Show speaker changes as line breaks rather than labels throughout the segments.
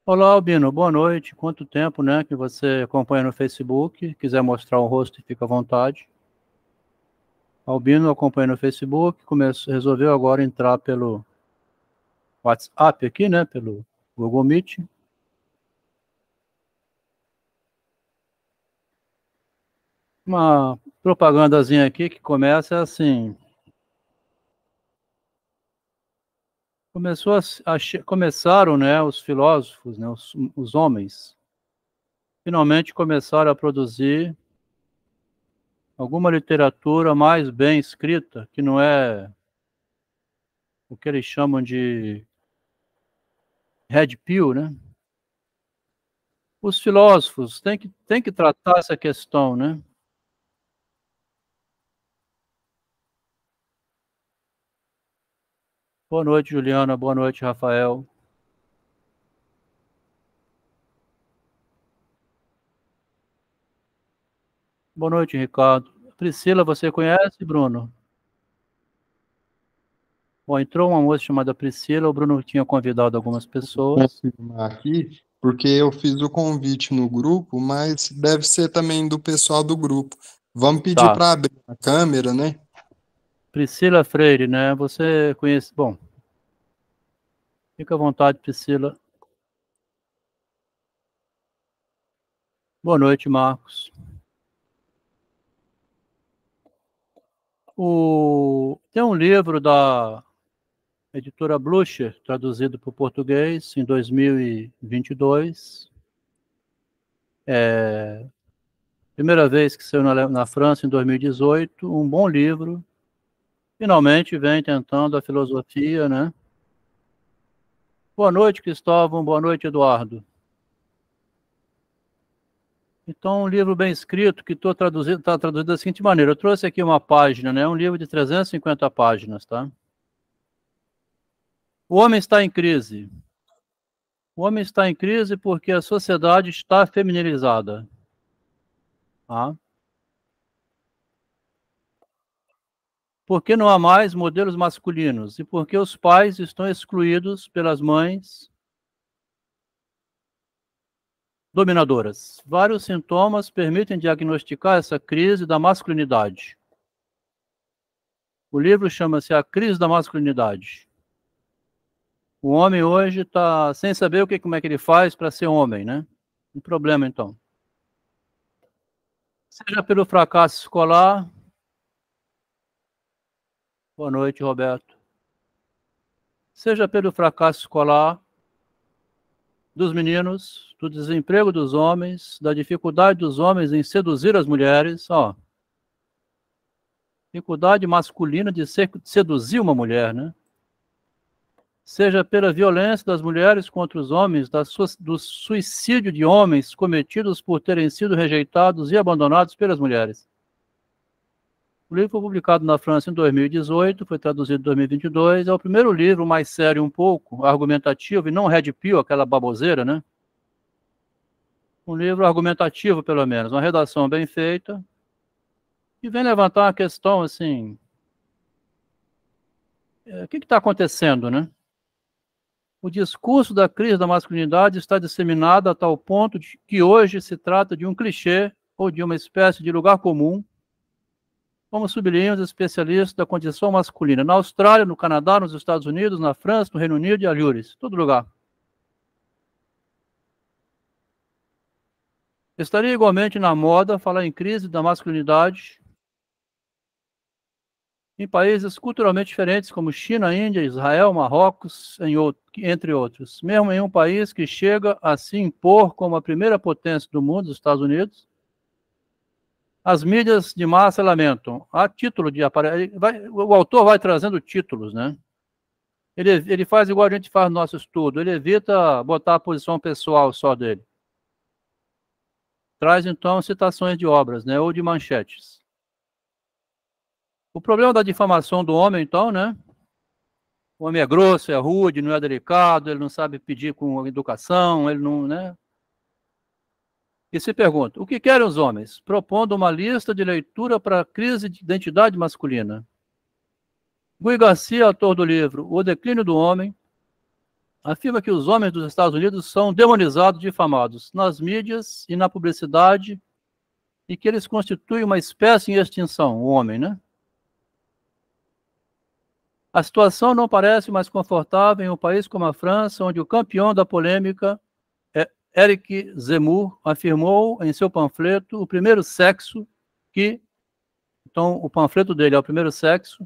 Olá, Albino, boa noite. Quanto tempo, né, que você acompanha no Facebook? Quiser mostrar o rosto, fica à vontade. Albino acompanha no Facebook, resolveu agora entrar pelo WhatsApp aqui, né, pelo Google Meet. Uma propagandazinha aqui que começa assim. Começaram, né, os filósofos, né, os homens, finalmente começaram a produzir alguma literatura mais bem escrita, que não é o que eles chamam de red pill, né? Os filósofos têm que tratar essa questão, né? Boa noite, Juliana. Boa noite, Rafael. Boa noite, Ricardo. Priscila, você conhece, Bruno? Bom, entrou uma moça chamada Priscila, o Bruno tinha convidado algumas pessoas.
Confirmar aqui, porque eu fiz o convite no grupo, mas deve ser também do pessoal do grupo. Vamos pedir
Tá.
para abrir a câmera, né?
Priscila Freire, né? Você conhece? Bom, fica à vontade, Priscila. Boa noite, Marcos. Tem um livro da editora Blucher, traduzido para o português em 2022. Primeira vez que saiu na França, em 2018. Um bom livro. Finalmente vem tentando a filosofia, né? Boa noite, Cristóvão. Boa noite, Eduardo. Então, um livro bem escrito que está traduzido da seguinte maneira. Eu trouxe aqui uma página, né? Um livro de 350 páginas, tá? O homem está em crise. O homem está em crise porque a sociedade está feminilizada. Tá? Porque não há mais modelos masculinos e porque os pais estão excluídos pelas mães dominadoras. Vários sintomas permitem diagnosticar essa crise da masculinidade. O livro chama-se A Crise da Masculinidade. O homem hoje está sem saber como é que ele faz para ser homem, né? Um problema, então. Seja pelo fracasso escolar. Boa noite, Roberto. Seja pelo fracasso escolar dos meninos, do desemprego dos homens, da dificuldade dos homens em seduzir as mulheres, ó. Dificuldade masculina de seduzir uma mulher, né? Seja pela violência das mulheres contra os homens, do suicídio de homens cometidos por terem sido rejeitados e abandonados pelas mulheres. O livro foi publicado na França em 2018, foi traduzido em 2022, é o primeiro livro mais sério um pouco, argumentativo, e não red pill, aquela baboseira, né? Um livro argumentativo, pelo menos, uma redação bem feita, e vem levantar uma questão, assim, o que está acontecendo, né? O discurso da crise da masculinidade está disseminado a tal ponto de que hoje se trata de um clichê ou de uma espécie de lugar comum, como sublinham os especialistas da condição masculina, na Austrália, no Canadá, nos Estados Unidos, na França, no Reino Unido e alhures, todo lugar. Estaria igualmente na moda falar em crise da masculinidade em países culturalmente diferentes como China, Índia, Israel, Marrocos, entre outros. Mesmo em um país que chega a se impor como a primeira potência do mundo, os Estados Unidos, as mídias de massa lamentam. A título de o autor vai trazendo títulos, né? Ele faz igual a gente faz no nosso estudo, ele evita botar a posição pessoal só dele. Traz, então, citações de obras, né, ou de manchetes. O problema da difamação do homem, então, né? O homem é grosso, é rude, não é delicado, ele não sabe pedir com educação, ele não, né? E se pergunta, o que querem os homens? Propondo uma lista de leitura para a crise de identidade masculina. Guy Garcia, autor do livro O Declínio do Homem, afirma que os homens dos Estados Unidos são demonizados, difamados nas mídias e na publicidade, e que eles constituem uma espécie em extinção, o homem, né? A situação não parece mais confortável em um país como a França, onde o campeão da polêmica, Éric Zemmour, afirmou em seu panfleto O Primeiro Sexo que... Então, o panfleto dele é O Primeiro Sexo.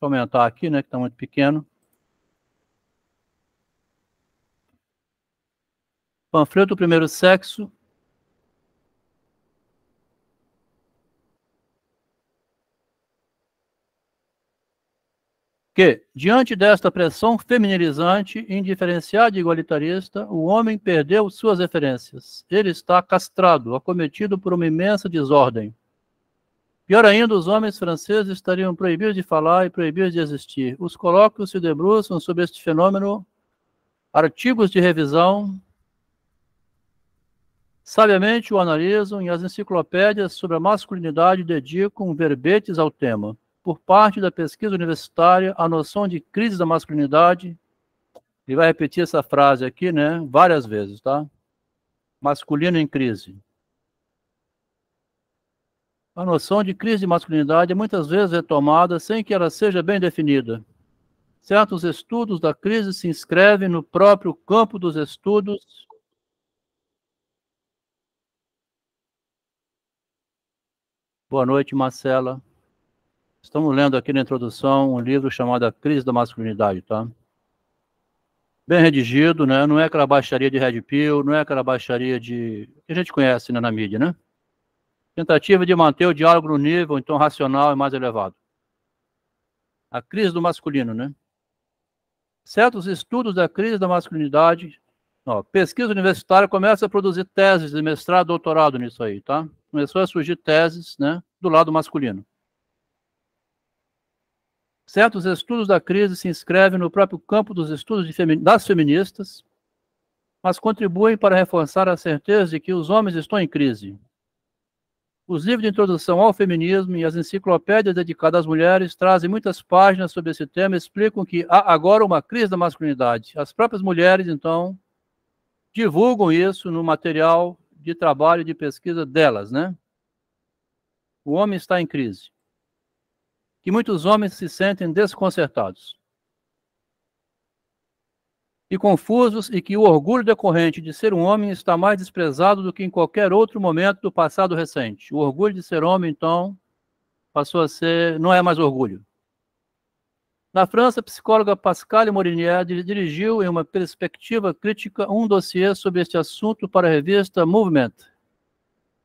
Vou aumentar aqui, né, que está muito pequeno. Panfleto O Primeiro Sexo. Que, diante desta pressão feminilizante, indiferenciada e igualitarista, o homem perdeu suas referências. Ele está castrado, acometido por uma imensa desordem. Pior ainda, os homens franceses estariam proibidos de falar e proibidos de existir. Os colóquios se debruçam sobre este fenômeno, artigos de revisão sabiamente o analisam e as enciclopédias sobre a masculinidade dedicam verbetes ao tema. Por parte da pesquisa universitária, a noção de crise da masculinidade, ele vai repetir essa frase aqui, né, várias vezes, tá? Masculino em crise. A noção de crise de masculinidade é muitas vezes retomada sem que ela seja bem definida. Certos estudos da crise se inscrevem no próprio campo dos estudos. Boa noite, Marcela. Estamos lendo aqui na introdução um livro chamado A Crise da Masculinidade, tá? Bem redigido, né? Não é aquela baixaria de Red Pill, não é aquela baixaria de... que a gente conhece, né, na mídia, né? Tentativa de manter o diálogo no nível, então, racional e mais elevado. A crise do masculino, né? Certos estudos da crise da masculinidade... Ó, pesquisa universitária começa a produzir teses de mestrado, doutorado nisso aí, tá? Começou a surgir teses, né, do lado masculino. Certos estudos da crise se inscrevem no próprio campo dos estudos das feministas, mas contribuem para reforçar a certeza de que os homens estão em crise. Os livros de introdução ao feminismo e as enciclopédias dedicadas às mulheres trazem muitas páginas sobre esse tema e explicam que há agora uma crise da masculinidade. As próprias mulheres, então, divulgam isso no material de trabalho e de pesquisa delas, né? O homem está em crise. Que muitos homens se sentem desconcertados e confusos e que o orgulho decorrente de ser um homem está mais desprezado do que em qualquer outro momento do passado recente. O orgulho de ser homem, então, passou a ser... não é mais orgulho. Na França, a psicóloga Pascale Morinier dirigiu, em uma perspectiva crítica, um dossiê sobre este assunto para a revista Movement.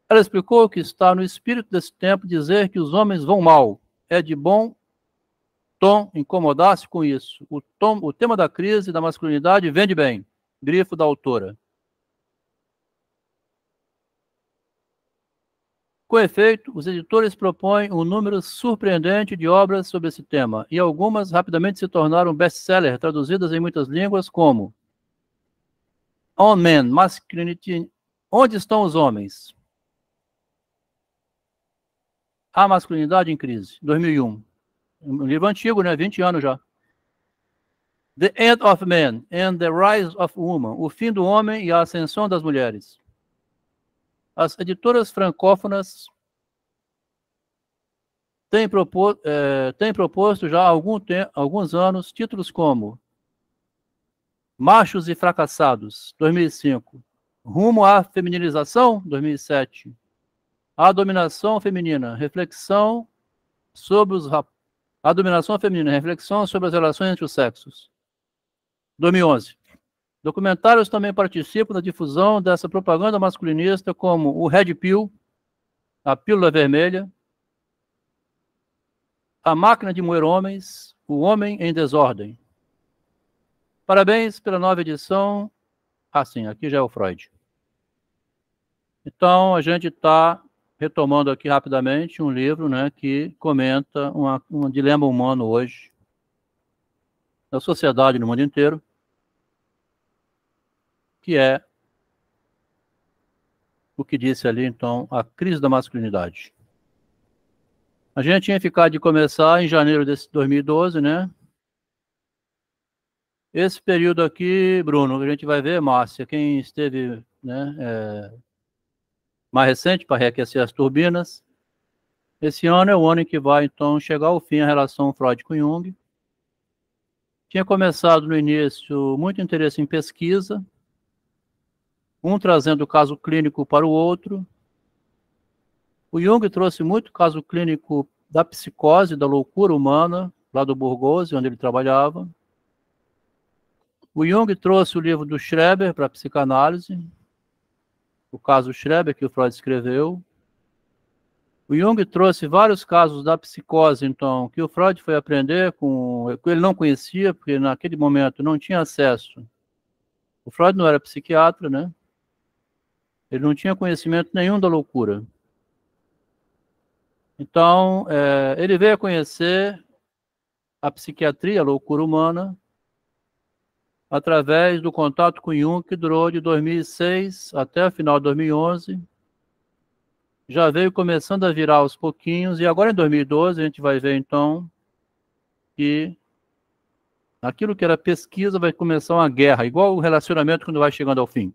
Ela explicou que está no espírito desse tempo dizer que os homens vão mal. É de bom tom incomodar-se com isso. O tema da crise da masculinidade vende bem. Grifo da autora. Com efeito, os editores propõem um número surpreendente de obras sobre esse tema, e algumas rapidamente se tornaram best-seller, traduzidas em muitas línguas, como On Men, Masculinity, Onde Estão os Homens? A Masculinidade em Crise, 2001. Um livro antigo, né? 20 anos já. The End of Man and the Rise of Woman, O Fim do Homem e a Ascensão das Mulheres. As editoras francófonas têm proposto já há alguns anos títulos como Machos e Fracassados, 2005. Rumo à Feminilização, 2007. A Dominação Feminina, Reflexão sobre a Dominação Feminina, Reflexão sobre as relações entre os sexos, 2011. Documentários também participam da difusão dessa propaganda masculinista, como o Red Pill, a Pílula Vermelha, A Máquina de Moer Homens, O Homem em Desordem. Parabéns pela nova edição. Ah, sim, aqui já é o Freud. Então, a gente está retomando aqui rapidamente um livro, né, que comenta um dilema humano hoje, da sociedade no mundo inteiro, que é o que disse ali, então, a crise da masculinidade. A gente tinha ficado de começar em janeiro de 2012, né? Esse período aqui, Bruno, a gente vai ver, Márcia, quem esteve, né, mais recente para reaquecer as turbinas. Esse ano é o ano em que vai, então, chegar ao fim a relação Freud com Jung. Tinha começado no início muito interesse em pesquisa, um trazendo o caso clínico para o outro. O Jung trouxe muito caso clínico da psicose, da loucura humana, lá do Burgos, onde ele trabalhava. O Jung trouxe o livro do Schreber para a psicanálise, o caso Schreber, que o Freud escreveu. O Jung trouxe vários casos da psicose, então, que o Freud foi aprender que ele não conhecia, porque naquele momento não tinha acesso. O Freud não era psiquiatra, né? Ele não tinha conhecimento nenhum da loucura. Então, ele veio a conhecer a psiquiatria, a loucura humana, através do contato com Jung, que durou de 2006 até o final de 2011. Já veio começando a virar aos pouquinhos, e agora em 2012 a gente vai ver, então, que aquilo que era pesquisa vai começar uma guerra, igual o relacionamento quando vai chegando ao fim.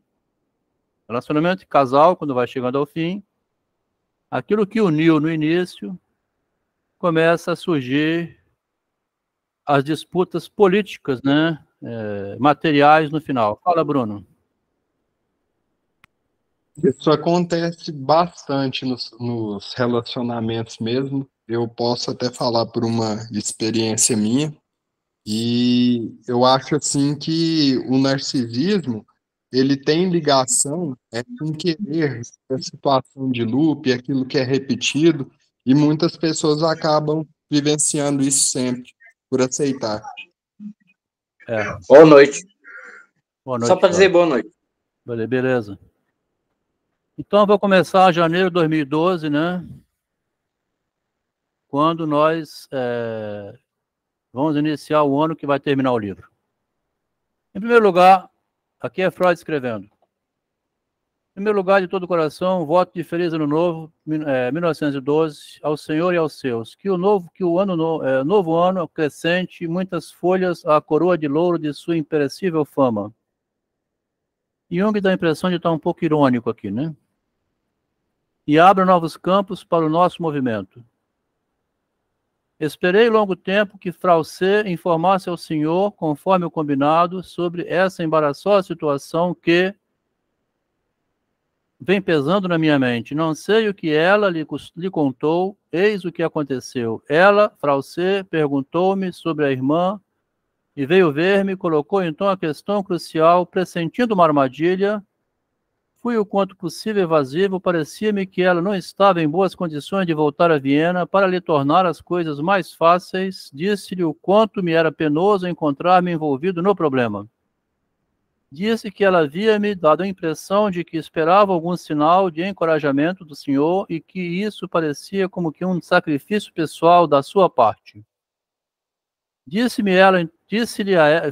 Relacionamento de casal, quando vai chegando ao fim, aquilo que uniu no início, começa a surgir as disputas políticas, né? Materiais no final. Fala, Bruno.
Isso acontece bastante nos relacionamentos mesmo. Eu posso até falar por uma experiência minha. E eu acho assim que o narcisismo ele tem ligação com querer a situação de loop, aquilo que é repetido, e muitas pessoas acabam vivenciando isso sempre por aceitar.
Boa noite.
Boa noite,
Só para dizer boa noite.
Beleza. Então, eu vou começar em janeiro de 2012, né? Quando nós vamos iniciar o ano que vai terminar o livro. Em primeiro lugar, aqui é Freud escrevendo. Em primeiro lugar, de todo o coração, voto de feliz ano novo, 1912, ao Senhor e aos seus. Que o novo ano crescente, muitas folhas, a coroa de louro de sua imperecível fama. Jung dá a impressão de estar um pouco irônico aqui, né? E abra novos campos para o nosso movimento. Esperei longo tempo que Frau C informasse ao senhor, conforme o combinado, sobre essa embaraçosa situação que vem pesando na minha mente. Não sei o que ela lhe contou, eis o que aconteceu. Ela, Frau C, perguntou-me sobre a irmã e veio ver-me, colocou então a questão crucial, pressentindo uma armadilha. Fui o quanto possível evasivo, parecia-me que ela não estava em boas condições de voltar a Viena para lhe tornar as coisas mais fáceis. Disse-lhe o quanto me era penoso encontrar-me envolvido no problema. Disse que ela havia me dado a impressão de que esperava algum sinal de encorajamento do senhor e que isso parecia como que um sacrifício pessoal da sua parte.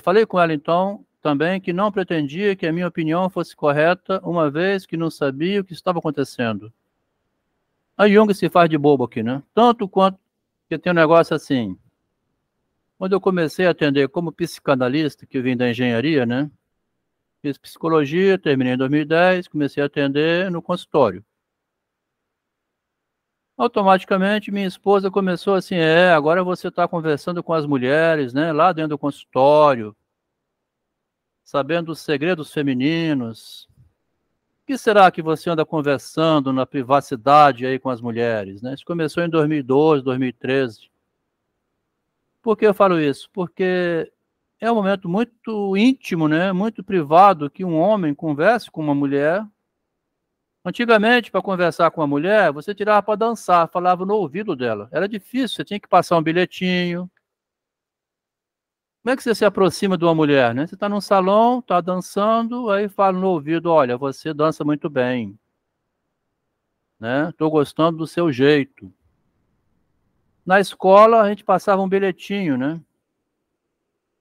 Falei com ela então também que não pretendia que a minha opinião fosse correta, uma vez que não sabia o que estava acontecendo. A Jung se faz de bobo aqui, né? Tanto quanto que tem um negócio assim. Quando eu comecei a atender como psicanalista, que eu vim da engenharia, né? Fiz psicologia, terminei em 2010, comecei a atender no consultório. Automaticamente, minha esposa começou assim, agora você está conversando com as mulheres, né? Lá dentro do consultório, sabendo os segredos femininos. O que será que você anda conversando na privacidade aí com as mulheres, né? Isso começou em 2012, 2013. Por que eu falo isso? Porque é um momento muito íntimo, né? Muito privado que um homem converse com uma mulher. Antigamente, para conversar com uma mulher, você tirava para dançar, falava no ouvido dela. Era difícil, você tinha que passar um bilhetinho. Como é que você se aproxima de uma mulher, né? Você está num salão, está dançando, aí fala no ouvido, olha, você dança muito bem, né? Estou gostando do seu jeito. Na escola, a gente passava um bilhetinho, né?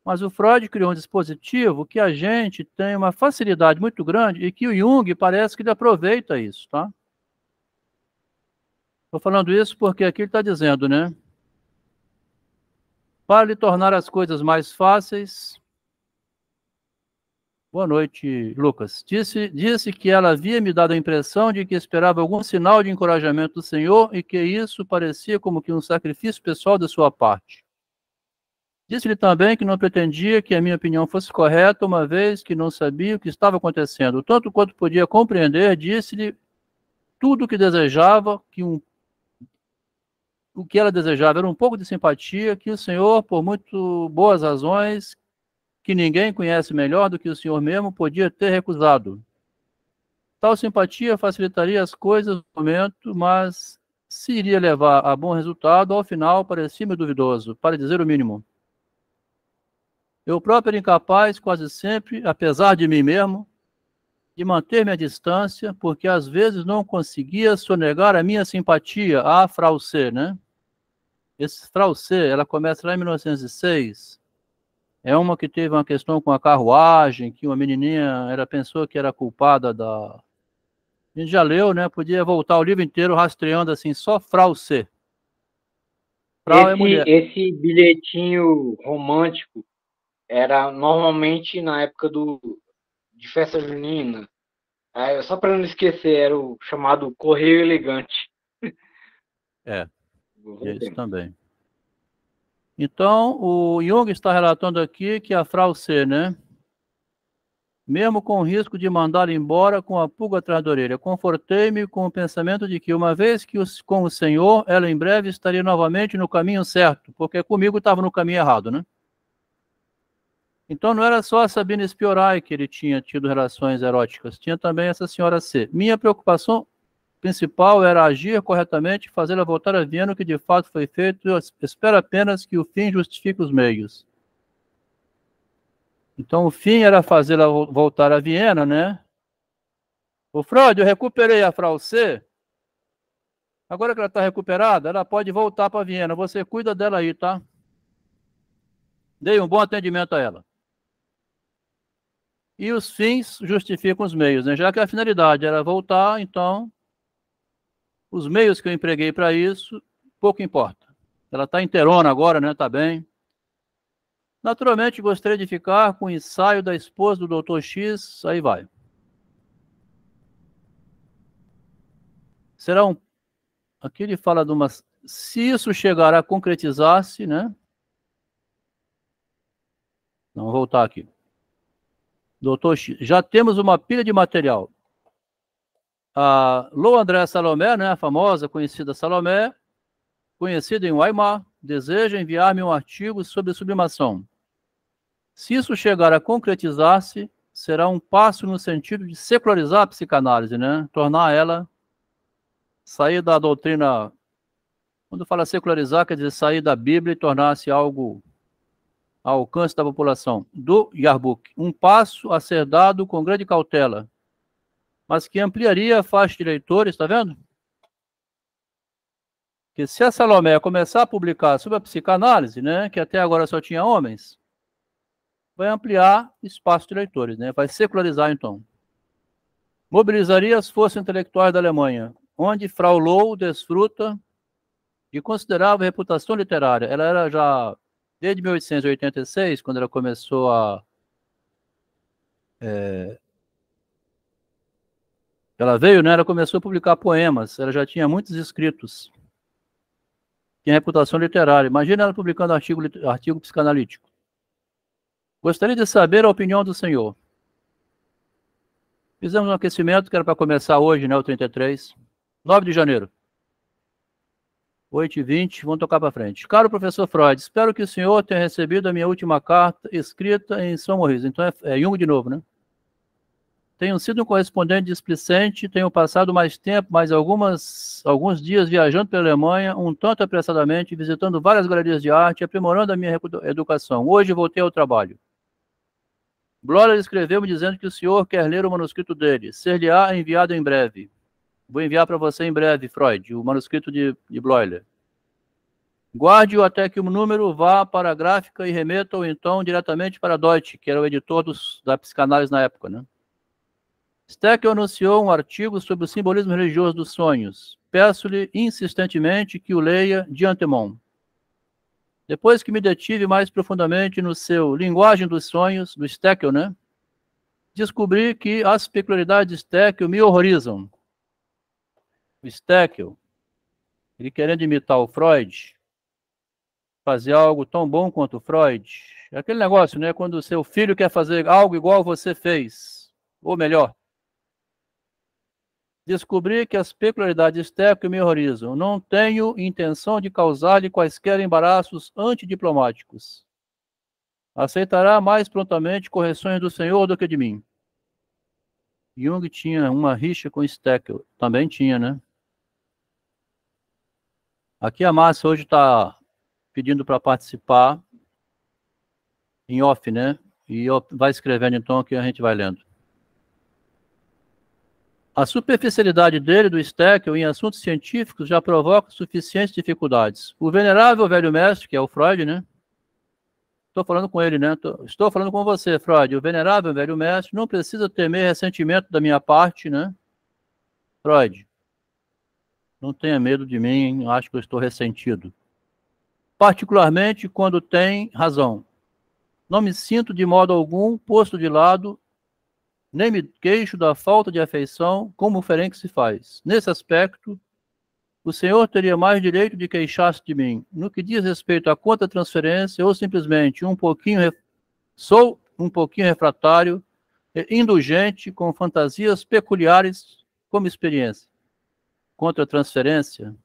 Mas o Freud criou um dispositivo que a gente tem uma facilidade muito grande e que o Jung parece que ele aproveita isso, tá? Estou falando isso porque aqui ele está dizendo, né? Para lhe tornar as coisas mais fáceis, Boa noite, Lucas. Disse que ela havia me dado a impressão de que esperava algum sinal de encorajamento do Senhor e que isso parecia como que um sacrifício pessoal de sua parte. Disse-lhe também que não pretendia que a minha opinião fosse correta, uma vez que não sabia o que estava acontecendo. Tanto quanto podia compreender, disse-lhe tudo o que desejava, o que ela desejava era um pouco de simpatia, que o Senhor, por muito boas razões, que ninguém conhece melhor do que o Senhor mesmo, podia ter recusado. Tal simpatia facilitaria as coisas no momento, mas se iria levar a bom resultado, ao final parecia-me duvidoso, para dizer o mínimo. Eu próprio era incapaz, quase sempre, apesar de mim mesmo, de manter-me à distância, porque às vezes não conseguia sonegar a minha simpatia à Frau C, né? Esse Frau C, ela começa lá em 1906, é uma que teve uma questão com a carruagem, que uma menininha pensou que era culpada da... A gente já leu, né? Podia voltar o livro inteiro rastreando assim, só Frau C. Frau é mulher.
Esse bilhetinho romântico era normalmente na época de festa junina. Só para não esquecer, era o chamado Correio Elegante.
É isso também. Então, o Jung está relatando aqui que a Frau C, né? Mesmo com o risco de mandá-la embora com a pulga atrás da orelha, confortei-me com o pensamento de que, uma vez que com o Senhor, ela em breve estaria novamente no caminho certo, porque comigo estava no caminho errado, né? Então não era só a Sabina Spiorai que ele tinha tido relações eróticas, tinha também essa senhora C. Minha preocupação principal era agir corretamente e fazê-la voltar a Viena, o que de fato foi feito. Eu espero apenas que o fim justifique os meios. Então o fim era fazê-la voltar a Viena, né? O Freud, eu recuperei a Frau C. Agora que ela está recuperada, ela pode voltar para Viena. Você cuida dela aí, tá? Dei um bom atendimento a ela. E os fins justificam os meios, né? Já que a finalidade era voltar, então os meios que eu empreguei para isso, pouco importa. Ela está inteirona agora, né? Está bem. Naturalmente, gostaria de ficar com o ensaio da esposa do Dr. X, aí vai. Será um... Aqui ele fala de uma... Se isso chegar a concretizar-se, né? Vamos voltar aqui. Doutor X, já temos uma pilha de material. A Lou André Salomé, né, a famosa, conhecida Salomé, conhecida em Weimar, deseja enviar-me um artigo sobre sublimação. Se isso chegar a concretizar-se, será um passo no sentido de secularizar a psicanálise, né? Tornar ela, sair da doutrina, quando fala secularizar, quer dizer sair da Bíblia e tornar-se algo ao alcance da população. Do Yarbuk, um passo a ser dado com grande cautela, mas que ampliaria a faixa de leitores, está vendo? Que se a Salomé começar a publicar sobre a psicanálise, né, que até agora só tinha homens, vai ampliar espaço de leitores, né? Vai secularizar, então. Mobilizaria as forças intelectuais da Alemanha, onde Frau Low desfruta de considerável reputação literária. Ela era já, desde 1886, quando ela começou a... Ela veio, né? Ela começou a publicar poemas. Ela já tinha muitos escritos. Tinha reputação literária. Imagina ela publicando artigo psicanalítico. Gostaria de saber a opinião do senhor. Fizemos um aquecimento que era para começar hoje, né? O 33. 9 de janeiro. 8h20, vamos tocar para frente. Caro professor Freud, espero que o senhor tenha recebido a minha última carta escrita em São Maurice. Então é Jung de novo, né? Tenho sido um correspondente displicente, tenho passado mais tempo, alguns dias viajando pela Alemanha, um tanto apressadamente, visitando várias galerias de arte, aprimorando a minha educação. Hoje voltei ao trabalho. Bloller escreveu-me dizendo que o senhor quer ler o manuscrito dele. Ser-lhe-á enviado em breve. Vou enviar para você em breve, Freud, o manuscrito de Bloller. Guarde-o até que o número vá para a gráfica e remeta-o então diretamente para Deutsch, que era o editor da psicanálise na época, né? Steckel anunciou um artigo sobre o simbolismo religioso dos sonhos. Peço-lhe insistentemente que o leia de antemão. Depois que me detive mais profundamente no seu Linguagem dos Sonhos, do Steckel, né? descobri que as peculiaridades de Steckel me horrorizam. O Steckel, ele querendo imitar o Freud, fazer algo tão bom quanto o Freud. É aquele negócio, né? Quando o seu filho quer fazer algo igual você fez, ou melhor. Descobri que as peculiaridades de Steckel me horrorizam. Não tenho intenção de causar-lhe quaisquer embaraços antidiplomáticos. Aceitará mais prontamente correções do Senhor do que de mim. Jung tinha uma rixa com Steckel. Também tinha, né? Aqui a Márcia hoje está pedindo para participar em off, né? E vai escrevendo então que a gente vai lendo. A superficialidade dele, do Steckel, em assuntos científicos já provoca suficientes dificuldades. O venerável velho mestre, que é o Freud, né? Estou falando com ele, né? Estou falando com você, Freud. O venerável velho mestre não precisa temer ressentimento da minha parte, né? Freud, não tenha medo de mim, acho que eu estou ressentido. Particularmente quando tem razão. Não me sinto de modo algum posto de lado, nem me queixo da falta de afeição, como o Ferenc se faz. Nesse aspecto, o senhor teria mais direito de queixar-se de mim. No que diz respeito à contra-transferência, ou simplesmente sou um pouquinho refratário, indulgente, com fantasias peculiares como experiência. Contra-transferência.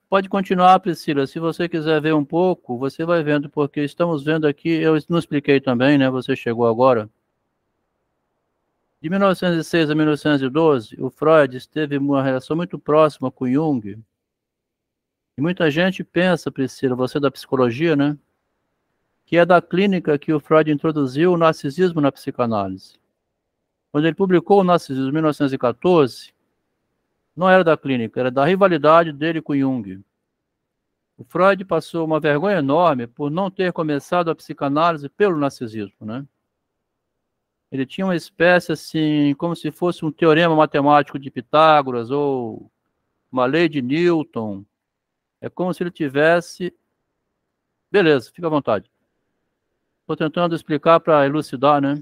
Pode continuar, Priscila. Se você quiser ver um pouco, você vai vendo, porque estamos vendo aqui, eu não expliquei também, né? Você chegou agora. De 1906 a 1912, o Freud teve uma relação muito próxima com Jung. E muita gente pensa, Priscila, você é da psicologia, né? Que é da clínica que o Freud introduziu o narcisismo na psicanálise. Quando ele publicou o Narcisismo em 1914, não era da clínica, era da rivalidade dele com Jung. O Freud passou uma vergonha enorme por não ter começado a psicanálise pelo narcisismo, né? Ele tinha uma espécie assim, como se fosse um teorema matemático de Pitágoras ou uma lei de Newton. É como se ele tivesse... Beleza, fica à vontade. Estou tentando explicar para elucidar, né?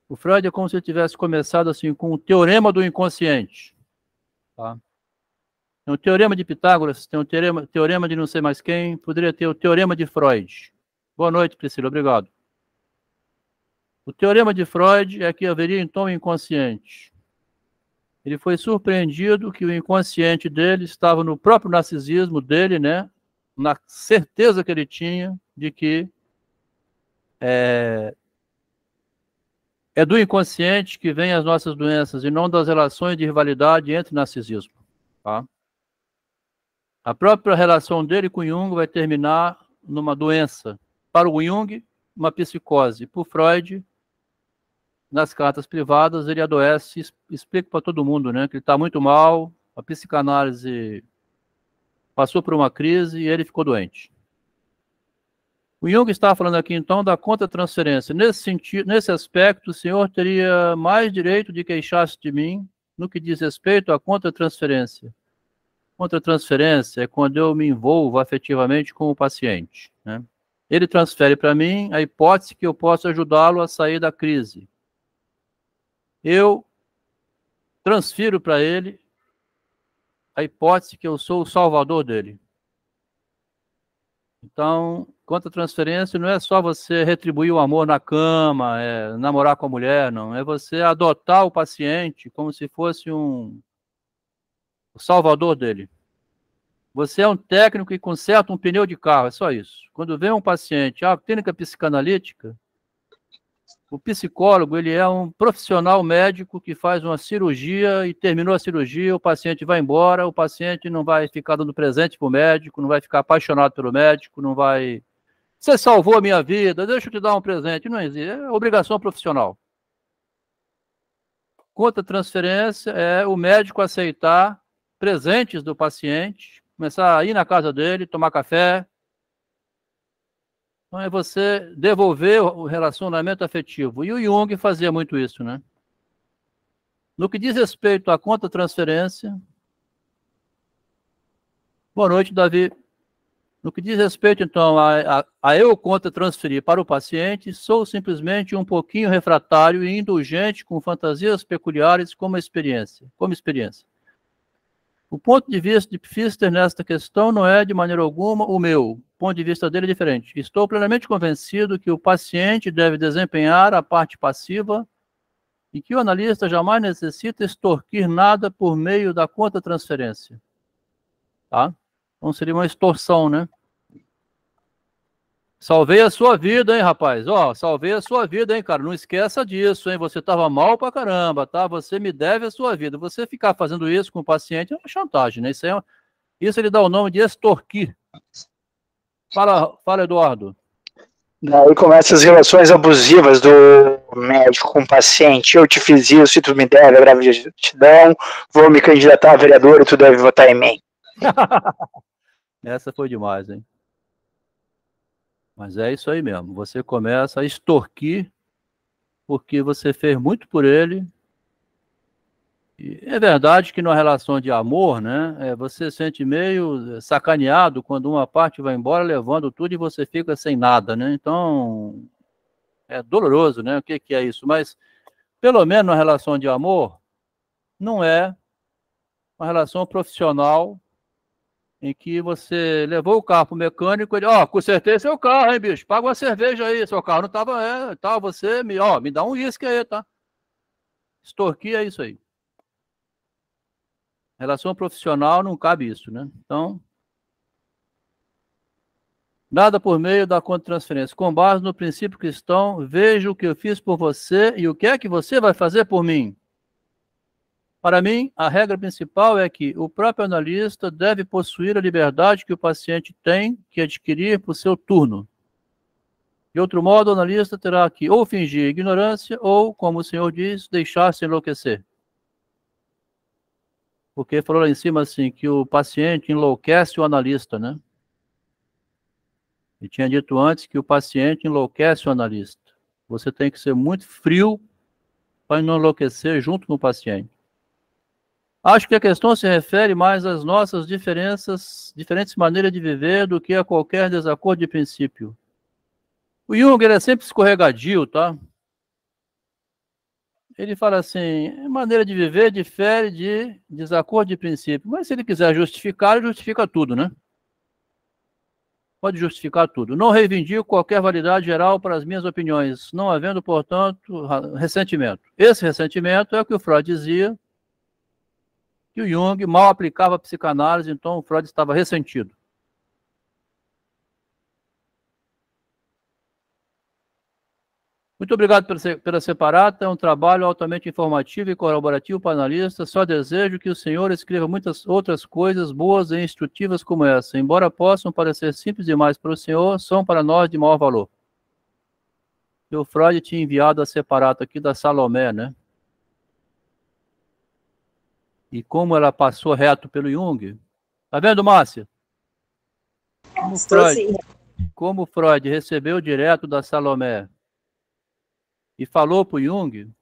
O Freud é como se ele tivesse começado assim com o teorema do inconsciente. Tá? Tem o teorema de Pitágoras, tem o teorema de não sei mais quem, poderia ter o teorema de Freud. Boa noite, Priscila, obrigado. O teorema de Freud é que haveria então o inconsciente. Ele foi surpreendido que o inconsciente dele estava no próprio narcisismo dele, né? Na certeza que ele tinha de que é do inconsciente que vêm as nossas doenças e não das relações de rivalidade entre narcisismo. Tá? A própria relação dele com Jung vai terminar numa doença. Para o Jung, uma psicose. Por Freud, nas cartas privadas, ele adoece e explica para todo mundo, né, que ele está muito mal, a psicanálise passou por uma crise e ele ficou doente. O Jung está falando aqui, então, da contra-transferência. Nesse sentido, nesse aspecto, o senhor teria mais direito de queixar-se de mim no que diz respeito à contra-transferência. Contra-transferência é quando eu me envolvo afetivamente com o paciente, né? Ele transfere para mim a hipótese que eu posso ajudá-lo a sair da crise. Eu transfiro para ele a hipótese que eu sou o salvador dele. Então, contra-transferência não é só você retribuir o amor na cama, namorar com a mulher, não. É você adotar o paciente como se fosse o salvador dele. Você é um técnico que conserta um pneu de carro, é só isso. Quando vem um paciente, clínica psicanalítica, o psicólogo, ele é um profissional médico que faz uma cirurgia e terminou a cirurgia, o paciente vai embora, o paciente não vai ficar dando presente para o médico, não vai ficar apaixonado pelo médico, não vai... Você salvou a minha vida, deixa eu te dar um presente. Não existe, é obrigação profissional. Contra-transferência é o médico aceitar presentes do paciente, começar a ir na casa dele, tomar café. Então é você devolver o relacionamento afetivo. E o Jung fazia muito isso, né? No que diz respeito à contra-transferência... Boa noite, Davi. No que diz respeito, então, a eu contra transferir para o paciente, sou simplesmente um pouquinho refratário e indulgente com fantasias peculiares como experiência. O ponto de vista de Pfister nesta questão não é, de maneira alguma, o meu. O ponto de vista dele é diferente. Estou plenamente convencido que o paciente deve desempenhar a parte passiva e que o analista jamais necessita extorquir nada por meio da conta-transferência. Tá? Então seria uma extorsão, né? Salvei a sua vida, hein, rapaz? Ó, salvei a sua vida, hein, cara? Não esqueça disso, hein? Você estava mal pra caramba, tá? Você me deve a sua vida. Você ficar fazendo isso com o paciente é uma chantagem, né? Isso ele dá o nome de extorquir. Fala, Eduardo.
Daí começam as relações abusivas do médico com o paciente. Eu te fiz isso e tu me deve a gratidão. Vou me candidatar a vereador e tu deve votar em mim.
Essa foi demais, hein? Mas é isso aí mesmo. Você começa a extorquir porque você fez muito por ele. E é verdade que numa relação de amor, né, você sente meio sacaneado quando uma parte vai embora levando tudo e você fica sem nada, né? Então, é doloroso, né? O que é isso? Mas, pelo menos na relação de amor, não é uma relação profissional em que você levou o carro para o mecânico, ele, consertei seu carro, hein, bicho? Paga uma cerveja aí, seu carro não estava, você me dá um uísque aí, tá? Extorquir é isso aí. Relação profissional não cabe isso, né? Então, nada por meio da conta-transferência. Com base no princípio cristão, veja o que eu fiz por você e o que é que você vai fazer por mim. Para mim, a regra principal é que o próprio analista deve possuir a liberdade que o paciente tem que adquirir por seu turno. De outro modo, o analista terá que ou fingir ignorância ou, como o senhor diz, deixar-se enlouquecer. Porque falou lá em cima assim, que o paciente enlouquece o analista, né? E tinha dito antes que o paciente enlouquece o analista. Você tem que ser muito frio para não enlouquecer junto com o paciente. Acho que a questão se refere mais às nossas diferentes maneiras de viver do que a qualquer desacordo de princípio. O Jung, ele é sempre escorregadio, tá? Ele fala assim, maneira de viver difere de desacordo de princípio. Mas se ele quiser justificar, ele justifica tudo, né? Pode justificar tudo. Não reivindico qualquer validade geral para as minhas opiniões, não havendo, portanto, ressentimento. Esse ressentimento é o que o Freud dizia, que o Jung mal aplicava a psicanálise, então o Freud estava ressentido. Muito obrigado pela separata, é um trabalho altamente informativo e colaborativo para analistas. Só desejo que o senhor escreva muitas outras coisas boas e instrutivas como essa. Embora possam parecer simples demais para o senhor, são para nós de maior valor. E o Freud tinha enviado a separata aqui da Salomé, né? E como ela passou reto pelo Jung. Tá vendo, Márcia? Como Freud recebeu direto da Salomé e falou para o Jung,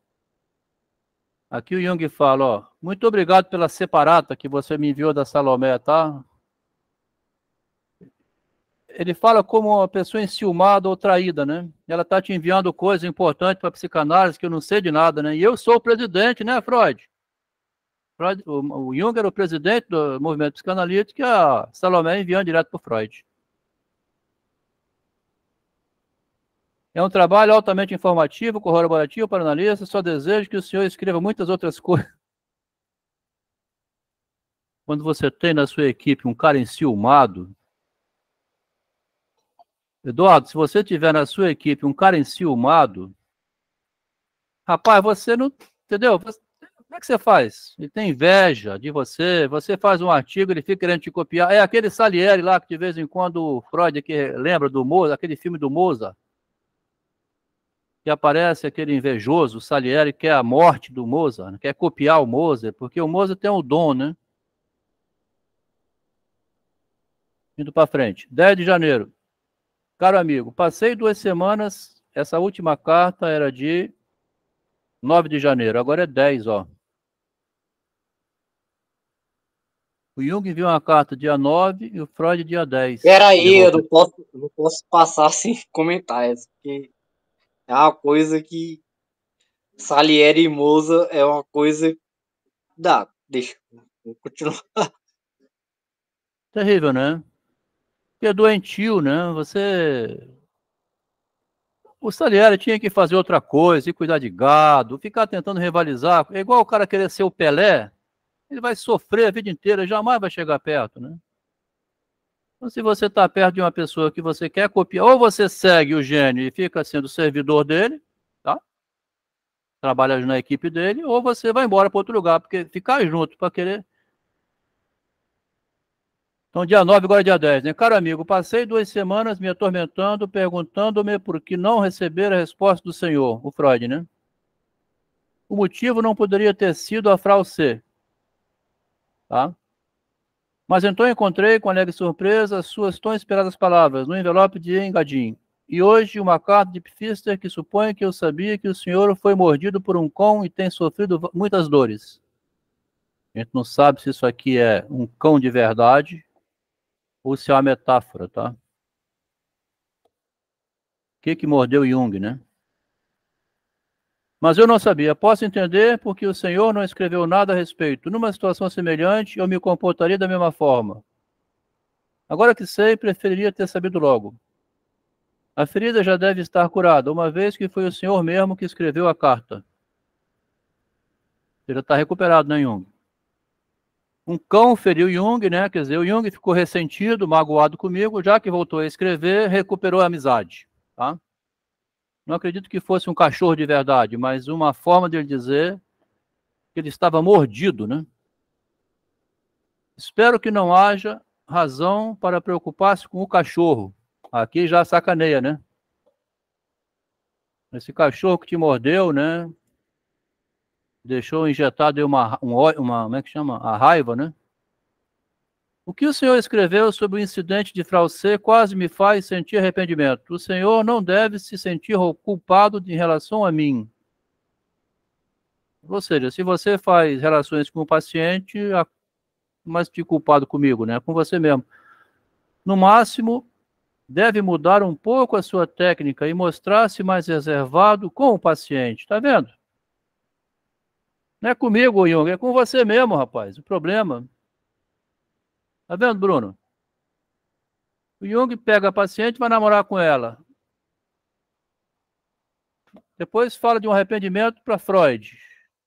aqui o Jung fala, ó, muito obrigado pela separata que você me enviou da Salomé, tá? Ele fala como uma pessoa enciumada ou traída, né? Ela tá te enviando coisa importante para psicanálise que eu não sei de nada, né? E eu sou o presidente, né, Freud? O Jung era o presidente do movimento psicanalítico e a Salomé enviando direto para o Freud. É um trabalho altamente informativo, corroborativo para analistas. Só desejo que o senhor escreva muitas outras coisas. Quando você tem na sua equipe um cara enciumado, Eduardo, se você tiver na sua equipe um cara enciumado, rapaz, você não, entendeu? Como é que você faz? Ele tem inveja de você, você faz um artigo, ele fica querendo te copiar. É aquele Salieri lá que de vez em quando o Freud aqui lembra do Mozart, aquele filme do Mozart, que aparece aquele invejoso, o Salieri, que é a morte do Mozart, quer copiar o Mozart, porque o Mozart tem um dom, né? Indo para frente. 10 de janeiro. Caro amigo, passei 2 semanas, essa última carta era de 9 de janeiro, agora é 10, ó. O Jung enviou uma carta dia 9 e o Freud dia 10.
Peraí, eu não posso passar sem comentários, porque é uma coisa que Salieri e Moza é uma coisa. Deixa, vou continuar.
Terrível, né? Porque é doentio, né? O Salieri tinha que fazer outra coisa, ir cuidar de gado, ficar tentando rivalizar. É igual o cara querer ser o Pelé, ele vai sofrer a vida inteira, jamais vai chegar perto, né? Então, se você está perto de uma pessoa que você quer copiar, ou você segue o gênio e fica sendo servidor dele, tá? Trabalha na equipe dele, ou você vai embora para outro lugar, porque ficar junto para querer. Então, dia 9, agora dia 10, né? Caro amigo, passei 2 semanas me atormentando, perguntando-me por que não receber a resposta do Senhor, o Freud, né? O motivo não poderia ter sido a frau C, tá? Mas então encontrei com alegre surpresa as suas tão esperadas palavras no envelope de Engadin. E hoje uma carta de Pfister que supõe que eu sabia que o senhor foi mordido por um cão e tem sofrido muitas dores. A gente não sabe se isso aqui é um cão de verdade ou se é uma metáfora, tá? O que mordeu Jung, né? Mas eu não sabia. Posso entender porque o senhor não escreveu nada a respeito. Numa situação semelhante, eu me comportaria da mesma forma. Agora que sei, preferiria ter sabido logo. A ferida já deve estar curada, uma vez que foi o senhor mesmo que escreveu a carta. Ele já está recuperado, né, Jung? Um cão feriu Jung, né? Quer dizer, o Jung ficou ressentido, magoado comigo, já que voltou a escrever, recuperou a amizade, tá? Não acredito que fosse um cachorro de verdade, mas uma forma de ele dizer que ele estava mordido, né? Espero que não haja razão para preocupar-se com o cachorro. Aqui já sacaneia, né? Esse cachorro que te mordeu, né? Deixou injetado uma como é que chama? A raiva, né? O que o senhor escreveu sobre o incidente de Frau C quase me faz sentir arrependimento. O senhor não deve se sentir culpado em relação a mim. Ou seja, se você faz relações com o paciente, mas fica culpado comigo, né? Com você mesmo. No máximo, deve mudar um pouco a sua técnica e mostrar-se mais reservado com o paciente. Tá vendo? Não é comigo, Jung, é com você mesmo, rapaz. O problema. Tá vendo, Bruno? O Jung pega a paciente e vai namorar com ela. Depois fala de um arrependimento para Freud.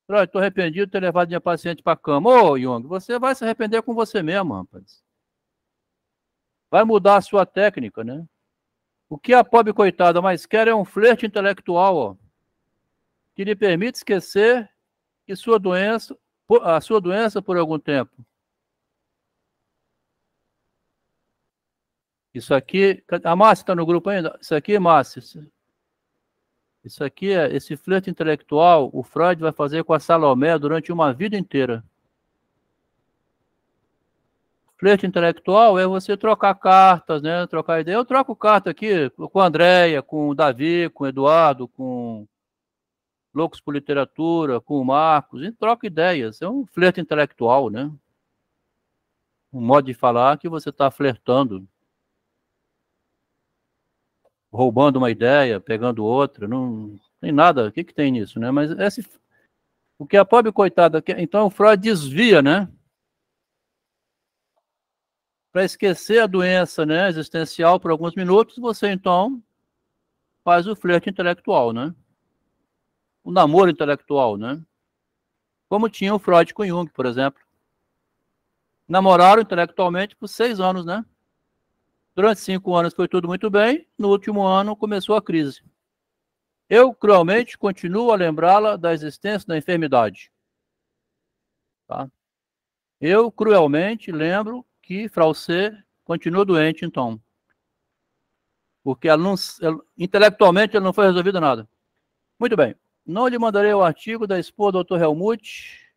Freud, estou arrependido de ter levado minha paciente para a cama. Ô, Jung, você vai se arrepender com você mesmo, rapaz. Vai mudar a sua técnica, né? O que a pobre coitada mais quer é um flerte intelectual, ó, que lhe permite esquecer que a sua doença por algum tempo. Isso aqui, a Márcia está no grupo ainda? Isso aqui, Márcia, isso aqui esse flerte intelectual, o Freud vai fazer com a Salomé durante uma vida inteira. Flerte intelectual é você trocar cartas, né? Trocar ideia. Eu troco carta aqui com a Andréia, com o Davi, com o Eduardo, com Loucos por Literatura, com o Marcos, e troca ideias. É um flerte intelectual, né? Um modo de falar que você está flertando. Roubando uma ideia, pegando outra, não tem nada, o que tem nisso, né? Mas o que a pobre coitada quer, então o Freud desvia, né? Para esquecer a doença, né, existencial por alguns minutos, você então faz o flerte intelectual, né? O namoro intelectual, né? Como tinha o Freud com Jung, por exemplo. Namoraram intelectualmente por 6 anos, né? Durante 5 anos foi tudo muito bem, no último ano começou a crise. Eu, cruelmente, continuo a lembrá-la da existência da enfermidade. Tá? Eu, cruelmente, lembro que Frau C continua doente, então. Porque intelectualmente ela não foi resolvida nada. Muito bem. Não lhe mandarei o artigo da esposa do Dr. Helmut.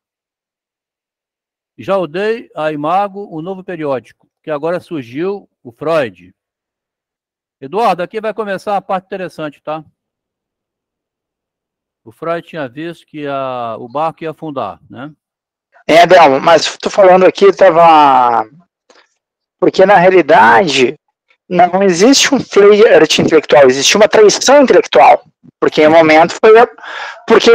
Já o dei a Imago, o novo periódico, que agora surgiu, o Freud. Eduardo, aqui vai começar a parte interessante, tá? O Freud tinha visto que o barco ia afundar, né?
Adelmo, mas tô falando aqui, tava... Porque na realidade, não existe um flerte intelectual, existe uma traição intelectual. Porque em um momento foi. Porque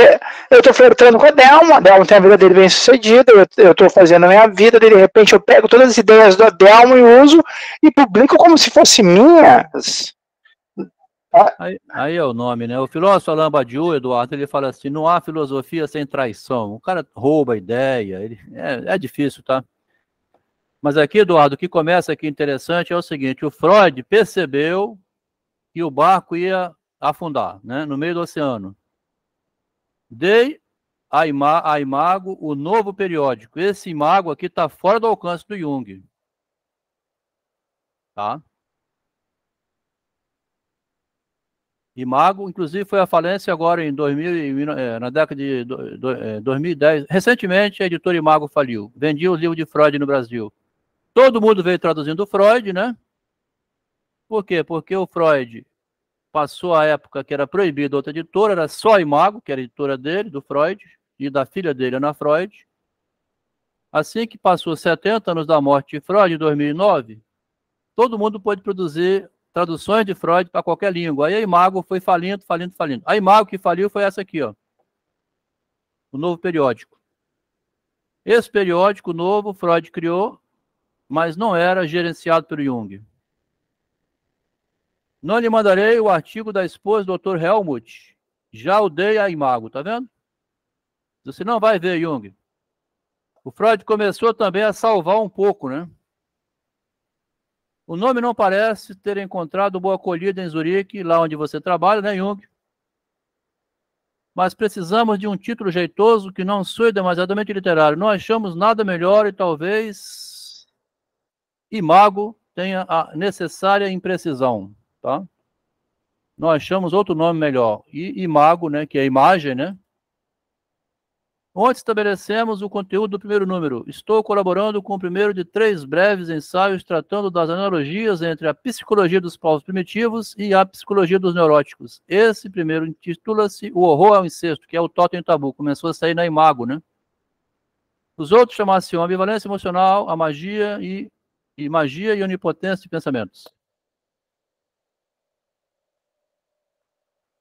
eu tô flertando com a Delmo tem a vida dele bem sucedida, eu tô fazendo a minha vida, de repente eu pego todas as ideias do Adelmo e uso e publico como se fossem minhas.
Aí é o nome, né? O filósofo Alain Badiou, Eduardo, ele fala assim: não há filosofia sem traição. O cara rouba a ideia, é difícil, tá? Mas aqui, Eduardo, o que começa aqui interessante é o seguinte: o Freud percebeu que o barco ia afundar, né, no meio do oceano. Dei a Imago o novo periódico. Esse Imago aqui está fora do alcance do Jung. Tá? Imago, inclusive, foi à falência agora em 2000, na década de 2010. Recentemente, a editora Imago faliu. Vendia o livro de Freud no Brasil. Todo mundo veio traduzindo o Freud, né? Por quê? Porque o Freud passou a época que era proibido outra editora, era só a Imago, que era a editora dele, do Freud, e da filha dele, Ana Freud. Assim que passou 70 anos da morte de Freud, em 2009, todo mundo pôde produzir traduções de Freud para qualquer língua. Aí a Imago foi falindo. A Imago que faliu foi essa aqui, ó, o novo periódico. Esse periódico novo, Freud criou, mas não era gerenciado pelo Jung. Não lhe mandarei o artigo da esposa do Dr. Helmut. Já o dei a Imago, tá vendo? Você não vai ver, Jung. O Freud começou também a salvar um pouco, né? O nome não parece ter encontrado boa acolhida em Zurique, lá onde você trabalha, né, Jung? Mas precisamos de um título jeitoso que não soe demasiadamente literário. Não achamos nada melhor e talvez Imago tenha a necessária imprecisão, tá? Nós achamos outro nome melhor. E Imago, né, que é imagem, né? Onde estabelecemos o conteúdo do primeiro número. Estou colaborando com o primeiro de 3 breves ensaios tratando das analogias entre a psicologia dos povos primitivos e a psicologia dos neuróticos. Esse primeiro intitula-se O Horror ao Incesto, que é o Totem Tabu. Começou a sair na Imago, né? Os outros chamavam-se Ambivalência Emocional, a Magia e Magia e Onipotência de Pensamentos.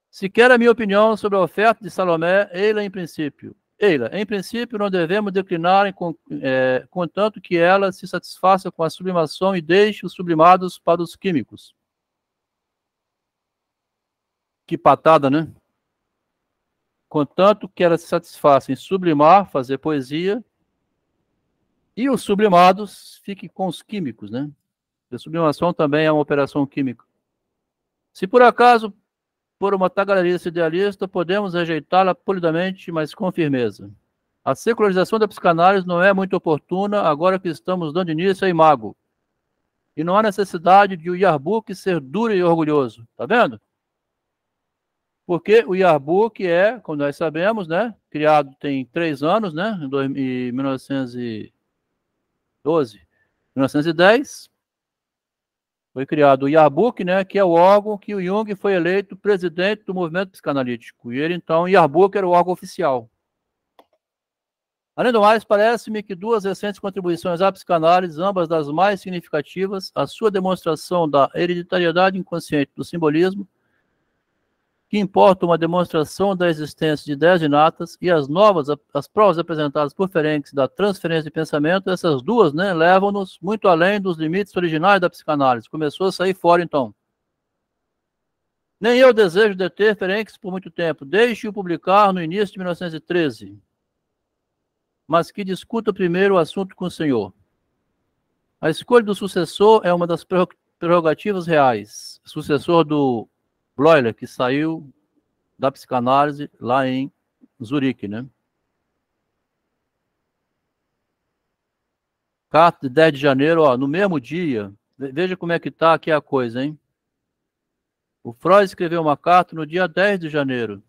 Se quer a minha opinião sobre a oferta de Salomé, ei-la em princípio. Em princípio, não devemos declinar, contanto que ela se satisfaça com a sublimação e deixe os sublimados para os químicos. Que patada, né? Contanto que ela se satisfaça em sublimar, fazer poesia, e os sublimados fiquem com os químicos, né? A sublimação também é uma operação química. Se por acaso, por uma tagarelice idealista, podemos rejeitá-la polidamente, mas com firmeza. A secularização da psicanálise não é muito oportuna agora que estamos dando início a Imago. E não há necessidade de o Yarbuk ser duro e orgulhoso. Tá vendo? Porque o Yarbuk é, como nós sabemos, né, criado tem 3 anos, né, em 1912, 1910, foi criado o Yarbuk, né, que é o órgão que o Jung foi eleito presidente do movimento psicanalítico. E ele, então, o Yarbuk era o órgão oficial. Além do mais, parece-me que 2 recentes contribuições à psicanálise, ambas das mais significativas, a sua demonstração da hereditariedade inconsciente do simbolismo, que importa uma demonstração da existência de ideias inatas, e as provas apresentadas por Ferenczi da transferência de pensamento, essas duas, né, levam-nos muito além dos limites originais da psicanálise. Começou a sair fora, então. Nem eu desejo deter Ferenczi por muito tempo. Deixe-o publicar no início de 1913. Mas que discuta primeiro o assunto com o senhor. A escolha do sucessor é uma das prerrogativas reais. Sucessor do Bleuler, que saiu da psicanálise lá em Zurique, né? Carta de 10 de janeiro, ó, no mesmo dia, veja como é que tá aqui a coisa, hein? O Freud escreveu uma carta no dia 10 de janeiro.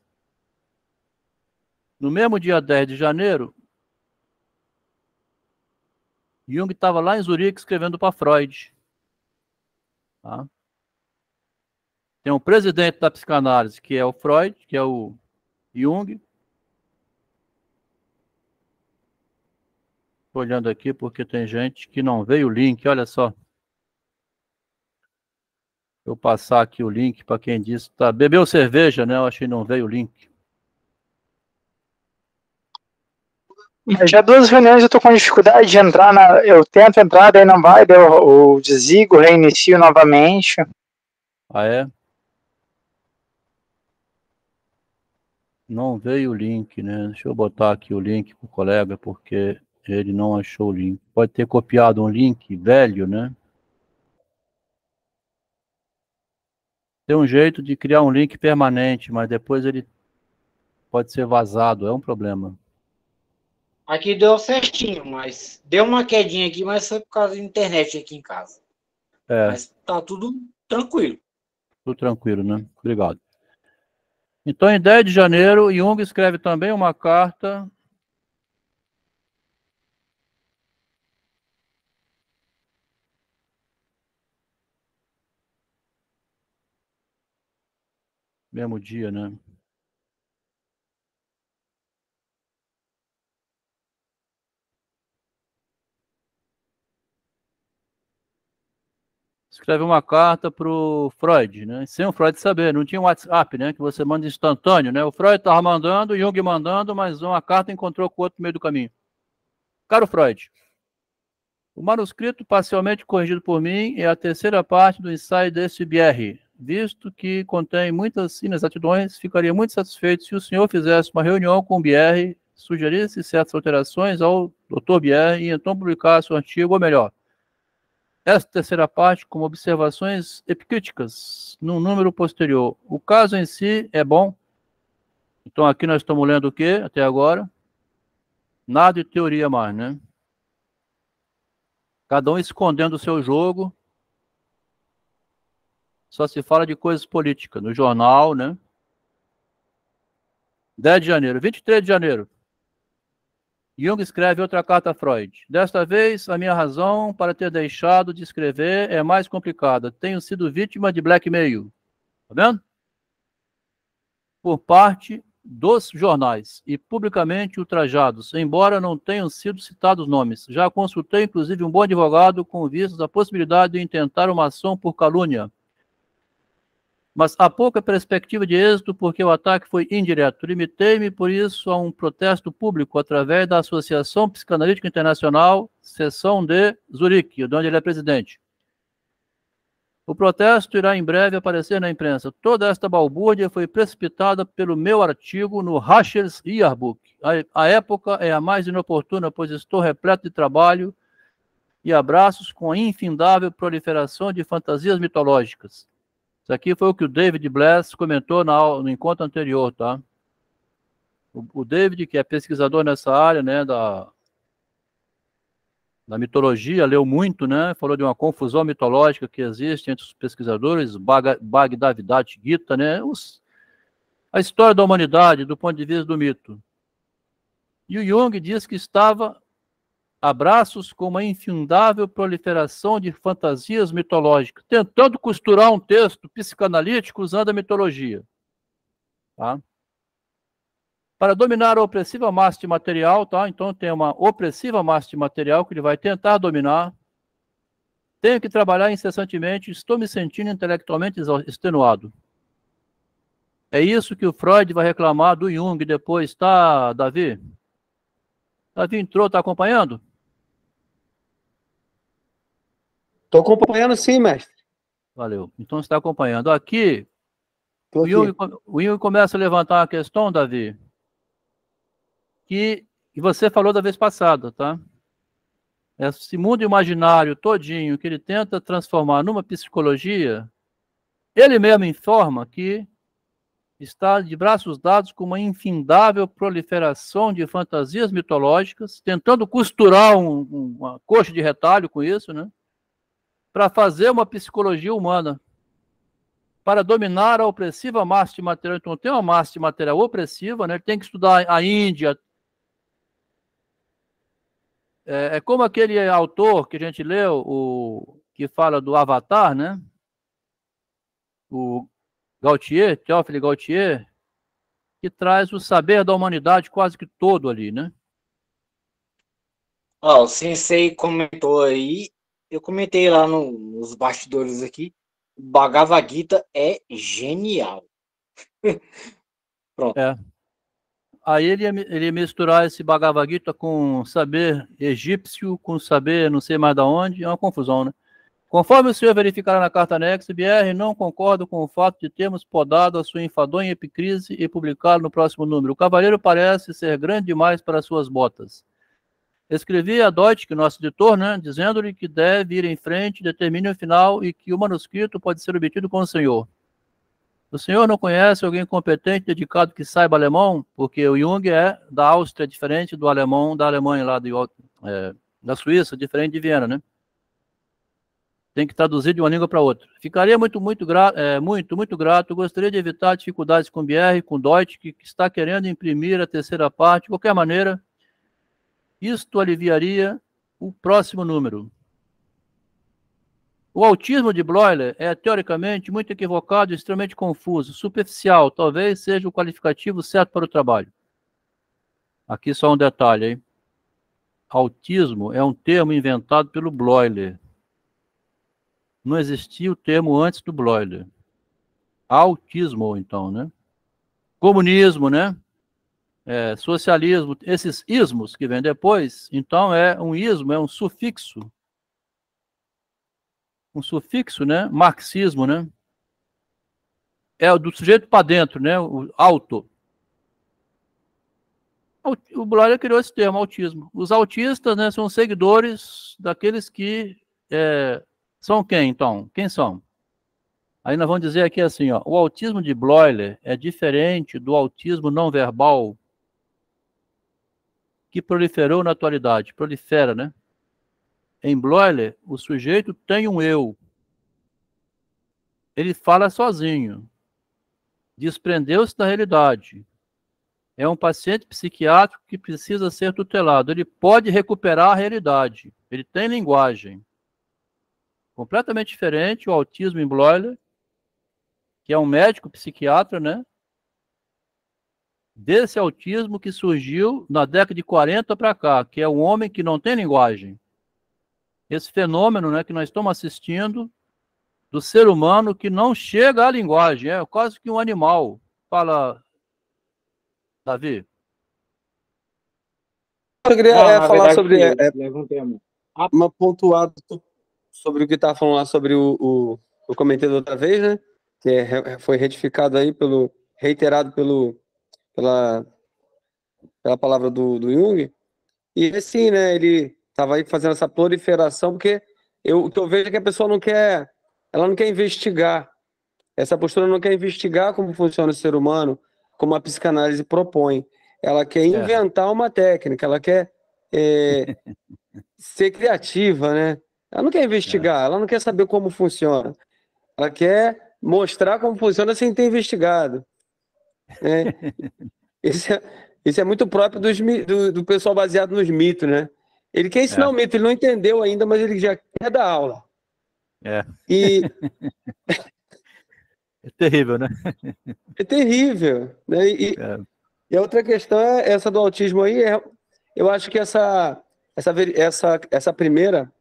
No mesmo dia 10 de janeiro, Jung estava lá em Zurique escrevendo para Freud. Tá? Tem um presidente da psicanálise, que é o Freud, que é o Jung. Estou olhando aqui porque tem gente que não veio o link, olha só. Eu passar aqui o link para quem disse, tá, bebeu cerveja, né? Eu achei que não veio o link.
Mas já 2 reuniões eu tô com dificuldade de entrar eu tento entrar, daí não vai, daí eu desligo, reinicio novamente.
Ah, é? Não veio o link, né? Deixa eu botar aqui o link pro colega, porque ele não achou o link. Pode ter copiado um link velho, né? Tem um jeito de criar um link permanente, mas depois ele pode ser vazado, é um problema.
Aqui deu certinho, mas deu uma quedinha aqui, mas foi por causa da internet aqui em casa.
É,
Mas tá tudo tranquilo.
tudo tranquilo, né? Obrigado. Então, em 10 de janeiro, Jung escreve também uma carta mesmo dia, né? Escreve uma carta para o Freud, né? Sem o Freud saber, não tinha um WhatsApp, né? Que você manda instantâneo, né? O Freud estava mandando, o Jung mandando, mas uma carta encontrou com o outro no meio do caminho. Caro Freud, o manuscrito parcialmente corrigido por mim é a terceira parte do ensaio desse BR. Visto que contém muitas inexatidões, ficaria muito satisfeito se o senhor fizesse uma reunião com o BR, sugerisse certas alterações ao Dr. BR e então publicasse o artigo, ou melhor, esta terceira parte como observações epicríticas num número posterior. O caso em si é bom. Então aqui nós estamos lendo o quê até agora? Nada de teoria mais, né? Cada um escondendo o seu jogo. Só se fala de coisas políticas no jornal, né? 10 de janeiro, 23 de janeiro. Jung escreve outra carta a Freud. Desta vez, a minha razão para ter deixado de escrever é mais complicada. Tenho sido vítima de blackmail. Tá vendo? Por parte dos jornais e publicamente ultrajados, embora não tenham sido citados nomes. Já consultei, inclusive, um bom advogado com vistas à possibilidade de intentar uma ação por calúnia. Mas há pouca perspectiva de êxito porque o ataque foi indireto. Limitei-me, por isso, a um protesto público através da Associação Psicanalítica Internacional, seção de Zurique, de onde ele é presidente. O protesto irá em breve aparecer na imprensa. Toda esta balbúrdia foi precipitada pelo meu artigo no Rascher's Yearbook. A época é a mais inoportuna, pois estou repleto de trabalho e abraços com a infindável proliferação de fantasias mitológicas. Isso aqui foi o que o David Bless comentou no encontro anterior, tá? O David, que é pesquisador nessa área, né, da mitologia, leu muito, né? Falou de uma confusão mitológica que existe entre os pesquisadores, Bhagavad Gita, né? A história da humanidade do ponto de vista do mito. E o Jung diz que estava a braços com uma infindável proliferação de fantasias mitológicas, tentando costurar um texto psicanalítico usando a mitologia. Tá? Para dominar a opressiva massa de material, tá? Então tem uma opressiva massa de material que ele vai tentar dominar. Tenho que trabalhar incessantemente, estou me sentindo intelectualmente extenuado. É isso que o Freud vai reclamar do Jung depois, tá, Davi? Davi entrou, está acompanhando?
Estou acompanhando sim, mestre.
Valeu. Então você está acompanhando. Aqui,
Tô
o Jung começa a levantar uma questão, Davi, que você falou da vez passada, tá? Esse mundo imaginário todinho que ele tenta transformar numa psicologia, ele mesmo informa que está de braços dados com uma infindável proliferação de fantasias mitológicas, tentando costurar uma coxa de retalho com isso, né? Para fazer uma psicologia humana, para dominar a opressiva massa de material. Então, tem uma massa de material opressiva, né? Ele tem que estudar a Índia. É como aquele autor que a gente leu, que fala do Avatar, né? O Gautier, Théophile Gautier, que traz o saber da humanidade quase que todo ali, né?
Ó, o Sensei comentou aí, eu comentei lá nos bastidores aqui, o Bhagavad Gita é genial. Pronto.
É. Aí ele ia misturar esse Bhagavad Gita com saber egípcio, com saber não sei mais da onde, é uma confusão, né? Conforme o senhor verificará na carta anexa, BR, não concordo com o fato de termos podado a sua enfadonha epicrise e publicá-lo no próximo número. O cavaleiro parece ser grande demais para suas botas. Escrevi a Deutsch, nosso editor, né, dizendo-lhe que deve ir em frente, determine o final e que o manuscrito pode ser obtido com o senhor. O senhor não conhece alguém competente, dedicado, que saiba alemão? Porque o Jung é da Áustria, diferente do alemão da Alemanha, lá da Suíça, diferente de Viena, né? Tem que traduzir de uma língua para outra. Ficaria muito grato. Gostaria de evitar dificuldades com BR, com Deutsch, que está querendo imprimir a terceira parte. De qualquer maneira, isto aliviaria o próximo número. O autismo de Bloiler é, teoricamente, muito equivocado e extremamente confuso, superficial, talvez seja o qualificativo certo para o trabalho. Aqui só um detalhe, hein? Autismo é um termo inventado pelo Bloiler. Não existia o termo antes do Bloiler. Autismo, então, né? Comunismo, né? Socialismo, esses ismos que vêm depois, então um ismo, é um sufixo, né? Marxismo, né? É do sujeito para dentro, né? O auto. O Bloiler criou esse termo, autismo. Os autistas, né, são seguidores daqueles que são quem, então? Quem são? Aí nós vamos dizer aqui assim, ó, o autismo de Bloiler é diferente do autismo não verbal que proliferou na atualidade. Prolifera, né? Em Bloiler, o sujeito tem um eu. Ele fala sozinho. Desprendeu-se da realidade. É um paciente psiquiátrico que precisa ser tutelado. Ele pode recuperar a realidade. Ele tem linguagem. Completamente diferente o autismo em Bloiler, que é um médico psiquiatra, né? Desse autismo que surgiu na década de 40 para cá, que é um homem que não tem linguagem. Esse fenômeno, né, que nós estamos assistindo, do ser humano que não chega à linguagem, é quase que um animal. Fala, Davi.
Eu queria
Na
falar
verdade,
sobre
levantei a mão.
uma pontuada sobre o que estava falando lá sobre o comentei da outra vez, né? Que foi retificado aí reiterado pela palavra do Jung. E assim, né? Ele estava aí fazendo essa proliferação, porque o que eu vejo é que a pessoa ela não quer investigar. Essa postura não quer investigar como funciona o ser humano, como a psicanálise propõe. Ela quer inventar uma técnica, ela quer ser criativa, né? Ela não quer investigar, ela não quer saber como funciona. Ela quer mostrar como funciona sem ter investigado. Né? Isso é muito próprio do pessoal baseado nos mitos, né? Ele quer ensinar o mito, ele não entendeu ainda, mas ele já quer dar aula. E
é terrível, né?
é terrível. Né? E a outra questão é essa do autismo aí. Eu acho que essa primeira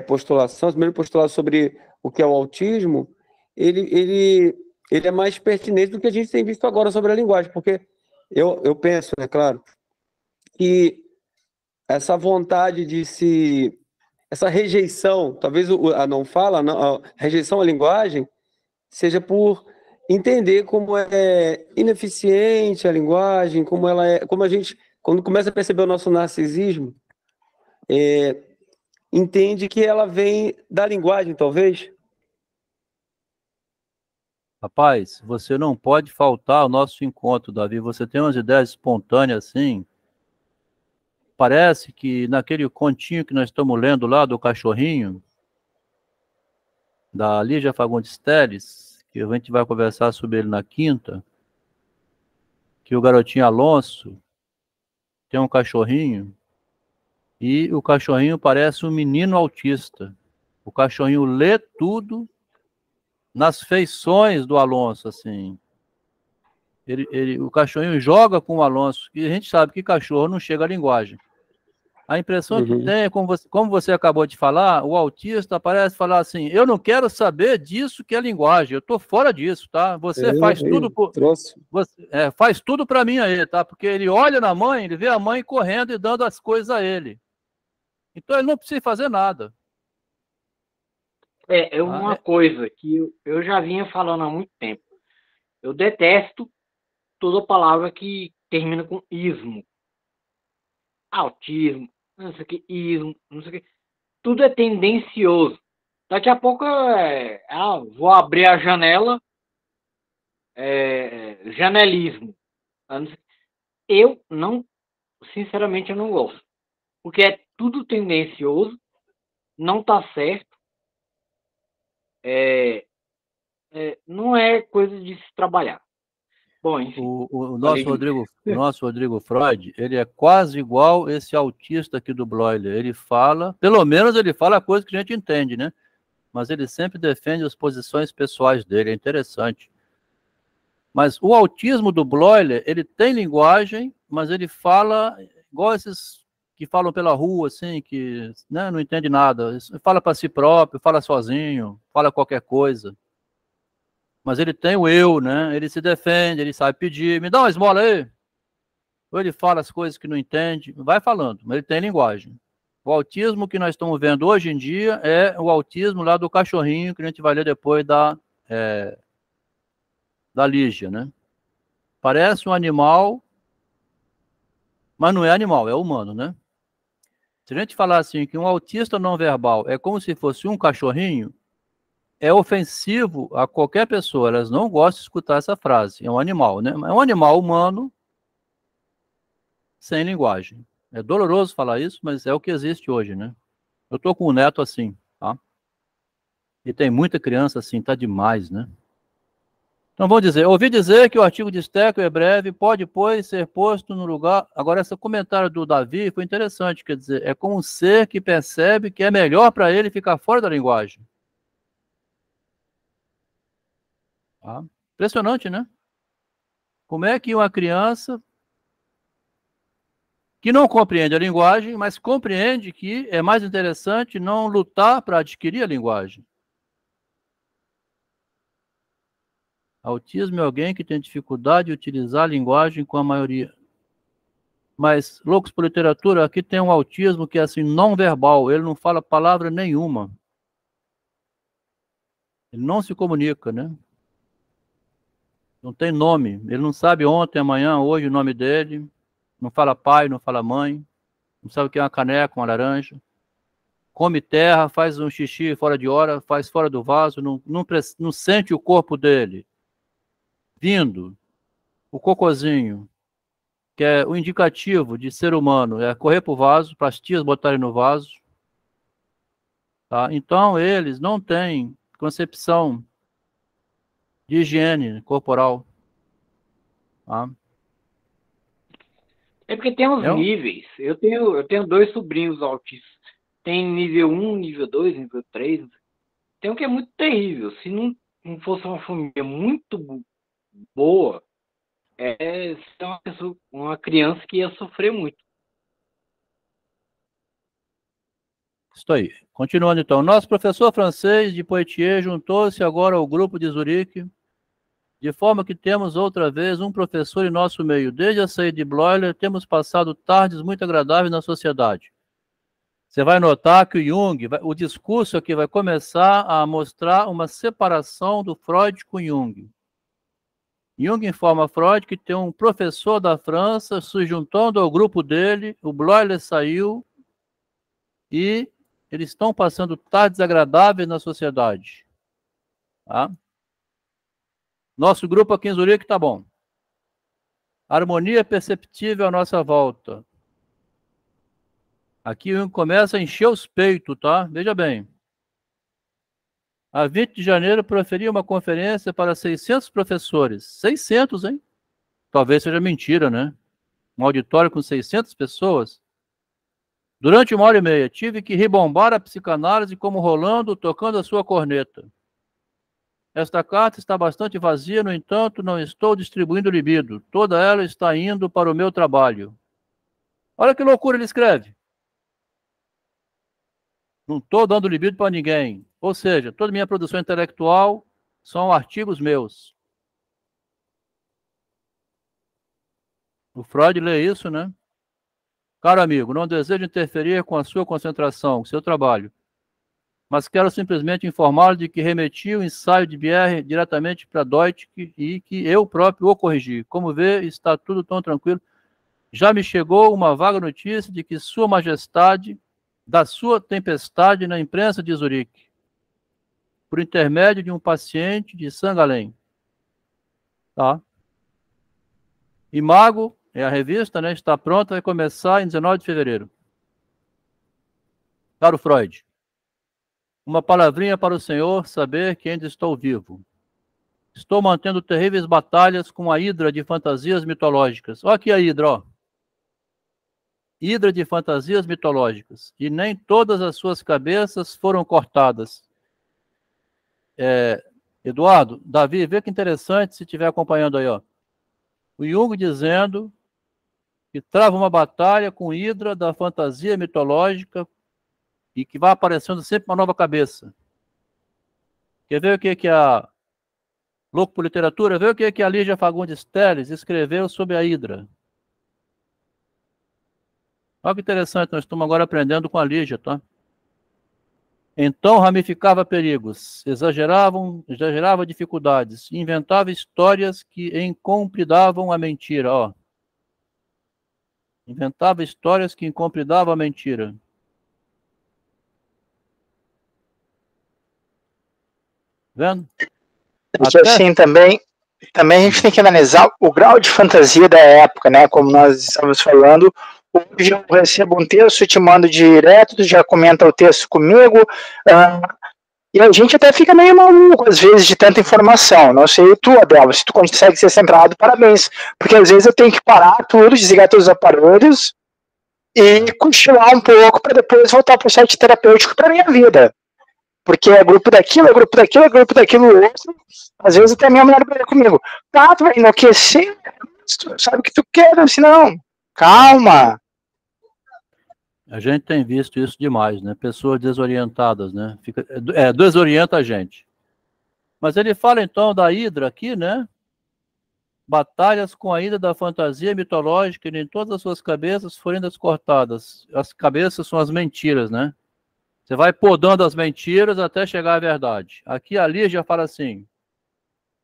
postulação, esse primeiro postulado sobre o que é o autismo, ele é mais pertinente do que a gente tem visto agora sobre a linguagem, porque eu penso, né, claro, que essa vontade essa rejeição, talvez a não fala, a rejeição à linguagem, seja por entender como é ineficiente a linguagem, como a gente, quando começa a perceber o nosso narcisismo, entende que ela vem da linguagem, talvez.
Rapaz, você não pode faltar ao nosso encontro, Davi. Você tem umas ideias espontâneas assim. Parece que naquele continho que nós estamos lendo lá do cachorrinho, da Lígia Fagundes Telles, que a gente vai conversar sobre ele na quinta, que o garotinho Alonso tem um cachorrinho e o cachorrinho parece um menino autista. O cachorrinho lê tudo nas feições do Alonso, assim. O cachorrinho joga com o Alonso, e a gente sabe que cachorro não chega à linguagem. A impressão que tem é, como você acabou de falar, o autista parece falar assim, eu não quero saber disso que é linguagem, eu estou fora disso, tá? Você faz tudo faz tudo para mim aí, tá? Porque ele olha na mãe, ele vê a mãe correndo e dando as coisas a ele. Então ele não precisa fazer nada.
É uma coisa que eu já vinha falando há muito tempo. Eu detesto toda palavra que termina com ismo. Autismo, não sei o que, ismo, não sei o que. Tudo é tendencioso. Daqui a pouco vou abrir a janela, janelismo. Eu não, sinceramente, eu não gosto. Porque é tudo tendencioso, não tá certo. Não é coisa de se trabalhar. Bom, enfim.
O nosso Rodrigo Freud, ele é quase igual esse autista aqui do Bloiler. Ele fala, pelo menos ele fala a coisa que a gente entende, né? Mas ele sempre defende as posições pessoais dele, é interessante. Mas o autismo do Bloiler, ele tem linguagem, mas ele fala igual esses que falam pela rua, assim, que, né, não entende nada. Fala para si próprio, fala sozinho, fala qualquer coisa. Mas ele tem o eu, né? Ele se defende, ele sabe pedir, me dá uma esmola aí. Ou ele fala as coisas que não entende, vai falando, mas ele tem linguagem. O autismo que nós estamos vendo hoje em dia é o autismo lá do cachorrinho, que a gente vai ler depois da Lígia, né? Parece um animal, mas não é animal, é humano, né? Se a gente falar assim que um autista não verbal é como se fosse um cachorrinho, é ofensivo a qualquer pessoa, elas não gostam de escutar essa frase. É um animal, né? É um animal humano sem linguagem. É doloroso falar isso, mas é o que existe hoje, né? Eu tô com um neto assim, tá? E tem muita criança assim, tá demais, né? Então vamos dizer, ouvi dizer que o artigo de Stekel é breve, pode, pois, ser posto no lugar... Agora, esse comentário do Davi foi interessante, quer dizer, é como um ser que percebe que é melhor para ele ficar fora da linguagem. Tá? Impressionante, né? Como é que uma criança que não compreende a linguagem, mas compreende que é mais interessante não lutar para adquirir a linguagem. Autismo é alguém que tem dificuldade de utilizar a linguagem com a maioria. Mas, loucos por literatura, aqui tem um autismo que é assim, não verbal, ele não fala palavra nenhuma. Ele não se comunica, né? Não tem nome, ele não sabe ontem, amanhã, hoje o nome dele, não fala pai, não fala mãe, não sabe o que é uma caneca, uma laranja. Come terra, faz um xixi fora de hora, faz fora do vaso, não sente o corpo dele. Vindo, o cocôzinho, que é o indicativo de ser humano, é correr para o vaso, para as tias botarem no vaso. Tá? Então, eles não têm concepção de higiene corporal. Tá?
É porque tem uns níveis. Eu tenho 2 sobrinhos autistas. Tem nível 1, nível 2, nível 3. Tem um que é muito terrível. Se não fosse uma família muito boa, uma criança que ia sofrer muito.
Isso aí. Continuando então. Nosso professor francês de Poitiers juntou-se agora ao grupo de Zurique, de forma que temos outra vez um professor em nosso meio. Desde a saída de Bloiler, temos passado tardes muito agradáveis na sociedade. Você vai notar que o Jung, o discurso aqui vai começar a mostrar uma separação do Freud com Jung. Jung informa Freud que tem um professor da França se juntando ao grupo dele, o Bloiler saiu e eles estão passando tardes agradáveis na sociedade. Tá? Nosso grupo aqui em Zurique está bom. Harmonia perceptível à nossa volta. Aqui o Jung começa a encher os peitos, tá? Veja bem. A 20 de janeiro, proferi uma conferência para 600 professores. 600, hein? Talvez seja mentira, né? Um auditório com 600 pessoas. Durante 1h30, tive que ribombar a psicanálise como Rolando tocando a sua corneta. Esta carta está bastante vazia, no entanto, não estou distribuindo libido. Toda ela está indo para o meu trabalho. Olha que loucura ele escreve. Não estou dando libido para ninguém. Ou seja, toda minha produção intelectual são artigos meus. O Freud lê isso, né? Caro amigo, não desejo interferir com a sua concentração, com o seu trabalho, mas quero simplesmente informá-lo de que remeti o ensaio de Bierre diretamente para Deutsch e que eu próprio o corrigi. Como vê, está tudo tão tranquilo. Já me chegou uma vaga notícia de que Sua Majestade, da sua tempestade na imprensa de Zurique, por intermédio de um paciente de Sangalém. Tá? Imago, é a revista, né? Está pronta, vai começar em 19 de fevereiro. Caro Freud, uma palavrinha para o senhor saber que ainda estou vivo. Estou mantendo terríveis batalhas com a hidra de fantasias mitológicas. Olha aqui a hidra, ó. Hidra de fantasias mitológicas. E nem todas as suas cabeças foram cortadas. Eduardo, Davi, vê que interessante se estiver acompanhando aí, ó. O Jung dizendo que trava uma batalha com hidra da fantasia mitológica e que vai aparecendo sempre uma nova cabeça. Quer ver o que a Louco por Literatura? Vê o que a Lígia Fagundes Telles escreveu sobre a hidra. Olha que interessante, nós estamos agora aprendendo com a Lígia, tá? Então ramificava perigos, exagerava dificuldades, inventava histórias que incompridavam a mentira, ó. Inventava histórias que incompridavam a mentira. Vendo?
Porque assim, também a gente tem que analisar o grau de fantasia da época, né? Como nós estamos falando, hoje eu recebo um texto, te mando direto, tu já comenta o texto comigo, e a gente até fica meio maluco, às vezes, de tanta informação. Não sei tu, Abel, se tu consegue ser centrado, parabéns. Porque às vezes eu tenho que parar tudo, desligar todos os aparelhos e cochilar um pouco para depois voltar para o site terapêutico para minha vida. Porque é grupo daquilo, é grupo daquilo, é grupo daquilo outro. Às vezes até a minha mulher briga comigo. Tá, tu vai enlouquecer? Tu sabe o que tu quer? Assim, não. Calma.
A gente tem visto isso demais, né? Pessoas desorientadas, né? Desorienta a gente. Mas ele fala então da hidra aqui, né? Batalhas com a hidra da fantasia mitológica e nem todas as suas cabeças foram cortadas. As cabeças são as mentiras, né? Você vai podando as mentiras até chegar à verdade. Aqui a Lígia fala assim: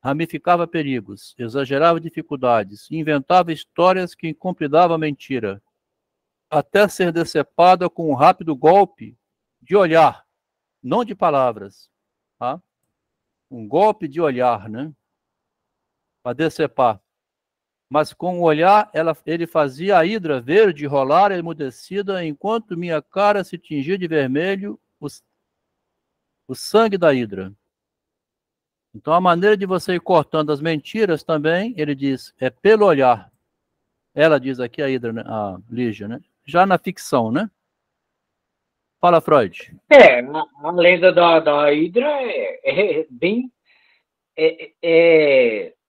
ramificava perigos, exagerava dificuldades, inventava histórias que incompridavam a mentira, até ser decepada com um rápido golpe de olhar, não de palavras, tá? Um golpe de olhar, né? Para decepar. Mas com o olhar, ele fazia a hidra verde rolar emudecida, enquanto minha cara se tingia de vermelho, o sangue da hidra. Então, a maneira de você ir cortando as mentiras também, ele diz, é pelo olhar. Ela diz aqui a hidra, né? A Lígia, né? Já na ficção, né? Fala, Freud.
A lenda da Hydra é bem...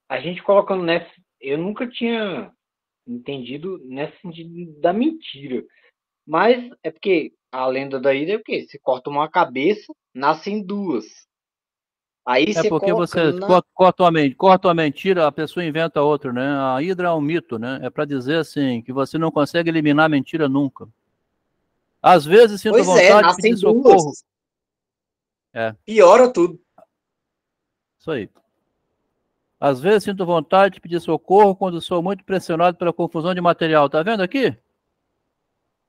a gente colocando nessa... Eu nunca tinha entendido nesse sentido da mentira. Mas é porque a lenda da Hydra é o quê? Você corta uma cabeça, nascem duas. Aí você
porque
coloca
você corta uma mentira, a pessoa inventa outra, né? A hidra é um mito, né? É para dizer assim, que você não consegue eliminar a mentira nunca. Às vezes sinto vontade de pedir socorro.
Piora tudo.
Isso aí. Às vezes sinto vontade de pedir socorro quando sou muito pressionado pela confusão de material. Tá vendo aqui?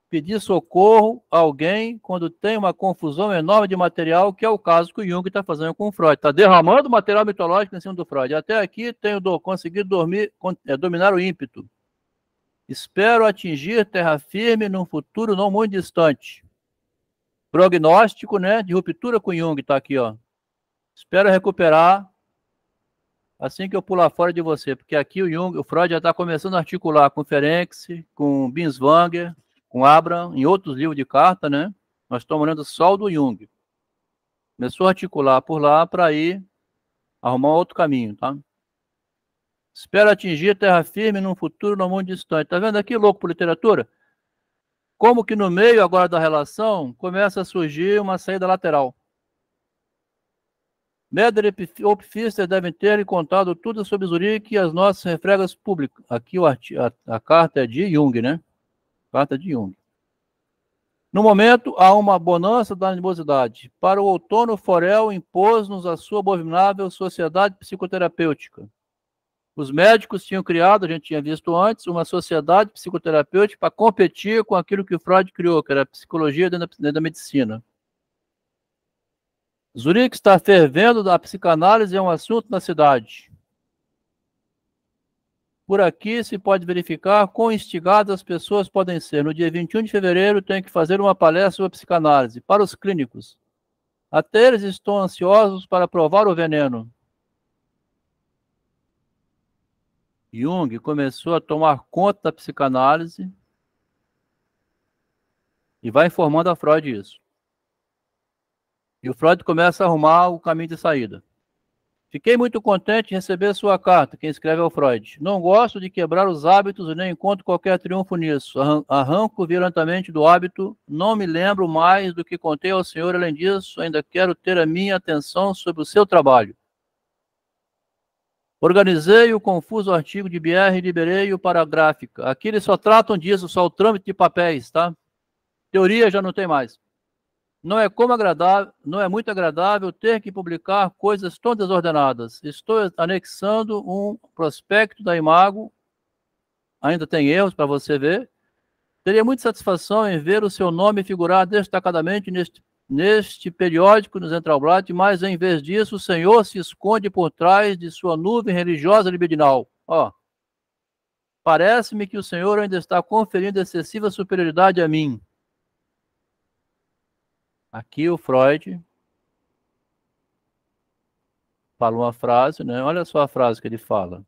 Pedir socorro a alguém quando tem uma confusão enorme de material, que é o caso que o Jung está fazendo com o Freud. Está derramando material mitológico em cima do Freud. Até aqui tenho conseguido dominar o ímpeto. Espero atingir terra firme num futuro não muito distante. Prognóstico, né, de ruptura com Jung, está aqui, ó. Espero recuperar assim que eu pular fora de você, porque aqui o Freud já está começando a articular com Ferenczi, com Binswanger, com Abraham, em outros livros de carta, né? Nós estamos olhando só o do Jung. Começou a articular por lá para ir arrumar outro caminho, tá? Espero atingir terra firme num futuro não muito distante. Tá vendo aqui, louco por literatura? como que no meio agora da relação começa a surgir uma saída lateral. Meder e Pfister devem ter contado tudo sobre Zurique e as nossas refregas públicas. Aqui a carta é de Jung, né? Carta de Jung. No momento, há uma bonança da animosidade. Para o outono, Forel impôs-nos a sua abominável sociedade psicoterapêutica. Os médicos tinham criado, a gente tinha visto antes, uma sociedade psicoterapêutica para competir com aquilo que o Freud criou, que era a psicologia dentro da medicina. Zurique está fervendo, a psicanálise é um assunto na cidade. Por aqui se pode verificar quão instigadas as pessoas podem ser. No dia 21 de fevereiro, tenho que fazer uma palestra sobre psicanálise para os clínicos. Até eles estão ansiosos para provar o veneno. Jung começou a tomar conta da psicanálise e vai informando a Freud isso. E o Freud começa a arrumar o caminho de saída. Fiquei muito contente em receber sua carta, quem escreve é o Freud. Não gosto de quebrar os hábitos e nem encontro qualquer triunfo nisso. Arranco violentamente do hábito, não me lembro mais do que contei ao senhor, além disso, ainda quero ter a minha atenção sobre o seu trabalho. Organizei o confuso artigo de Bierre e liberei-o para a gráfica. Aqui eles só tratam disso, só o trâmite de papéis, tá? Teoria já não tem mais. Não é muito agradável ter que publicar coisas tão desordenadas. Estou anexando um prospecto da Imago. Ainda tem erros para você ver. Teria muita satisfação em ver o seu nome figurar destacadamente neste periódico no Centralblatt, mas em vez disso o senhor se esconde por trás de sua nuvem religiosa libidinal. Ó, parece-me que o senhor ainda está conferindo excessiva superioridade a mim. Aqui o Freud fala uma frase, né? Olha só a frase que ele fala.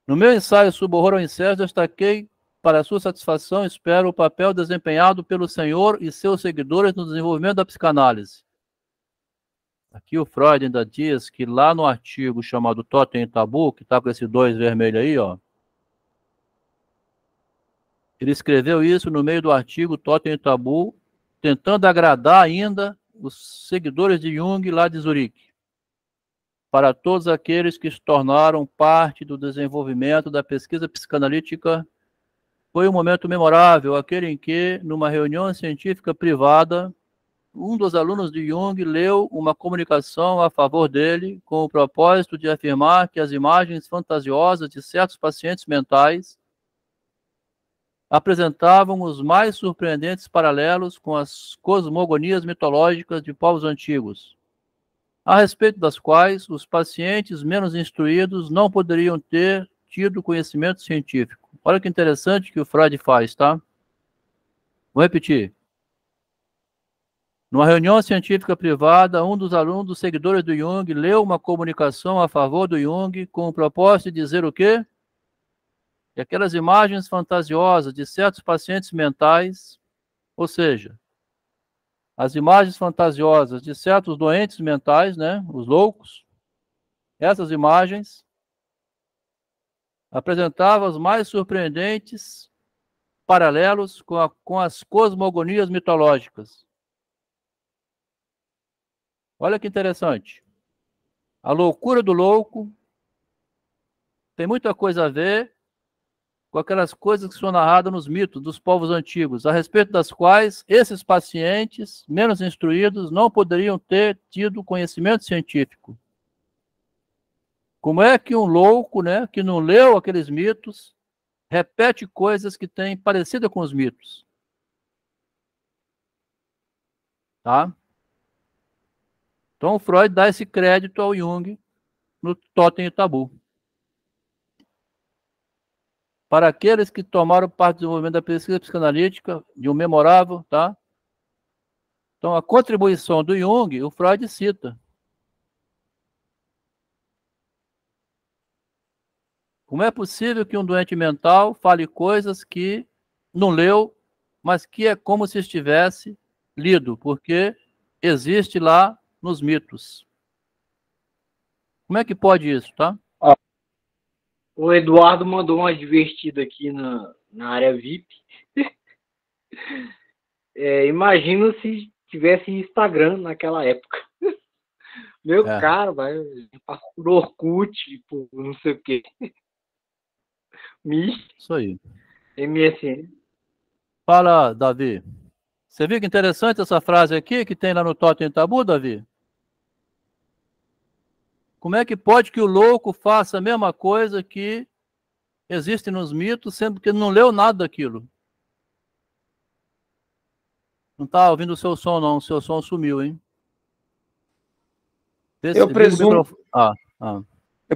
No meu ensaio sobre horror ao incesto, destaquei para sua satisfação, espero, o papel desempenhado pelo senhor e seus seguidores no desenvolvimento da psicanálise. Aqui o Freud ainda diz que lá no artigo chamado Totem e Tabu, que está com esse 2 vermelho aí, ó, ele escreveu isso no meio do artigo Totem e Tabu, tentando agradar ainda os seguidores de Jung lá de Zurique. Para todos aqueles que se tornaram parte do desenvolvimento da pesquisa psicanalítica, foi um momento memorável, aquele em que, numa reunião científica privada, um dos alunos de Jung leu uma comunicação a favor dele, com o propósito de afirmar que as imagens fantasiosas de certos pacientes mentais apresentavam os mais surpreendentes paralelos com as cosmogonias mitológicas de povos antigos, a respeito das quais os pacientes menos instruídos não poderiam ter tido conhecimento científico. Olha que interessante que o Freud faz, tá? Vou repetir. Numa reunião científica privada, um dos alunos dos seguidores do Jung leu uma comunicação a favor do Jung com o propósito de dizer o quê? Que aquelas imagens fantasiosas de certos pacientes mentais, ou seja, as imagens fantasiosas de certos doentes mentais, né, os loucos, essas imagens apresentavam os mais surpreendentes paralelos com as cosmogonias mitológicas. Olha que interessante. A loucura do louco tem muita coisa a ver com aquelas coisas que são narradas nos mitos dos povos antigos, a respeito das quais esses pacientes menos instruídos não poderiam ter tido conhecimento científico. Como é que um louco, né, que não leu aqueles mitos, repete coisas que têm parecida com os mitos? Tá? Então, Freud dá esse crédito ao Jung no Totem e Tabu. Para aqueles que tomaram parte do desenvolvimento da pesquisa psicanalítica, de um memorável, tá? Então, a contribuição do Jung, o Freud cita. Como é possível que um doente mental fale coisas que não leu, mas que é como se estivesse lido, porque existe lá nos mitos. Como é que pode isso, tá?
O Eduardo mandou uma divertida aqui na área VIP. Imagina se tivesse Instagram naquela época. Meu cara, vai passar por Orkut, por não sei o quê.
Isso aí.
MSN.
Fala, Davi. Você viu que interessante essa frase aqui que tem lá no Totem Tabu, Davi? Como é que pode que o louco faça a mesma coisa que existe nos mitos, sendo que não leu nada daquilo? Não está ouvindo o seu som, não. O seu som sumiu, hein?
Eu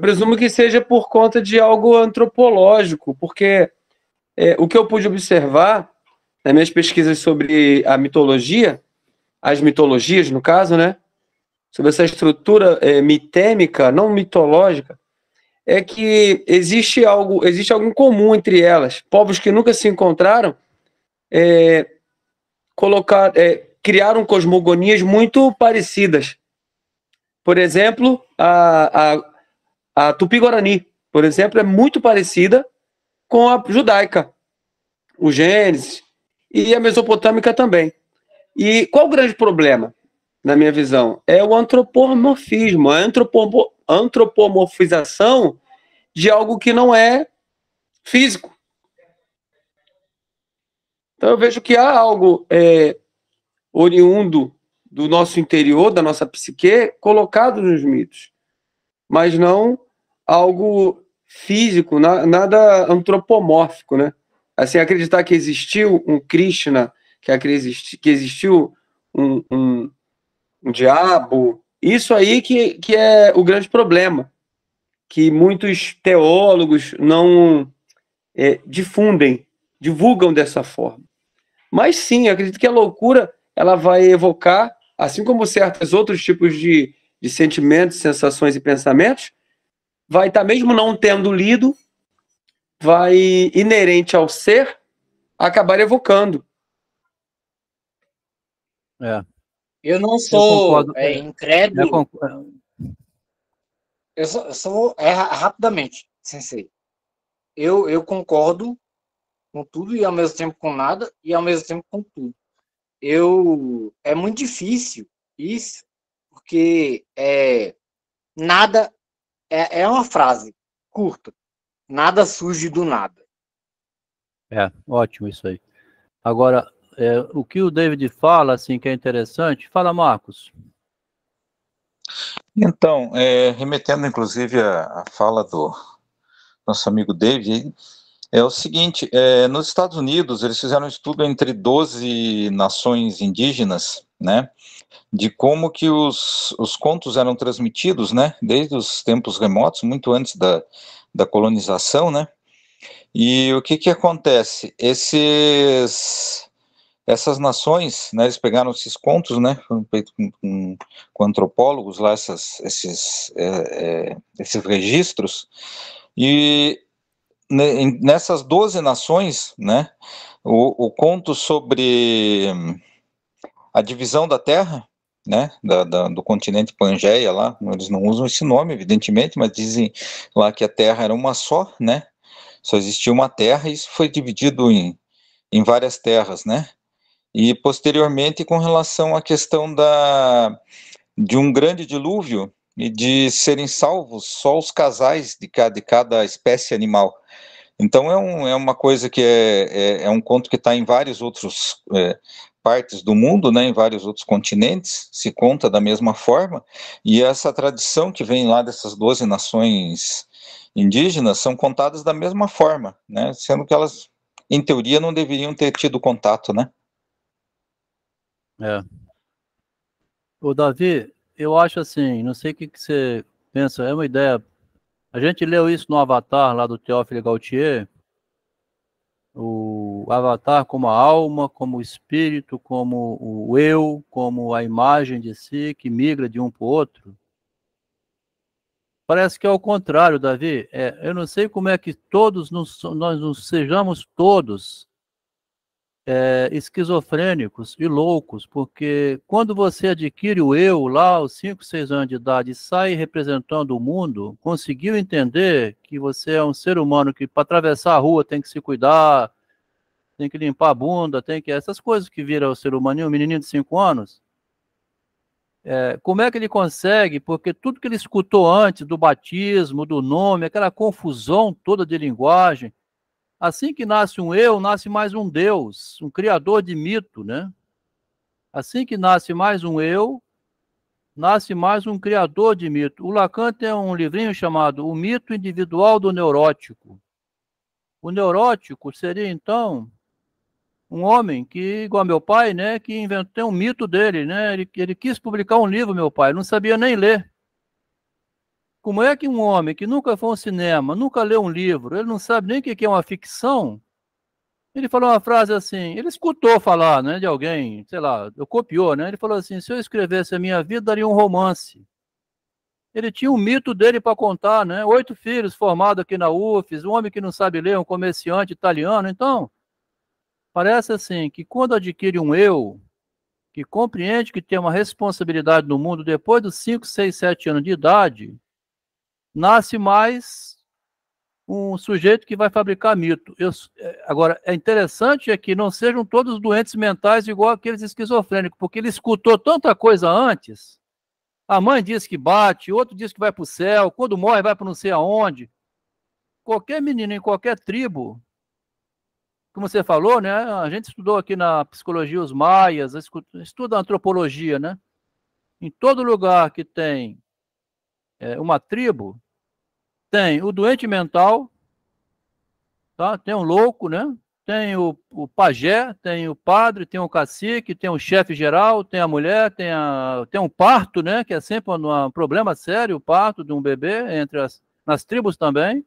presumo que seja por conta de algo antropológico, porque o que eu pude observar nas minhas pesquisas sobre a mitologia, as mitologias, no caso, né? Sobre essa estrutura mitêmica, não mitológica, é que existe algo em comum entre elas. Povos que nunca se encontraram criaram cosmogonias muito parecidas. Por exemplo, a Tupi-Guarani, por exemplo, é muito parecida com a judaica, o Gênesis e a mesopotâmica também. E qual o grande problema, na minha visão? É o antropomorfismo, a antropomorfização de algo que não é físico. Então eu vejo que há algo oriundo do nosso interior, da nossa psique, colocado nos mitos, mas não algo físico, nada antropomórfico, né? Assim, acreditar que existiu um Krishna, que existiu um diabo, isso aí que é o grande problema, que muitos teólogos não divulgam dessa forma. Mas sim, acredito que a loucura ela vai evocar, assim como certos outros tipos de sentimentos, sensações e pensamentos, vai estar, mesmo não tendo lido, vai, inerente ao ser, acabar evocando.
Eu não sou incrédulo. Eu sou rapidamente, sensei. Eu concordo com tudo e ao mesmo tempo com nada e ao mesmo tempo com tudo. É muito difícil isso, porque nada é uma frase curta. Nada surge do nada.
Ótimo isso aí. Agora, o que o David fala, assim, que é interessante, fala, Marcos.
Então, remetendo inclusive à fala do nosso amigo David, é o seguinte, nos Estados Unidos eles fizeram um estudo entre 12 nações indígenas, né, de como que os contos eram transmitidos, né, desde os tempos remotos, muito antes da colonização, né, e o que acontece? Essas nações, né, eles pegaram esses contos, né, foram feitos com antropólogos lá, esses registros, e nessas 12 nações, né, o conto sobre a divisão da Terra, né, do continente Pangeia lá, eles não usam esse nome, evidentemente, mas dizem lá que a Terra era uma só, né, só existia uma Terra e isso foi dividido em várias terras, né, e posteriormente com relação à questão de um grande dilúvio e de serem salvos só os casais de cada espécie animal. Então é uma coisa que é um conto que está em vários outros partes do mundo, né, em vários outros continentes, se conta da mesma forma, e essa tradição que vem lá dessas 12 nações indígenas são contadas da mesma forma, né, sendo que elas, em teoria, não deveriam ter tido contato, né?
Ô, Davi, eu acho assim, não sei o que você pensa, é uma ideia. A gente leu isso no Avatar, lá do Théophile Gautier, o Avatar como a alma, como o espírito, como o eu, como a imagem de si, que migra de um para o outro. Parece que é o contrário, Davi. Eu não sei como é que nós não sejamos todos esquizofrênicos e loucos, porque quando você adquire o eu lá aos 5, 6 anos de idade e sai representando o mundo, conseguiu entender que você é um ser humano que para atravessar a rua tem que se cuidar, tem que limpar a bunda, tem que... essas coisas que vira o ser humano, um menininho de 5 anos, como é que ele consegue? Porque tudo que ele escutou antes do batismo, do nome, aquela confusão toda de linguagem, assim que nasce um eu, nasce mais um Deus, um criador de mito, né? Assim que nasce mais um eu, nasce mais um criador de mito. O Lacan tem um livrinho chamado O Mito Individual do Neurótico. O neurótico seria, então, um homem que, igual meu pai, né, que inventou um mito dele, né? Ele quis publicar um livro, meu pai, não sabia nem ler. Como é que um homem que nunca foi ao cinema, nunca leu um livro, ele não sabe nem o que é uma ficção, ele falou uma frase assim, ele escutou falar, né, de alguém, sei lá, copiou, né? Ele falou assim, se eu escrevesse a minha vida, daria um romance. Ele tinha um mito dele para contar, né? 8 filhos formados aqui na UFES, um homem que não sabe ler, um comerciante italiano. Então, parece assim, que quando adquire um eu, que compreende que tem uma responsabilidade no mundo depois dos 5, 6, 7 anos de idade, nasce mais um sujeito que vai fabricar mito. Agora, é interessante que não sejam todos doentes mentais igual aqueles esquizofrênicos, porque ele escutou tanta coisa antes. A mãe diz que bate, outro diz que vai para o céu, quando morre vai para não sei aonde. Qualquer menino em qualquer tribo, como você falou, né? A gente estudou aqui na psicologia os maias, estuda a antropologia, né? Em todo lugar que tem uma tribo, tem o doente mental, tá? Tem um louco, né? Tem o pajé, tem o padre, tem o cacique, tem o chefe geral, tem a mulher, tem um parto, né? Que é sempre um problema sério, o parto de um bebê, nas tribos também.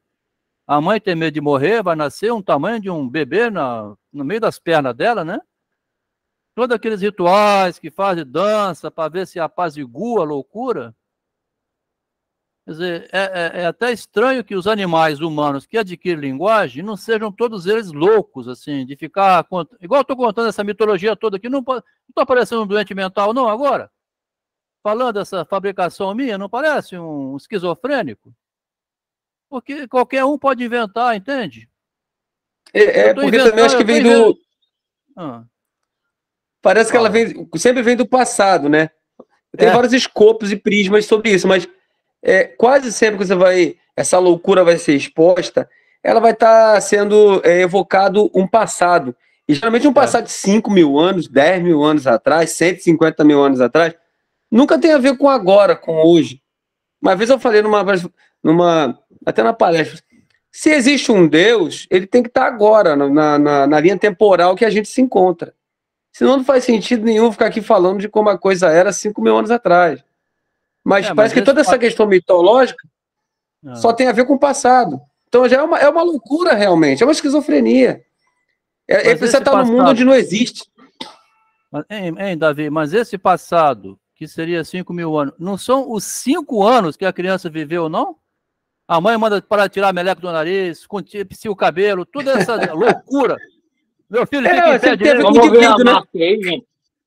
A mãe tem medo de morrer, vai nascer um tamanho de um bebê no meio das pernas dela, né? Todos aqueles rituais que fazem dança para ver se apazigua a loucura. Quer dizer, é até estranho que os animais humanos que adquirem linguagem não sejam todos eles loucos, assim, de ficar... Igual eu estou contando essa mitologia toda aqui, não estou parecendo um doente mental, não, agora? Falando dessa fabricação minha, não parece um esquizofrênico? Porque qualquer um pode inventar, entende?
Porque também acho que vem do... Parece que ela sempre vem do passado, né? Tem vários escopos e prismas sobre isso, mas quase sempre que essa loucura vai ser exposta, ela vai estar sendo evocado um passado. E geralmente um passado de 5 mil anos, 10 mil anos atrás, 150 mil anos atrás, nunca tem a ver com agora, com hoje. Uma vez eu falei até na palestra, se existe um Deus, ele tem que estar agora, na linha temporal que a gente se encontra. Senão não faz sentido nenhum ficar aqui falando de como a coisa era 5 mil anos atrás. Mas parece que toda essa questão mitológica só tem a ver com o passado. Então já é uma loucura realmente, é uma esquizofrenia. Você está num mundo onde não existe.
Davi, mas esse passado, que seria 5 mil anos, não são os 5 anos que a criança viveu, não? A mãe manda para tirar meleco do nariz, psia o cabelo, toda essa loucura. Meu filho fica em pé direito.
Né?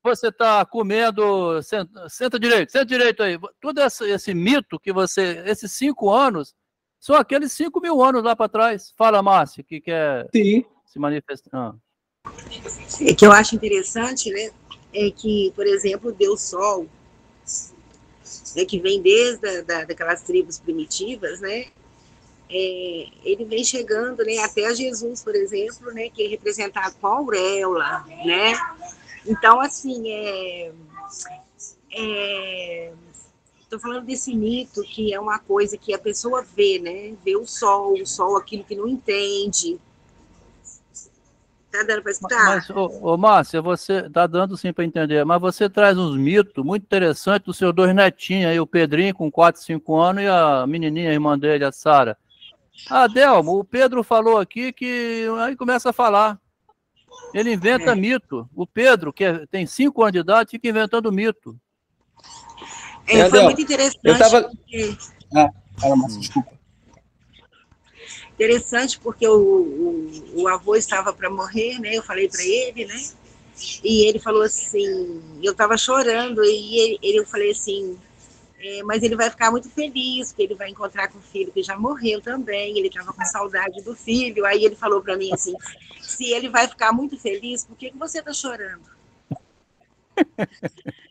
Você está comendo, senta direito aí. Todo esse mito que esses 5 anos, são aqueles 5 mil anos lá para trás. Fala, Márcia, que quer se manifestar.
É que eu acho interessante, né? É que, por exemplo, Deus Sol, né, que vem desde daquelas tribos primitivas, né? Ele vem chegando, né, até a Jesus, por exemplo, né, que é representado com a auréola, né? Então, assim, estou falando desse mito que é uma coisa que a pessoa vê, né? Vê o sol, aquilo que não entende. Tá dando para escutar?
Mas, Márcia, você está dando sim para entender, mas você traz uns mitos muito interessantes dos seus 2 netinhos aí, o Pedrinho com 4, 5 anos e a menininha, a irmã dele, a Sara. Delmo, o Pedro falou aqui que aí começa a falar. Ele inventa mito. O Pedro, que tem 5 anos de idade, fica inventando mito.
Foi muito interessante.
Fala, Márcia, desculpa.
interessante porque o avô estava para morrer, né? Eu falei para ele, né? E ele falou assim, eu estava chorando, e eu falei assim, mas ele vai ficar muito feliz, porque ele vai encontrar com o filho que já morreu também, ele estava com saudade do filho. Aí ele falou para mim assim, se ele vai ficar muito feliz, por que você está chorando?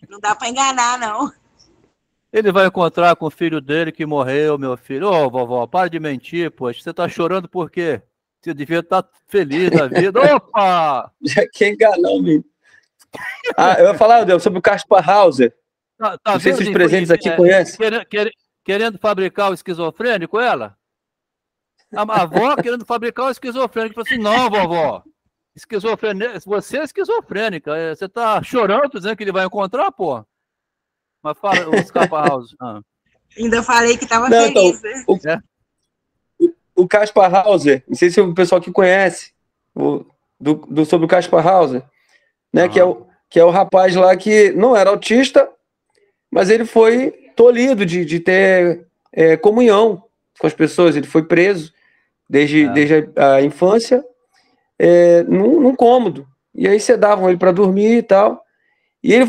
Não dá para enganar, não.
Ele vai encontrar com o filho dele que morreu, meu filho. Ô, vovó, para de mentir, poxa. Você tá chorando por quê? Você devia estar feliz da vida. Opa!
Já que enganou, menino. Eu ia falar, Deus, sobre o Kaspar Hauser.
Tá
Não sei se os
vendo?
presentes aqui conhecem.
Querendo fabricar o esquizofrênico, ela? A avó querendo fabricar o esquizofrênico. Falou assim, não, vovó. Você é esquizofrênica. Você tá chorando, dizendo que ele vai encontrar, pô. Mas fala, os Kaspar Hauser.
Ainda falei que estava feliz,
então,
né?
O Kaspar Hauser, não sei se o pessoal que conhece sobre o Kaspar Hauser, né? Que é o rapaz lá que não era autista, mas ele foi tolhido de ter comunhão com as pessoas. Ele foi preso desde a infância num cômodo. E aí sedavam ele para dormir e tal. E ele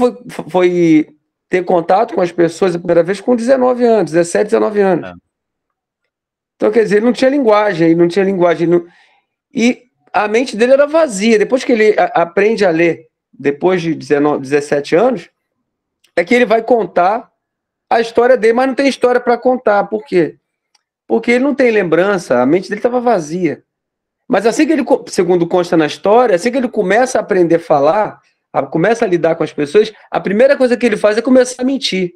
foi ter contato com as pessoas a primeira vez com 19 anos, 17, 19 anos. Então, quer dizer, ele não tinha linguagem, e a mente dele era vazia. Depois que ele aprende a ler, depois de 17 anos, é que ele vai contar a história dele, mas não tem história para contar. Por quê? Porque ele não tem lembrança, a mente dele estava vazia. Mas assim que ele, segundo consta na história, assim que ele começa a aprender a falar, começa a lidar com as pessoas, a primeira coisa que ele faz é começar a mentir.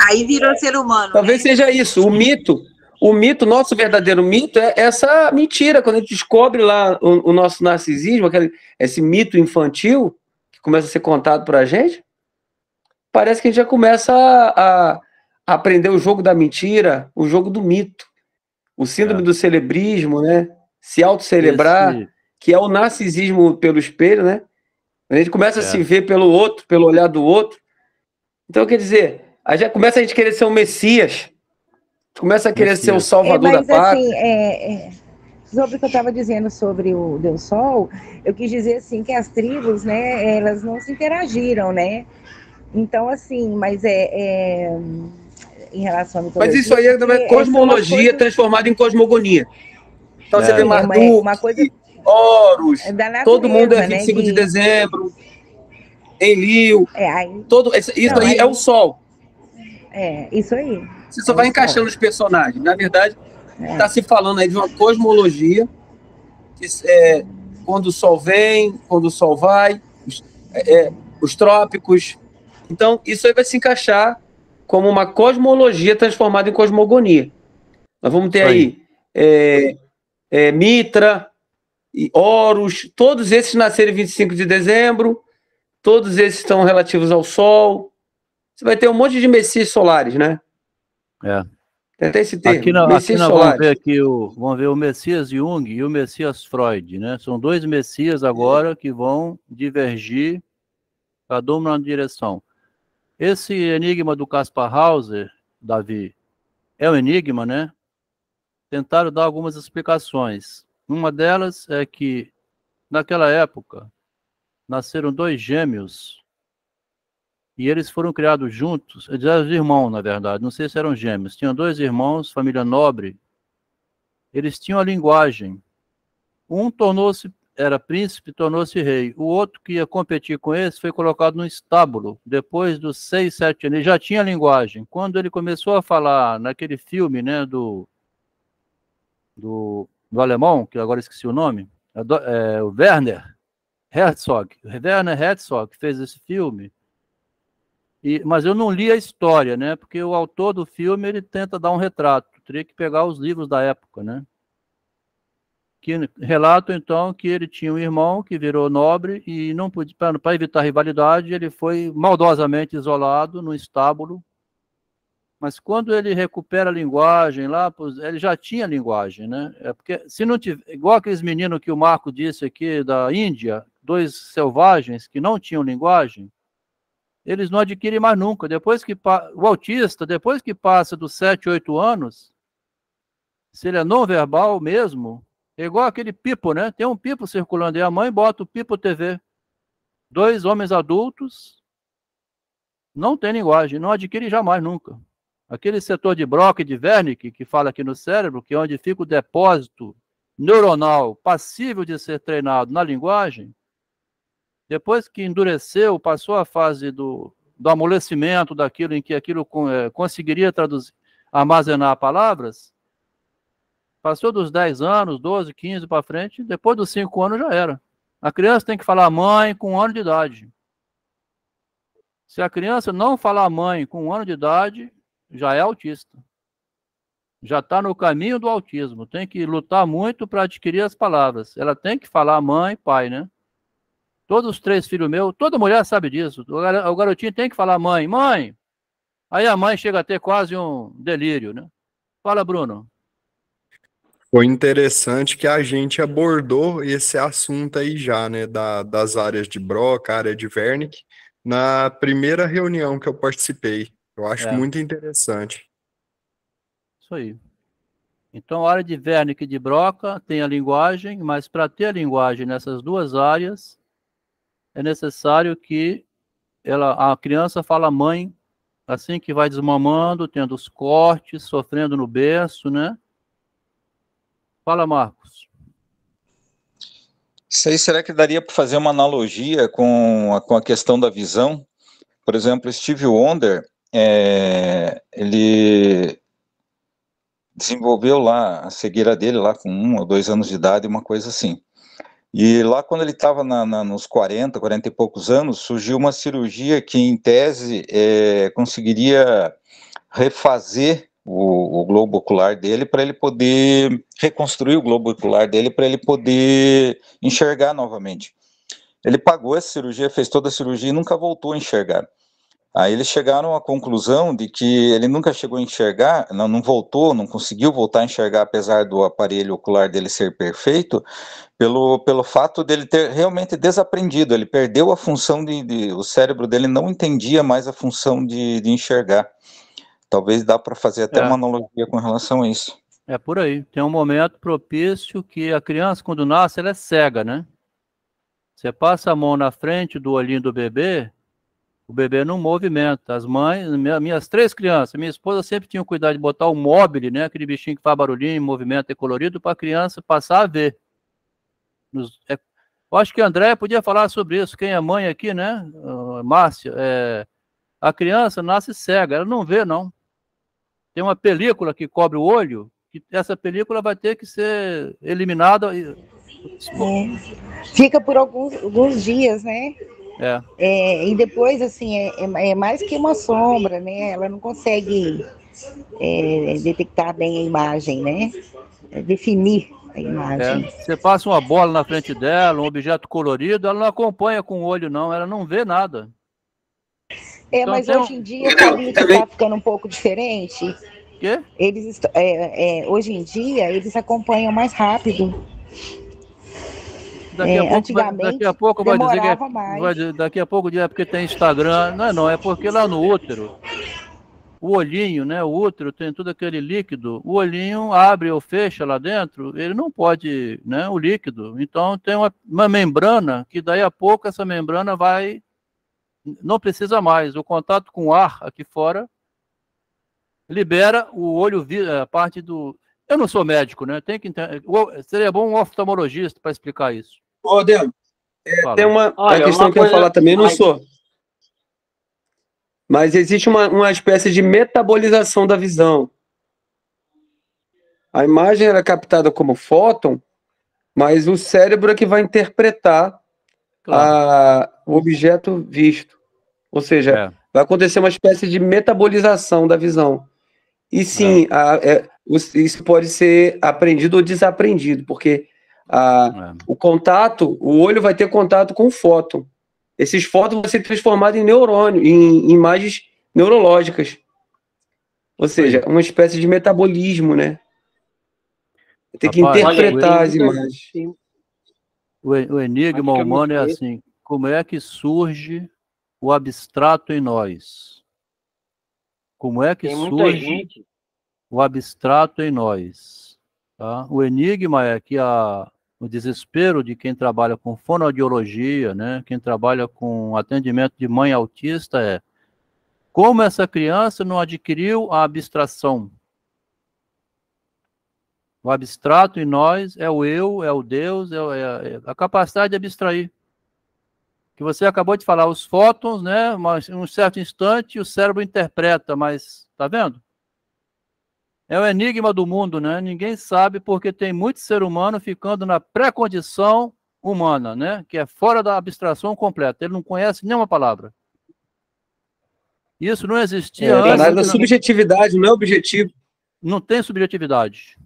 Aí virou ser humano.
Talvez seja isso, o mito, nosso verdadeiro mito é essa mentira, quando a gente descobre lá o nosso narcisismo, esse mito infantil, que começa a ser contado para a gente, parece que a gente já começa a aprender o jogo da mentira, o jogo do mito, o síndrome do celebrismo, né? Se autocelebrar, que é o narcisismo pelo espelho, né? A gente começa a se ver pelo outro, pelo olhar do outro. Então, quer dizer, aí já começa a gente querer ser um Messias, começa a querer ser o salvador da pátria.
Assim, sobre o que eu estava dizendo sobre o Deus Sol, eu quis dizer assim que as tribos, né, elas não se interagiram, né? Então, assim, mas em relação à mitologia...
Mas isso aí é cosmologia transformada em cosmogonia. Então você vê Marduk, Horus, todo mundo é 25 de dezembro, Enlil, isso aí é o Sol.
Isso aí.
Você só vai encaixando os personagens. Na verdade, está se falando aí de uma cosmologia, que quando o Sol vem, quando o Sol vai, os trópicos. Então, isso aí vai se encaixar como uma cosmologia transformada em cosmogonia. Nós vamos ter aí Mitra, Horus, todos esses nasceram em 25 de dezembro, todos esses estão relativos ao Sol. Você vai ter um monte de messias solares, né? Até esse termo,
aqui nós vamos ver o Messias Jung e o Messias Freud, né? São dois messias agora que vão divergir, cada um na direção. Esse enigma do Kaspar Hauser, Davi, é um enigma, né? Tentaram dar algumas explicações. Uma delas é que, naquela época, nasceram dois gêmeos e eles foram criados juntos. Eles eram irmãos, na verdade, não sei se eram gêmeos. Tinham dois irmãos, família nobre. Eles tinham a linguagem. Um era príncipe, tornou-se rei. O outro que ia competir com esse foi colocado no estábulo. Depois dos 6, 7 anos, ele já tinha linguagem. Quando ele começou a falar naquele filme, né, do alemão, que agora esqueci o nome, o Werner Herzog. O Werner Herzog fez esse filme. Mas eu não li a história, né? Porque o autor do filme ele tenta dar um retrato. Teria que pegar os livros da época, né? Que relatam então que ele tinha um irmão que virou nobre e não podia, para evitar rivalidade, ele foi maldosamente isolado no estábulo. Mas quando ele recupera a linguagem lá, ele já tinha linguagem, né? Porque se não tiver, igual aqueles meninos que o Marco disse aqui da Índia, dois selvagens que não tinham linguagem, eles não adquirem mais nunca. O autista, depois que passa dos 7, 8 anos, Se ele é não verbal mesmo, é igual aquele pipo, né? Tem um pipo circulando, e a mãe bota o pipo TV. 2 homens adultos não tem linguagem, não adquire jamais, nunca. Aquele setor de Broca e de Wernicke, que fala aqui no cérebro, que é onde fica o depósito neuronal passível de ser treinado na linguagem, depois que endureceu, passou a fase do amolecimento daquilo em que aquilo conseguiria traduzir, armazenar palavras, passou dos 10 anos, 12, 15 para frente, depois dos 5 anos já era. A criança tem que falar mãe com 1 ano de idade. Se a criança não falar mãe com 1 ano de idade, já é autista. Já está no caminho do autismo. Tem que lutar muito para adquirir as palavras. Ela tem que falar mãe e pai, né? Todos os 3 filhos meus, toda mulher sabe disso. O garotinho tem que falar mãe, mãe. Aí a mãe chega a ter quase um delírio, né? Fala, Bruno.
Foi interessante que a gente abordou esse assunto aí já, né, das áreas de Broca, área de Wernicke, na primeira reunião que eu participei. Eu acho muito interessante.
Isso aí. Então, a área de Wernicke e de Broca tem a linguagem, mas para ter a linguagem nessas 2 áreas, é necessário que a criança fala mãe, assim que vai desmamando, tendo os cortes, sofrendo no berço, né? Fala, Marcos.
Isso aí, será que daria para fazer uma analogia com a questão da visão? Por exemplo, Steve Wonder, ele desenvolveu lá a cegueira dele lá com 1 ou 2 anos de idade, uma coisa assim. E lá quando ele estava nos 40 e poucos anos, surgiu uma cirurgia que, em tese, conseguiria refazer o globo ocular dele para ele poder reconstruir o globo ocular dele para ele poder enxergar novamente. Ele pagou essa cirurgia, fez toda a cirurgia e nunca voltou a enxergar. Aí eles chegaram à conclusão de que ele nunca chegou a enxergar, não conseguiu voltar a enxergar, apesar do aparelho ocular dele ser perfeito, pelo fato dele ter realmente desaprendido. Ele perdeu a função o cérebro dele não entendia mais a função de enxergar. Talvez dá para fazer até uma analogia com relação a isso.
É por aí. Tem um momento propício que a criança, quando nasce, ela é cega, né? Você passa a mão na frente do olhinho do bebê, o bebê não movimenta. As mães, minhas 3 crianças, minha esposa sempre tinha cuidado de botar o móvel, né? Aquele bichinho que faz barulhinho, movimento e colorido, para a criança passar a ver. Eu acho que a Andréia podia falar sobre isso. Quem é mãe aqui, né? Márcia, a criança nasce cega, ela não vê, não. Tem uma película que cobre o olho, que essa película vai ter que ser eliminada.
Fica por alguns dias, né? E depois, assim, é mais que uma sombra, né? Ela não consegue detectar bem a imagem, né? Definir a imagem.
Você passa uma bola na frente dela, um objeto colorido, ela não acompanha com o olho, não. Ela não vê nada. Então,
mas hoje em dia, sabia que está ficando um pouco diferente?
Quê?
Eles, hoje em dia, eles acompanham mais rápido. Antigamente,
daqui a pouco vai dizer que
mais.
Daqui a pouco é porque tem Instagram. Não, é porque lá no útero, o olhinho, né? O útero tem todo aquele líquido. O olhinho abre ou fecha lá dentro, ele não pode, né? O líquido. Então tem uma membrana que daí a pouco essa membrana não precisa mais. O contato com o ar aqui fora libera o olho, a parte do... Eu não sou médico, né? Tem que entender. Seria bom um oftalmologista para explicar isso.
Ô, Demo, tem uma questão que eu ia falar também, não sou. Mas existe uma espécie de metabolização da visão. A imagem era captada como fóton, mas o cérebro é que vai interpretar o objeto visto. Ou seja, vai acontecer uma espécie de metabolização da visão. E sim, isso pode ser aprendido ou desaprendido, porque o contato, o olho vai ter contato com o fóton. Esses fótons vão ser transformados em neurônio, em imagens neurológicas. Ou seja, uma espécie de metabolismo, né? Tem que interpretar as imagens.
O enigma humano é assim: como é que surge o abstrato em nós? Como é que surge o abstrato em nós? Tá? O enigma é que o desespero de quem trabalha com fonoaudiologia, né, quem trabalha com atendimento de mãe autista é como essa criança não adquiriu a abstração. O abstrato em nós é o eu, é o Deus, é a capacidade de abstrair. Que você acabou de falar, os fótons, né? Mas em um certo instante o cérebro interpreta, mas tá vendo? É o enigma do mundo, né? Ninguém sabe porque tem muito ser humano ficando na pré-condição humana, né? Que é fora da abstração completa. Ele não conhece nenhuma palavra. Isso não existia
Tá na área da
antes.
subjetividade, não é objetivo.
Não tem subjetividade.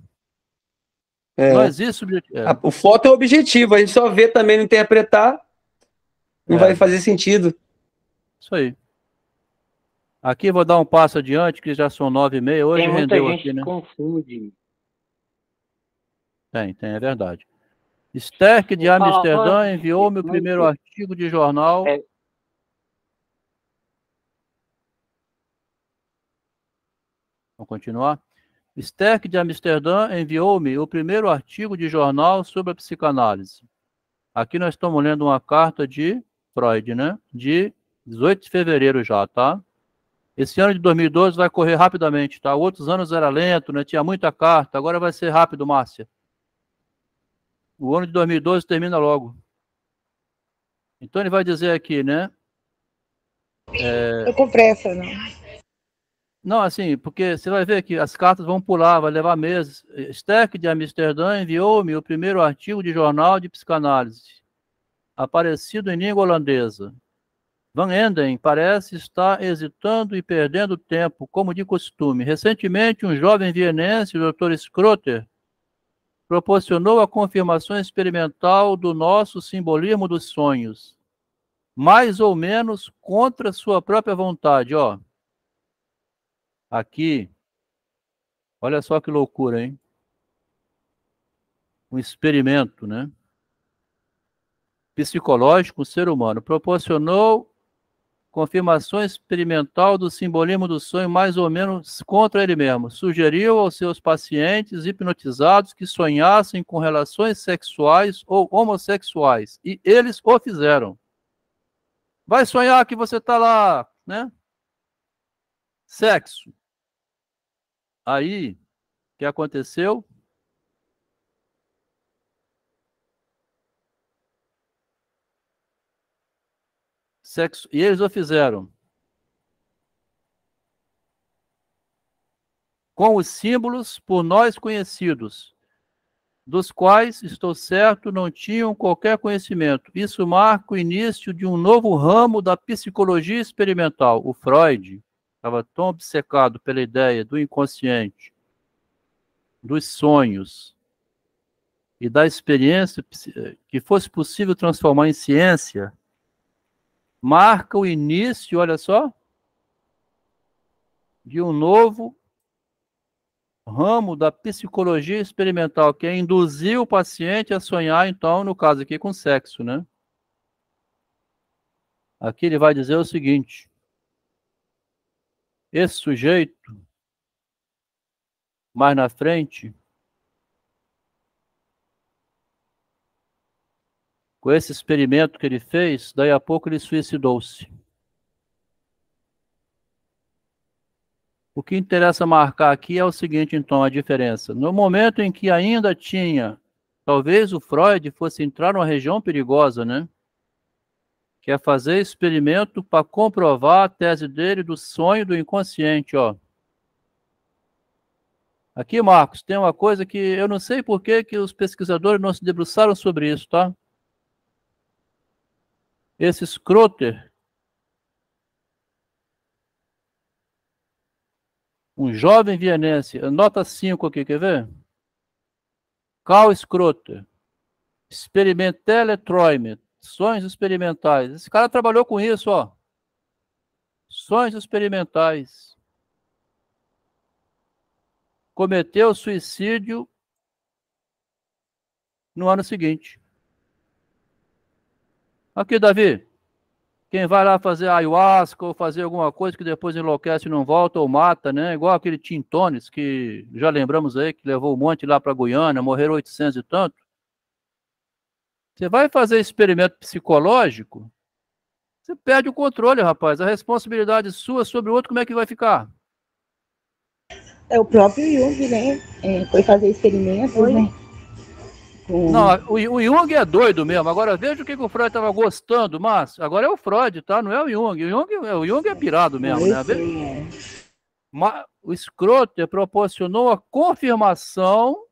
É.
Não existe subjetividade.
O foto é objetivo, a gente só vê também, não interpretar, não vai fazer sentido.
Isso aí. Aqui vou dar um passo adiante, que já são 9h30. Hoje
Tem muita
rendeu
gente
aqui, né?
que confunde.
Tem, é verdade. Sterck de Amsterdã enviou-me o
Mas
primeiro artigo de jornal. Vamos continuar? Sterck de Amsterdã enviou-me o primeiro artigo de jornal sobre a psicanálise. Aqui nós estamos lendo uma carta de Freud, né? De 18 de fevereiro já, tá? Esse ano de 2012 vai correr rapidamente, tá? Outros anos era lento, né? Tinha muita carta, agora vai ser rápido, Márcia. O ano de 2012 termina logo. Então ele vai dizer aqui, né?
Tô com pressa, não.
Não, assim, porque você vai ver que as cartas vão pular, vai levar meses. Sterck de Amsterdã enviou-me o primeiro artigo de jornal de psicanálise, aparecido em língua holandesa. Van Enden parece estar hesitando e perdendo tempo, como de costume. Recentemente, um jovem vienense, o Dr. Schroeter, proporcionou a confirmação experimental do nosso simbolismo dos sonhos, mais ou menos contra sua própria vontade, ó. Aqui, olha só que loucura, hein? Um experimento, né? Psicológico, o ser humano proporcionou confirmação experimental do simbolismo do sonho mais ou menos contra ele mesmo. Sugeriu aos seus pacientes hipnotizados que sonhassem com relações sexuais ou homossexuais. E eles o fizeram. Vai sonhar que você está lá, né? Sexo. Aí, o que aconteceu? Sexo. E eles o fizeram. Com os símbolos por nós conhecidos, dos quais, estou certo, não tinham qualquer conhecimento. Isso marca o início de um novo ramo da psicologia experimental. O Freud estava tão obcecado pela ideia do inconsciente, dos sonhos e da experiência que fosse possível transformar em ciência, marca o início, olha só, de um novo ramo da psicologia experimental, que é induzir o paciente a sonhar, então, no caso aqui, com sexo, né? Aqui ele vai dizer o seguinte: esse sujeito, mais na frente, com esse experimento que ele fez, daí a pouco ele suicidou-se. O que interessa marcar aqui é o seguinte, então, a diferença. No momento em que ainda tinha, talvez o Freud fosse entrar numa região perigosa, né? Que é fazer experimento para comprovar a tese dele do sonho do inconsciente, ó. Aqui, Marcos, tem uma coisa que eu não sei por que os pesquisadores não se debruçaram sobre isso, tá? Esse Schroeter, um jovem vienense, nota 5 aqui, quer ver? Karl Schroeter, experimentelle träume, sonhos experimentais. Esse cara trabalhou com isso, ó. Sonhos experimentais. Cometeu suicídio no ano seguinte. Aqui, Davi. Quem vai lá fazer ayahuasca ou fazer alguma coisa que depois enlouquece e não volta ou mata, né? Igual aquele Tim Tones, que já lembramos aí, que levou um monte lá para Guiana, morreram 800 e tanto. Você vai fazer experimento psicológico, você perde o controle, rapaz. A responsabilidade sua sobre o outro, como é que vai ficar?
É o próprio Jung, né? Foi fazer experimentos, né?
Não, o Jung é doido mesmo. Agora veja o que o Freud estava gostando, mas agora é o Freud, tá? Não é o Jung. O Jung é pirado mesmo, né? Mas o Schroeder proporcionou a confirmação.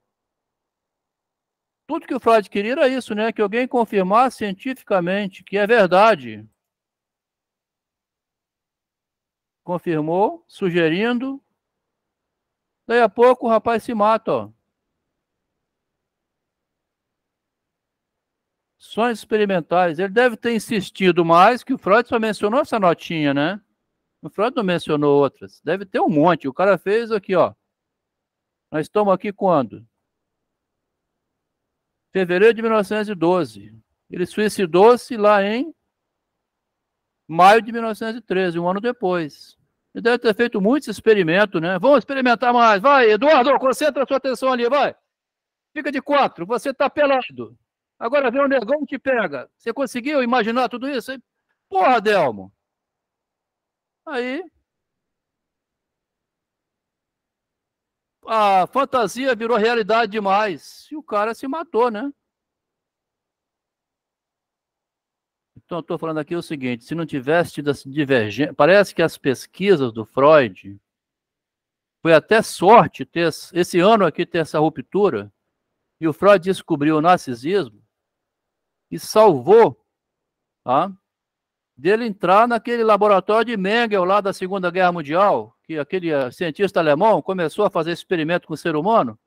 Tudo que o Freud queria era isso, né? Que alguém confirmasse cientificamente que é verdade. Confirmou, sugerindo. Daí a pouco o rapaz se mata, ó. Sonhos experimentais. Ele deve ter insistido mais, que o Freud só mencionou essa notinha, né? O Freud não mencionou outras. Deve ter um monte. O cara fez aqui, ó. Nós estamos aqui quando? Fevereiro de 1912. Ele suicidou-se lá em maio de 1913, um ano depois. Ele deve ter feito muitos experimentos, né? Vamos experimentar mais. Vai, Eduardo, concentra a sua atenção ali, vai. Fica de 4, você tá pelado. Agora vem o negão que te pega. Você conseguiu imaginar tudo isso? Porra, Delmo. Aí, a fantasia virou realidade demais. E o cara se matou, né? Então, eu estou falando aqui o seguinte, se não tivesse tido essa divergência, parece que as pesquisas do Freud, foi até sorte ter esse ano aqui ter essa ruptura, e o Freud descobriu o narcisismo e salvou, tá, dele entrar naquele laboratório de Mengele lá da Segunda Guerra Mundial, que aquele cientista alemão começou a fazer experimento com o ser humano.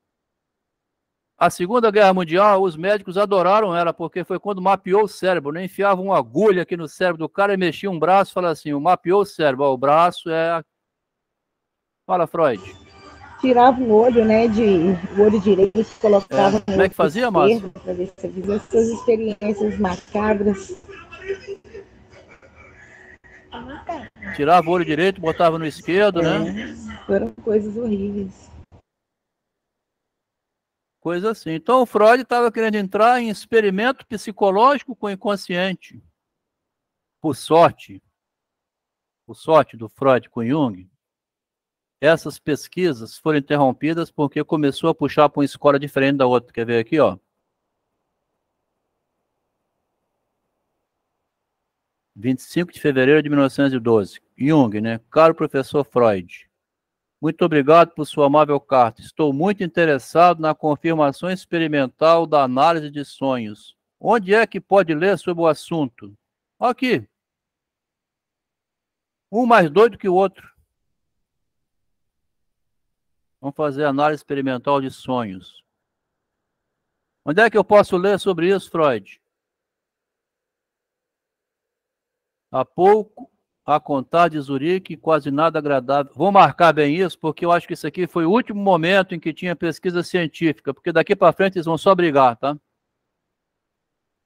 A Segunda Guerra Mundial, os médicos adoraram ela, porque foi quando mapeou o cérebro, né? Enfiava uma agulha aqui no cérebro do cara e mexia um braço e falava assim, mapeou o cérebro, ó, o braço é... Fala, Freud.
Tirava o olho, né, o olho direito, colocava no
como é que fazia, Márcio?
para ver se havia essas experiências macabras.
Tirava o olho direito, botava no esquerdo, né?
Foram coisas horríveis.
Coisa assim. Então o Freud estava querendo entrar em experimento psicológico com o inconsciente. Por sorte do Freud com Jung, essas pesquisas foram interrompidas porque começou a puxar para uma escola diferente da outra. Quer ver aqui, ó? 25 de fevereiro de 1912. Jung, né? Caro professor Freud, muito obrigado por sua amável carta. Estou muito interessado na confirmação experimental da análise de sonhos. Onde é que pode ler sobre o assunto? Aqui. Um mais doido que o outro. Vamos fazer análise experimental de sonhos. Onde é que eu posso ler sobre isso, Freud? Há pouco, a contar de Zurique, quase nada agradável. Vou marcar bem isso, porque eu acho que isso aqui foi o último momento em que tinha pesquisa científica, porque daqui para frente eles vão só brigar, tá?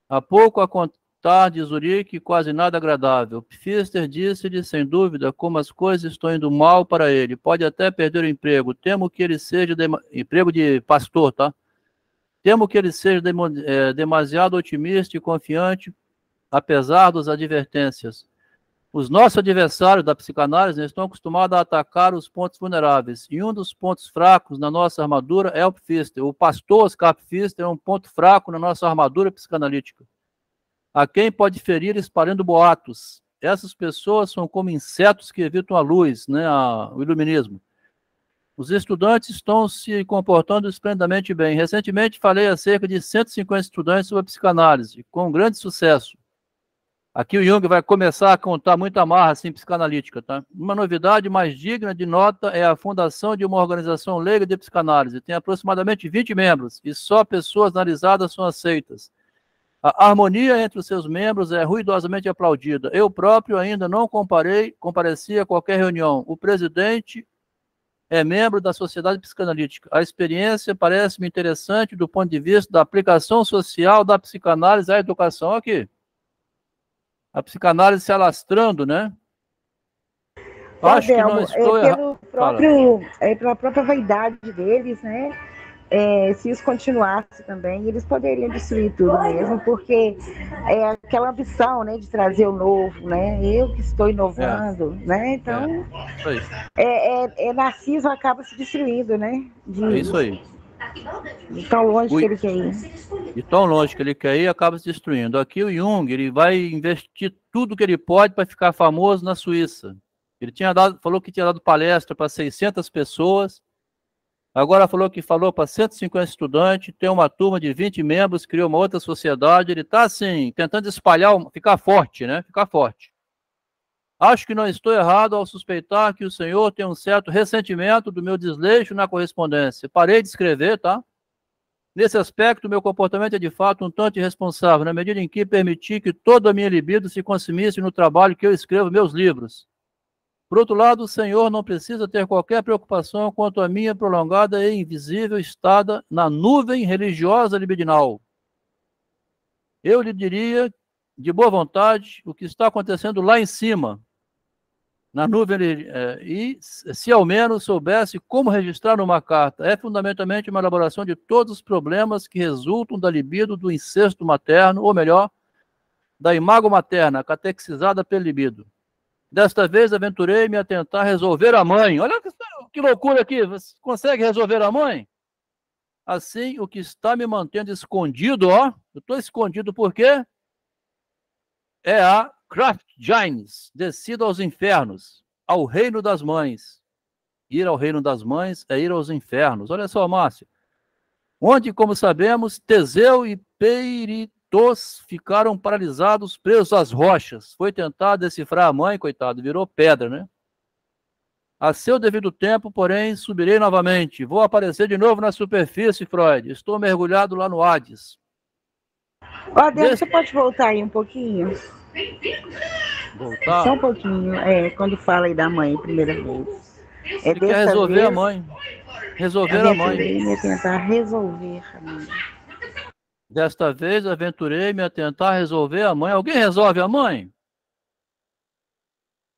Há pouco, a contar de Zurique, quase nada agradável. Pfister disse-lhe, sem dúvida, como as coisas estão indo mal para ele. Pode até perder o emprego. Temo que ele seja... Emprego de pastor, tá? Temo que ele seja demasiado otimista e confiante, apesar das advertências. Os nossos adversários da psicanálise estão acostumados a atacar os pontos vulneráveis. E um dos pontos fracos na nossa armadura é o Pfister. O pastor Oscar Pfister é um ponto fraco na nossa armadura psicanalítica. A quem pode ferir espalhando boatos. Essas pessoas são como insetos que evitam a luz, né, o iluminismo. Os estudantes estão se comportando esplendidamente bem. Recentemente falei a cerca de 150 estudantes sobre a psicanálise, com grande sucesso. Aqui o Jung vai começar a contar muita marra assim, psicanalítica, tá? Uma novidade mais digna de nota é a fundação de uma organização leiga de psicanálise. Tem aproximadamente 20 membros e só pessoas analisadas são aceitas. A harmonia entre os seus membros é ruidosamente aplaudida. Eu próprio ainda não compareci a qualquer reunião. O presidente é membro da Sociedade Psicanalítica. A experiência parece-me interessante do ponto de vista da aplicação social da psicanálise à educação. Aqui. A psicanálise se alastrando, né?
Ô,
Acho que não
Adelmo,
estou errado.
pela própria vaidade deles, né? Se isso continuasse também, eles poderiam destruir tudo mesmo, porque é aquela ambição, né, de trazer o novo, né? Eu que estou inovando, né? Então,
Isso aí.
Narciso acaba se destruindo, né?
É isso aí.
De tão longe que ele quer ir.
De tão longe que ele quer ir, acaba se destruindo. Aqui o Jung, ele vai investir tudo que ele pode para ficar famoso na Suíça. Ele falou que tinha dado palestra para 600 pessoas, agora falou para 150 estudantes, tem uma turma de 20 membros, criou uma outra sociedade, ele está assim, tentando espalhar, ficar forte, né? Ficar forte. Acho que não estou errado ao suspeitar que o senhor tem um certo ressentimento do meu desleixo na correspondência. Parei de escrever, tá? Nesse aspecto, meu comportamento é de fato um tanto irresponsável, na medida em que permiti que toda a minha libido se consumisse no trabalho que eu escrevo meus livros. Por outro lado, o senhor não precisa ter qualquer preocupação quanto à minha prolongada e invisível estada na nuvem religiosa libidinal. Eu lhe diria, de boa vontade, o que está acontecendo lá em cima, na nuvem, e se ao menos soubesse como registrar numa carta. É fundamentalmente uma elaboração de todos os problemas que resultam da libido do incesto materno, ou melhor, da imago materna, catexizada pelo libido. Desta vez aventurei-me a tentar resolver a mãe. Olha que loucura aqui, você consegue resolver a mãe? Assim, o que está me mantendo escondido, ó, eu estou escondido por quê? É a Kraftgines, descida aos infernos, ao reino das mães. Ir ao reino das mães é ir aos infernos. Olha só, Márcio. Onde, como sabemos, Teseu e Peritos ficaram paralisados, presos às rochas. Foi tentar decifrar a mãe, coitado, virou pedra, né? A seu devido tempo, porém, subirei novamente. Vou aparecer de novo na superfície, Freud. Estou mergulhado lá no Hades.
Adelmo, você pode voltar aí um pouquinho?
Voltar?
Só um pouquinho, quando fala aí da mãe, primeira vez.
Ele quer resolver a mãe. Resolver a mãe.
Aventurei-me a tentar resolver a mãe.
Desta vez, aventurei-me a tentar resolver a mãe. Alguém resolve a mãe?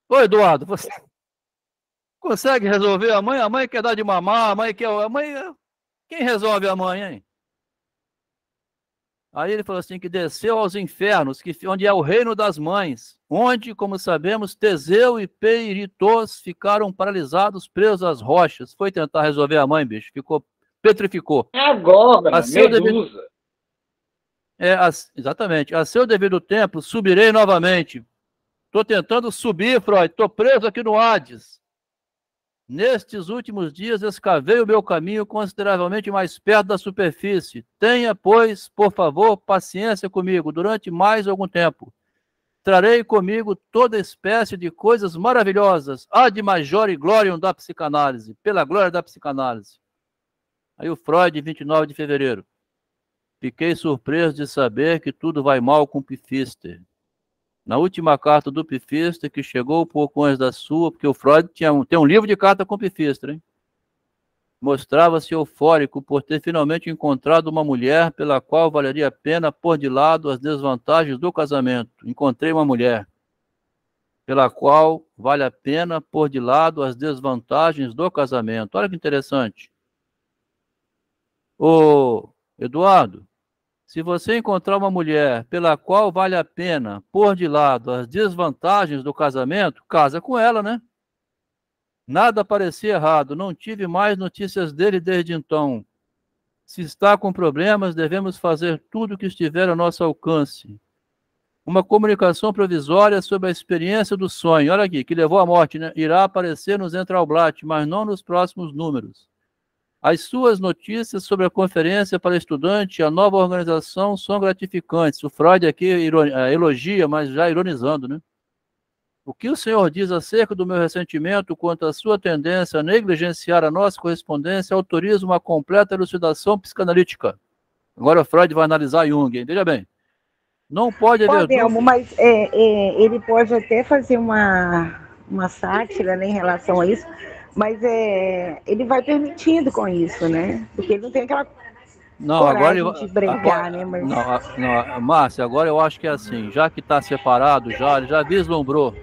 Ô, Eduardo, você consegue resolver a mãe? A mãe quer dar de mamar, a mãe quer... Quem resolve a mãe, hein? Aí ele falou assim, que desceu aos infernos, onde é o reino das mães, onde, como sabemos, Teseu e Peritos ficaram paralisados, presos às rochas. Foi tentar resolver a mãe, bicho, petrificou.
É agora, Medusa.
Exatamente. A seu devido tempo, subirei novamente. Estou tentando subir, Freud, estou preso aqui no Hades. Nestes últimos dias, escavei o meu caminho consideravelmente mais perto da superfície. Tenha, pois, por favor, paciência comigo durante mais algum tempo. Trarei comigo toda espécie de coisas maravilhosas, ad majore gloriam da psicanálise, pela glória da psicanálise. Aí o Freud, 29 de fevereiro. Fiquei surpreso de saber que tudo vai mal com Pfister. Na última carta do Pfister, que chegou pouco antes da sua, porque o Freud tem um livro de carta com Pfister, hein? Mostrava-se eufórico por ter finalmente encontrado uma mulher pela qual valeria a pena pôr de lado as desvantagens do casamento. Encontrei uma mulher pela qual vale a pena pôr de lado as desvantagens do casamento. Olha que interessante. Ô, Eduardo, se você encontrar uma mulher pela qual vale a pena pôr de lado as desvantagens do casamento, casa com ela, né? Nada parecia errado, não tive mais notícias dele desde então. Se está com problemas, devemos fazer tudo o que estiver ao nosso alcance. Uma comunicação provisória sobre a experiência do sonho, olha aqui, que levou à morte, né? Irá aparecer no Zentralblatt, mas não nos próximos números. As suas notícias sobre a conferência para estudante e a nova organização são gratificantes. O Freud aqui elogia, mas já ironizando, né? O que o senhor diz acerca do meu ressentimento quanto à sua tendência a negligenciar a nossa correspondência autoriza uma completa elucidação psicanalítica. Agora o Freud vai analisar Jung, hein? Veja bem. Não pode haver
Adelmo, mas ele pode até fazer uma sátira, né, em relação a isso, mas ele vai permitindo com isso, né? Porque ele não tem aquela
Não, agora
coragem de bregar, né, mas...
não, Márcia, agora eu acho que é assim, já que está separado, ele já vislumbrou.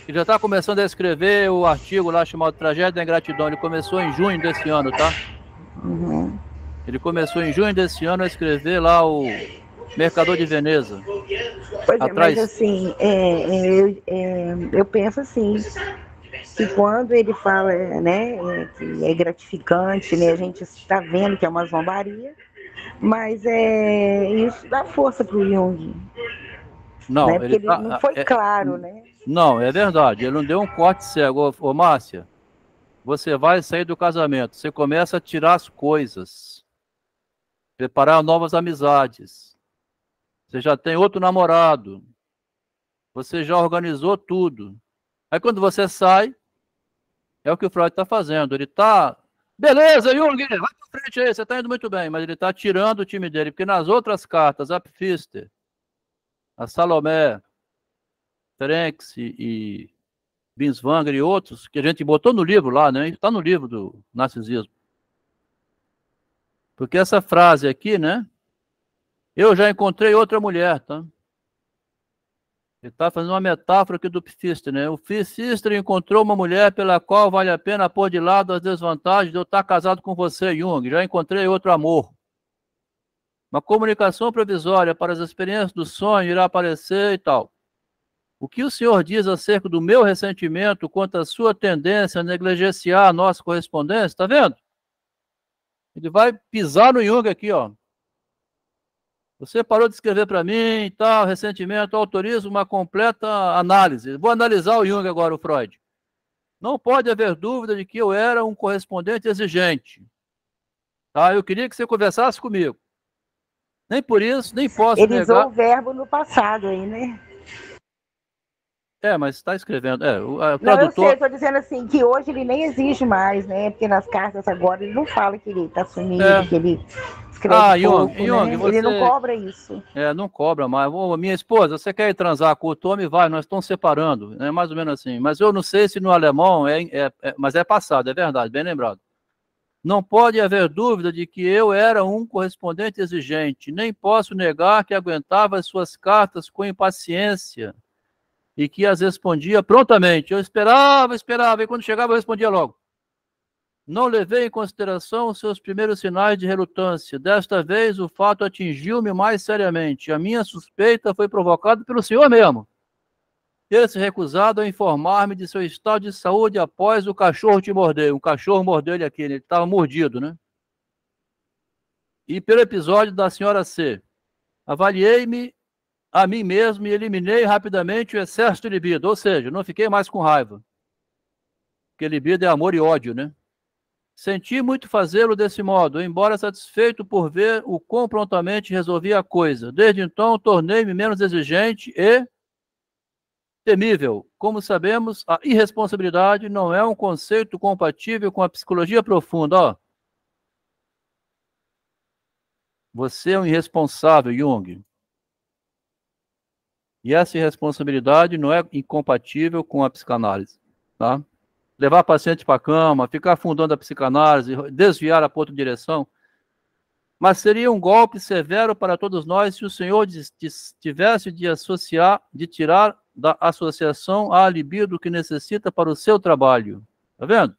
Ele já está começando a escrever o artigo lá chamado Tragédia da Ingratidão. Ele começou em junho desse ano, tá?
Uhum.
Ele começou em junho desse ano a escrever lá o Mercador de Veneza.
Pois é,
Atrás...
mas assim, eu penso assim, que quando ele fala, né, que é gratificante, né, a gente está vendo que é uma zombaria, mas isso dá força para o Jung.
Não,
né, porque ele não foi claro, né?
Não, é verdade, ele não deu um corte cego. Ô, Márcia, você vai sair do casamento, você começa a tirar as coisas, preparar novas amizades, você já tem outro namorado, você já organizou tudo. Aí quando você sai, é o que o Freud está fazendo, ele está... Beleza, Jung, vai pra frente aí, você está indo muito bem, mas ele está tirando o time dele, porque nas outras cartas, a Pfister, a Salomé, Ferenc e Binswanger e outros, que a gente botou no livro lá, né? Está no livro do narcisismo. Porque essa frase aqui, né? Eu já encontrei outra mulher, tá? Ele está fazendo uma metáfora aqui do Pfister, né? O Pfister encontrou uma mulher pela qual vale a pena pôr de lado as desvantagens de eu estar casado com você, Jung. Já encontrei outro amor. Uma comunicação provisória para as experiências do sonho irá aparecer e tal. O que o senhor diz acerca do meu ressentimento quanto à sua tendência a negligenciar a nossa correspondência? Está vendo? Ele vai pisar no Jung aqui, ó. Você parou de escrever para mim e tal, ressentimento, autorizo uma completa análise. Vou analisar o Jung agora, o Freud. Não pode haver dúvida de que eu era um correspondente exigente. Tá? Eu queria que você conversasse comigo. Nem por isso, nem posso
Ele
negar...
usou o verbo no passado aí, né?
Mas está escrevendo. O
Não,
tradutor...
eu sei, estou dizendo assim, que hoje ele nem exige mais, né? Porque nas cartas agora ele não fala que ele está sumido, que ele escreve pouco,
Jung,
né?
você...
Ele não cobra isso.
Não cobra mais. Minha esposa, você quer ir transar com o Tommy? Vai, nós estamos separando. É mais ou menos assim. Mas eu não sei se no alemão mas é passado, é verdade, bem lembrado. Não pode haver dúvida de que eu era um correspondente exigente. Nem posso negar que aguentava as suas cartas com impaciência e que as respondia prontamente. Eu esperava, e quando chegava eu respondia logo. Não levei em consideração os seus primeiros sinais de relutância. Desta vez o fato atingiu-me mais seriamente. A minha suspeita foi provocada pelo senhor mesmo. Ter se recusado a informar-me de seu estado de saúde após o cachorro te morder. Um cachorro mordeu ele aqui, ele estava mordido, né? E pelo episódio da senhora C. Avaliei-me a mim mesmo e eliminei rapidamente o excesso de libido, ou seja, não fiquei mais com raiva. Porque libido é amor e ódio, né? Senti muito fazê-lo desse modo, embora satisfeito por ver o quão prontamente resolvia a coisa. Desde então, tornei-me menos exigente e temível. Como sabemos, a irresponsabilidade não é um conceito compatível com a psicologia profunda. Ó. Você é um irresponsável, Jung. E essa irresponsabilidade não é incompatível com a psicanálise, tá? Levar paciente para a cama, ficar afundando a psicanálise, desviar para outra direção. Mas seria um golpe severo para todos nós se o senhor tivesse de tirar da associação a libido que necessita para o seu trabalho. Tá vendo?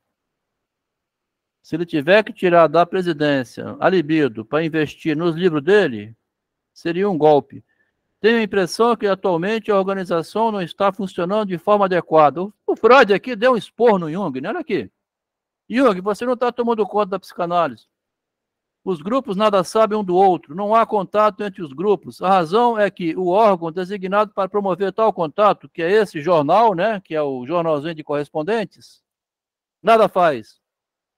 Se ele tiver que tirar da presidência a libido para investir nos livros dele, seria um golpe. Tenho a impressão que atualmente a organização não está funcionando de forma adequada. O Freud aqui deu um esporro no Jung, né? Olha aqui. Jung, você não está tomando conta da psicanálise. Os grupos nada sabem um do outro, não há contato entre os grupos. A razão é que o órgão designado para promover tal contato, que é esse jornal, né? Que é o jornalzinho de correspondentes, nada faz.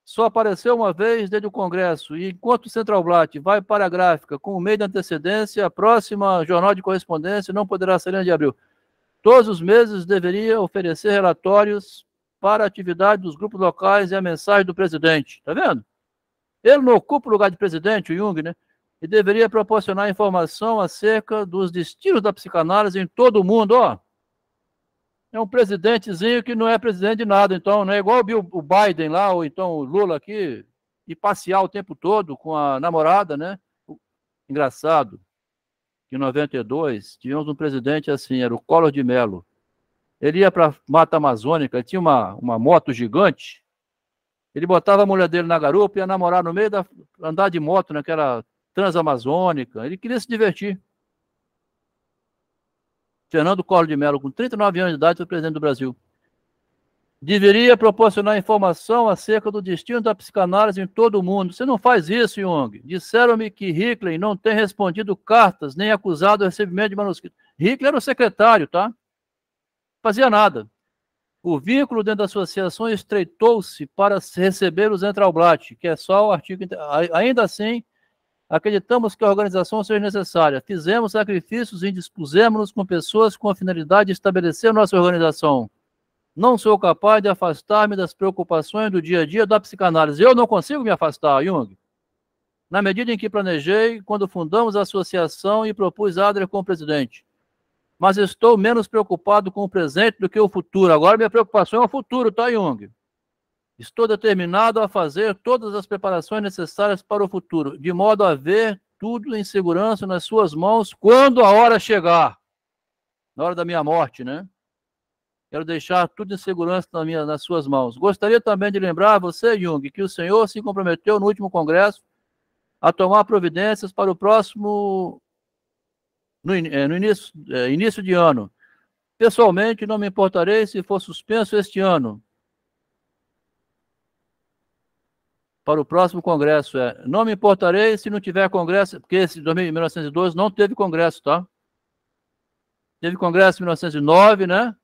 Só apareceu uma vez desde o Congresso, e enquanto o Centralblatt vai para a gráfica com o meio de antecedência, a próxima jornal de correspondência não poderá ser de abril. Todos os meses deveria oferecer relatórios para a atividade dos grupos locais e a mensagem do presidente. Tá vendo? Ele não ocupa o lugar de presidente, o Jung, né? E deveria proporcionar informação acerca dos destinos da psicanálise em todo o mundo, ó. É um presidentezinho que não é presidente de nada, então, não é igual o Biden lá, ou então o Lula aqui, e passear o tempo todo com a namorada, né? Engraçado que em 92 tivemos um presidente assim, era o Collor de Mello. Ele ia para a Mata Amazônica, tinha uma moto gigante, ele botava a mulher dele na garupa e ia namorar no meio andar de moto naquela transamazônica. Ele queria se divertir. Fernando Collor de Mello, com 39 anos de idade, foi presidente do Brasil. Deveria proporcionar informação acerca do destino da psicanálise em todo o mundo. Você não faz isso, Jung. Disseram-me que Hickler não tem respondido cartas, nem acusado o recebimento de manuscritos. Hickler era o secretário, tá? Não fazia nada. O vínculo dentro da associação estreitou-se para receber os Entralblatt, que é só o artigo... Ainda assim, acreditamos que a organização seja necessária. Fizemos sacrifícios e indispusemos-nos com pessoas com a finalidade de estabelecer nossa organização. Não sou capaz de afastar-me das preocupações do dia a dia da psicanálise. Eu não consigo me afastar, Jung. Na medida em que planejei, quando fundamos a associação e propus Adler como presidente. Mas estou menos preocupado com o presente do que o futuro. Agora minha preocupação é o futuro, tá, Jung? Estou determinado a fazer todas as preparações necessárias para o futuro, de modo a ver tudo em segurança nas suas mãos quando a hora chegar. Na hora da minha morte, né? Quero deixar tudo em segurança nas suas mãos. Gostaria também de lembrar a você, Jung, que o senhor se comprometeu no último congresso a tomar providências para o próximo... no início de ano. Pessoalmente, não me importarei se for suspenso este ano. Para o próximo congresso, não me importarei se não tiver congresso, porque esse de 1912 não teve congresso, tá? Teve congresso em 1909, né?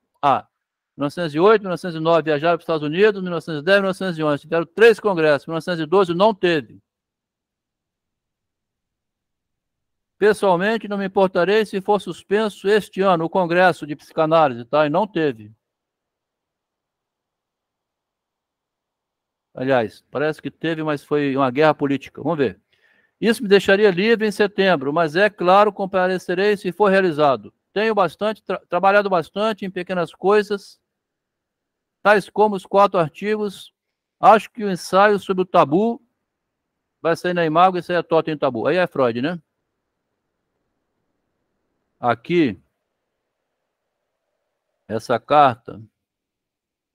1908, 1909 viajaram para os Estados Unidos, 1910, 1911. Tiveram 3 congressos. 1912 não teve. Pessoalmente, não me importarei se for suspenso este ano o congresso de psicanálise, tá? E não teve. Aliás, parece que teve, mas foi uma guerra política. Vamos ver. Isso me deixaria livre em setembro, mas é claro, comparecerei se for realizado. Tenho trabalhado bastante em pequenas coisas, tais como os 4 artigos. Acho que o ensaio sobre o tabu vai sair na Imago, esse aí é Totem Tabu. Aí é Freud, né? Aqui, essa carta,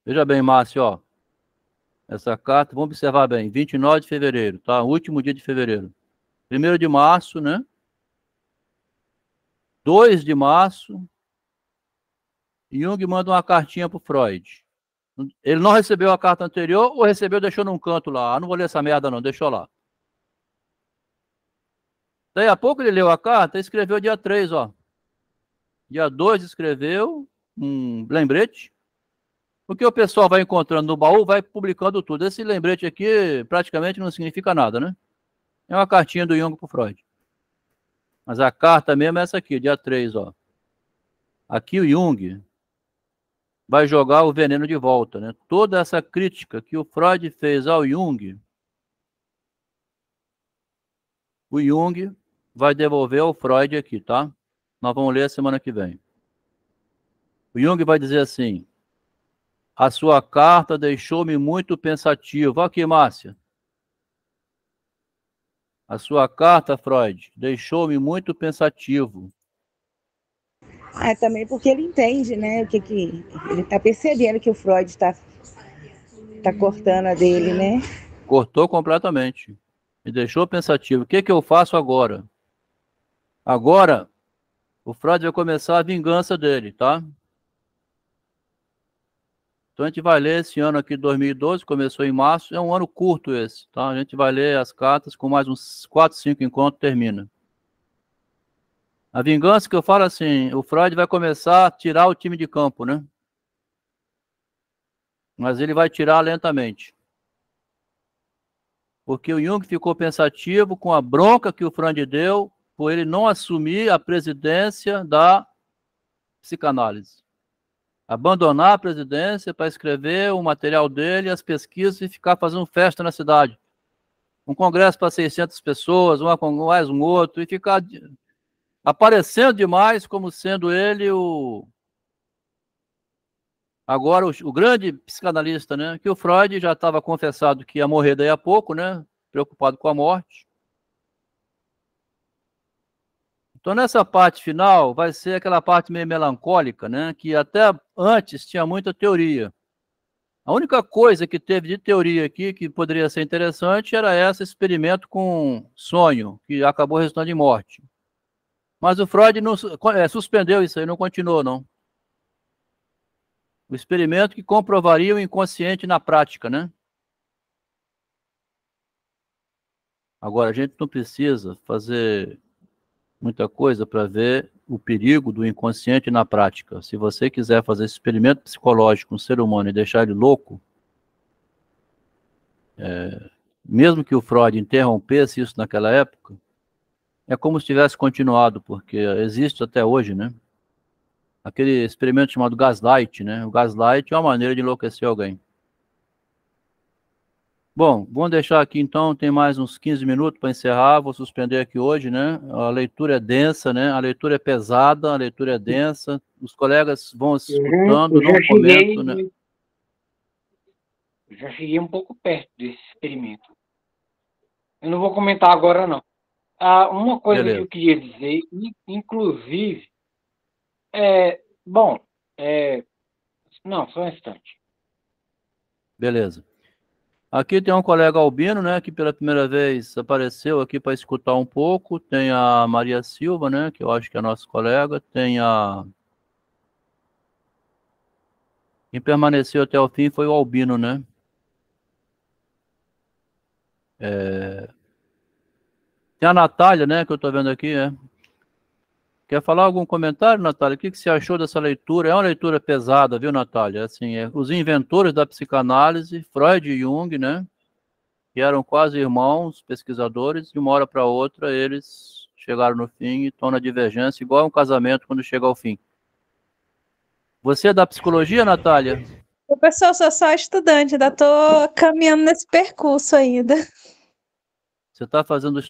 veja bem, Márcio, ó. Essa carta, vamos observar bem, 29 de fevereiro, tá? Último dia de fevereiro. 1º de março, né? 2 de março, Jung manda uma cartinha para o Freud. Ele não recebeu a carta anterior ou recebeu e deixou num canto lá? Não vou ler essa merda não, deixou lá. Daí a pouco ele leu a carta e escreveu dia 3, ó. Dia 2 escreveu um lembrete, porque o pessoal vai encontrando no baú, vai publicando tudo. Esse lembrete aqui praticamente não significa nada, né? É uma cartinha do Jung para o Freud. Mas a carta mesmo é essa aqui, dia 3, ó. Aqui o Jung vai jogar o veneno de volta, né? Toda essa crítica que o Freud fez ao Jung, o Jung vai devolver ao Freud aqui, tá? Nós vamos ler a semana que vem. O Jung vai dizer assim: a sua carta deixou-me muito pensativo. Aqui, Márcia. A sua carta, Freud, deixou-me muito pensativo.
Também porque ele entende, né? O que ele está percebendo que o Freud está cortando a dele, né?
Cortou completamente. Me deixou pensativo. O que eu faço agora? Agora, o Freud vai começar a vingança dele, tá? Então a gente vai ler esse ano aqui, 2012, começou em março, é um ano curto esse, tá? A gente vai ler as cartas, com mais uns 4, 5 encontros, termina. A vingança que eu falo assim, o Freud vai começar a tirar o time de campo, né? Mas ele vai tirar lentamente. Porque o Jung ficou pensativo com a bronca que o Freud deu por ele não assumir a presidência da psicanálise. Abandonar a presidência para escrever o material dele, as pesquisas e ficar fazendo festa na cidade. Um congresso para 600 pessoas, mais um outro, e ficar aparecendo demais como sendo ele agora o grande psicanalista, né? Que o Freud já estava confessado que ia morrer daí a pouco, né? Preocupado com a morte. Então, nessa parte final, vai ser aquela parte meio melancólica, né? Que até antes tinha muita teoria. A única coisa que teve de teoria aqui que poderia ser interessante era esse experimento com sonho, que acabou resultando em morte. Mas o Freud não, suspendeu isso aí, não continuou, não. O experimento que comprovaria o inconsciente na prática, né? Agora, a gente não precisa fazer muita coisa para ver o perigo do inconsciente na prática. Se você quiser fazer esse experimento psicológico com o ser humano e deixar ele louco, mesmo que o Freud interrompesse isso naquela época, é como se tivesse continuado, porque existe até hoje, né? Aquele experimento chamado gaslight, né? O gaslight é uma maneira de enlouquecer alguém. Bom, vamos deixar aqui então, tem mais uns 15 minutos para encerrar, vou suspender aqui hoje, né? A leitura é densa, né? A leitura é pesada, a leitura é densa, os colegas vão escutando, não comentam, né?
Eu já cheguei um pouco perto desse experimento. Eu não vou comentar agora, não. Uma coisa que eu queria dizer, inclusive, não, só um instante.
Beleza. Aqui tem um colega albino, né, que pela primeira vez apareceu aqui para escutar um pouco. Tem a Maria Silva, né, que eu acho que é nossa colega. Tem a... Quem permaneceu até o fim foi o albino, né? Tem a Natália, né, que eu estou vendo aqui, Quer falar algum comentário, Natália? O que você achou dessa leitura? É uma leitura pesada, viu, Natália? Assim, os inventores da psicanálise, Freud e Jung, né? Que eram quase irmãos, pesquisadores, de uma hora para outra eles chegaram no fim e estão na divergência, igual um casamento quando chega ao fim. Você é da psicologia, Natália?
Professor, eu sou só estudante, ainda estou caminhando nesse percurso ainda.
Você está fazendo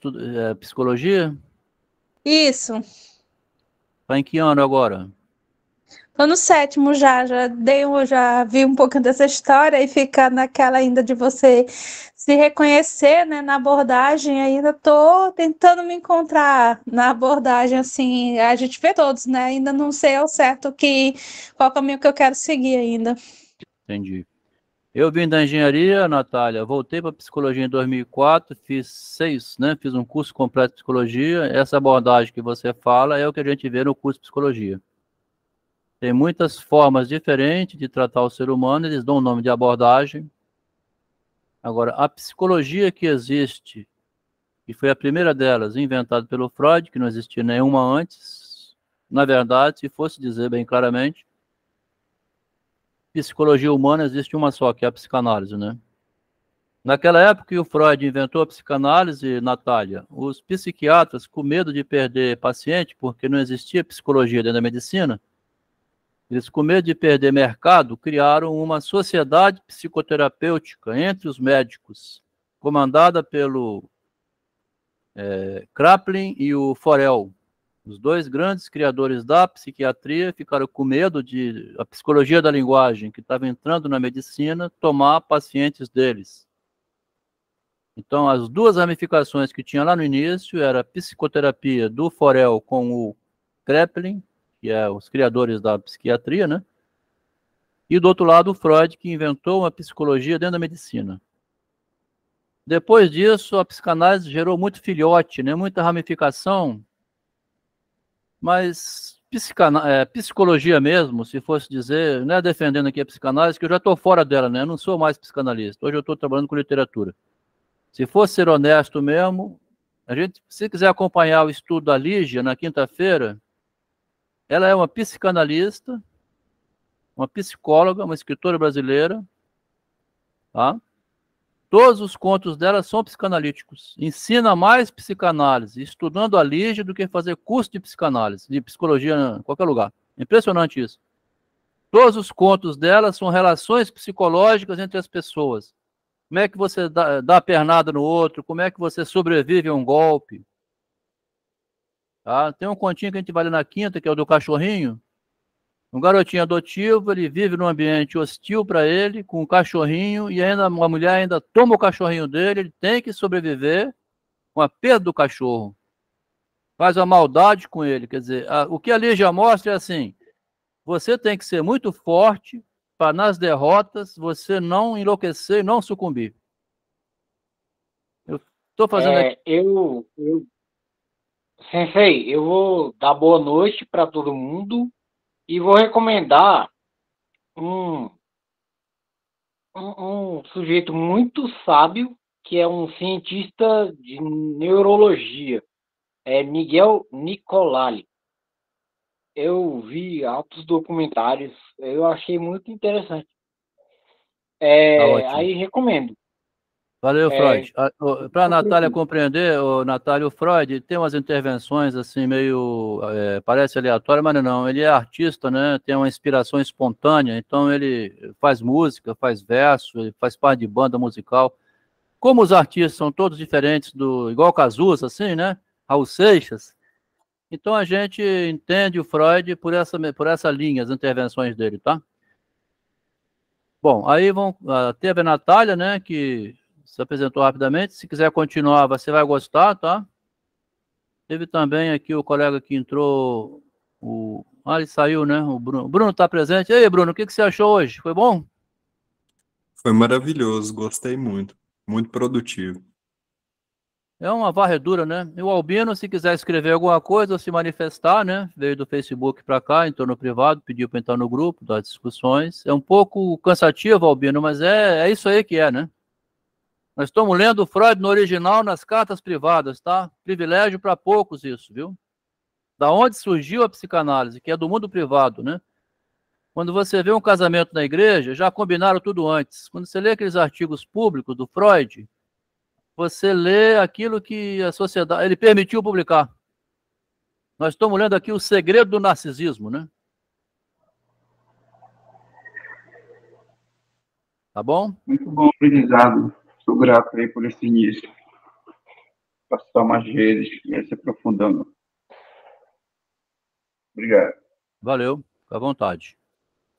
psicologia?
Isso.
Está em que ano agora?
Estou no 7º já vi um pouco dessa história e fica naquela ainda de você se reconhecer, né, na abordagem, ainda estou tentando me encontrar na abordagem, assim, a gente vê todos, né, ainda não sei ao certo qual caminho que eu quero seguir ainda.
Entendi. Eu vim da engenharia, Natália, voltei para psicologia em 2004, fiz um curso completo de psicologia. Essa abordagem que você fala é o que a gente vê no curso de psicologia. Tem muitas formas diferentes de tratar o ser humano, eles dão o nome de abordagem. Agora, a psicologia que existe, e foi a primeira delas, inventada pelo Freud, que não existia nenhuma antes, na verdade, se fosse dizer bem claramente, psicologia humana existe uma só, que é a psicanálise, né? Naquela época que o Freud inventou a psicanálise, Natália, os psiquiatras, com medo de perder paciente, porque não existia psicologia dentro da medicina, eles, com medo de perder mercado, criaram uma sociedade psicoterapêutica entre os médicos, comandada pelo Kraepelin e o Forel. Os dois grandes criadores da psiquiatria ficaram com medo de a psicologia da linguagem, que estava entrando na medicina, tomar pacientes deles. Então, as duas ramificações que tinha lá no início era a psicoterapia do Forel com o Kraepelin, que é os criadores da psiquiatria, né? E do outro lado, o Freud, que inventou uma psicologia dentro da medicina. Depois disso, a psicanálise gerou muito filhote, né? Muita ramificação, mas psicologia mesmo, se fosse dizer, não é defendendo aqui a psicanálise, que eu já estou fora dela, né? Eu não sou mais psicanalista, hoje eu estou trabalhando com literatura. Se fosse ser honesto mesmo, se quiser acompanhar o estudo da Lígia na quinta-feira, ela é uma psicanalista, uma psicóloga, uma escritora brasileira, tá? Todos os contos dela são psicanalíticos. Ensina mais psicanálise estudando a Lígia do que fazer curso de psicanálise, de psicologia em qualquer lugar. Impressionante isso. Todos os contos dela são relações psicológicas entre as pessoas. Como é que você dá a pernada no outro, como é que você sobrevive a um golpe. Tá? Tem um continho que a gente vai ler na quinta, que é o do cachorrinho. Um garotinho adotivo, ele vive num ambiente hostil para ele, com um cachorrinho, e ainda a mulher ainda toma o cachorrinho dele, ele tem que sobreviver com a perda do cachorro. faz uma maldade com ele. Quer dizer, o que a Lígia mostra é assim, você tem que ser muito forte para nas derrotas você não enlouquecer e não sucumbir. Eu estou fazendo aqui.
Sensei, eu vou dar boa noite para todo mundo e vou recomendar um sujeito muito sábio, que é um cientista de neurologia, é Miguel Nicolali. Eu vi altos documentários, eu achei muito interessante.
Tá ótimo.
Aí recomendo.
Valeu, Freud. Para a Natália compreender, Natália, o Freud tem umas intervenções assim meio, parece aleatório, mas não, ele é artista, né? Tem uma inspiração espontânea, então ele faz música, faz verso, ele faz parte de banda musical. Como os artistas são todos diferentes, igual Cazuza, assim, né? Raul Seixas, então a gente entende o Freud por essa linha, as intervenções dele, tá? Bom, aí teve a Natália, né, que se apresentou rapidamente. Se quiser continuar, você vai gostar, tá? Teve também aqui o colega que entrou, ele saiu, né? O Bruno. O Bruno está presente. E aí, Bruno, o que você achou hoje? Foi bom?
Foi maravilhoso, gostei muito. Muito produtivo.
É uma varredura, né? E o Albino, se quiser escrever alguma coisa ou se manifestar, né? Veio do Facebook para cá, entrou no privado, pediu para entrar no grupo, das discussões. É um pouco cansativo, Albino, mas é isso aí que é, né? Nós estamos lendo o Freud no original nas cartas privadas, tá? Privilégio para poucos isso, viu? Da onde surgiu a psicanálise, que é do mundo privado, né? Quando você vê um casamento na igreja, já combinaram tudo antes. Quando você lê aqueles artigos públicos do Freud, você lê aquilo que a sociedade, ele permitiu publicar. Nós estamos lendo aqui o segredo do narcisismo, né? Tá bom?
Muito bom, aprendizado. Sou grato aí por esse início. Passar mais vezes e se aprofundando. Obrigado.
Valeu, fica à vontade.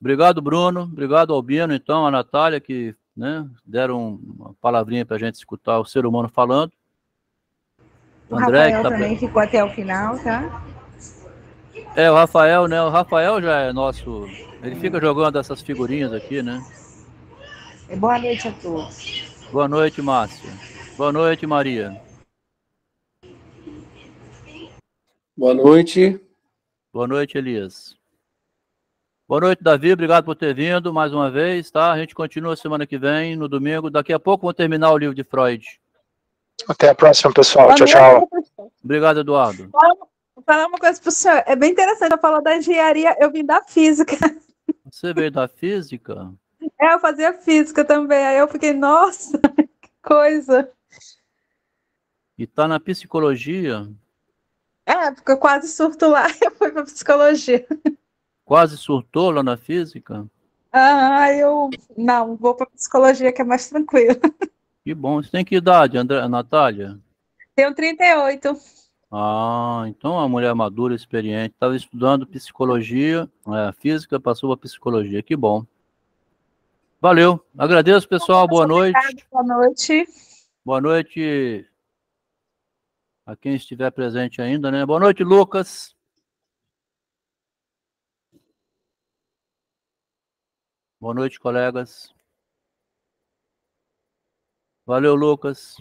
Obrigado, Bruno. Obrigado, Albino, então, a Natália, que, né, deram uma palavrinha para a gente escutar o ser humano falando.
O André, Rafael também ficou até o final, tá?
O Rafael, né? O Rafael já é nosso... Ele fica jogando essas figurinhas aqui, né?
Boa noite a todos.
Boa noite, Márcia. Boa noite, Maria.
Boa noite.
Boa noite, Elias. Boa noite, Davi. Obrigado por ter vindo mais uma vez, tá? A gente continua semana que vem, no domingo. Daqui a pouco vamos terminar o livro de Freud.
Até a próxima, pessoal. Tchau, tchau.
Obrigado, Eduardo.
Vou falar uma coisa para o senhor. É bem interessante. Eu falo da engenharia, eu vim da física.
Você veio da física?
Eu fazia física também. Aí eu fiquei, nossa, que coisa.
E tá na psicologia?
Porque eu quase surto lá. Eu fui para psicologia.
Quase surtou lá na física?
Eu não, vou para psicologia, que é mais tranquilo.
Que bom. Você tem que idade, Natália?
Tenho 38.
Então a mulher madura, experiente, estava estudando psicologia, física, passou para psicologia. Que bom. Valeu. Agradeço, pessoal. Boa noite.
Boa noite.
Boa noite a quem estiver presente ainda, né? Boa noite, Lucas. Boa noite, colegas. Valeu, Lucas.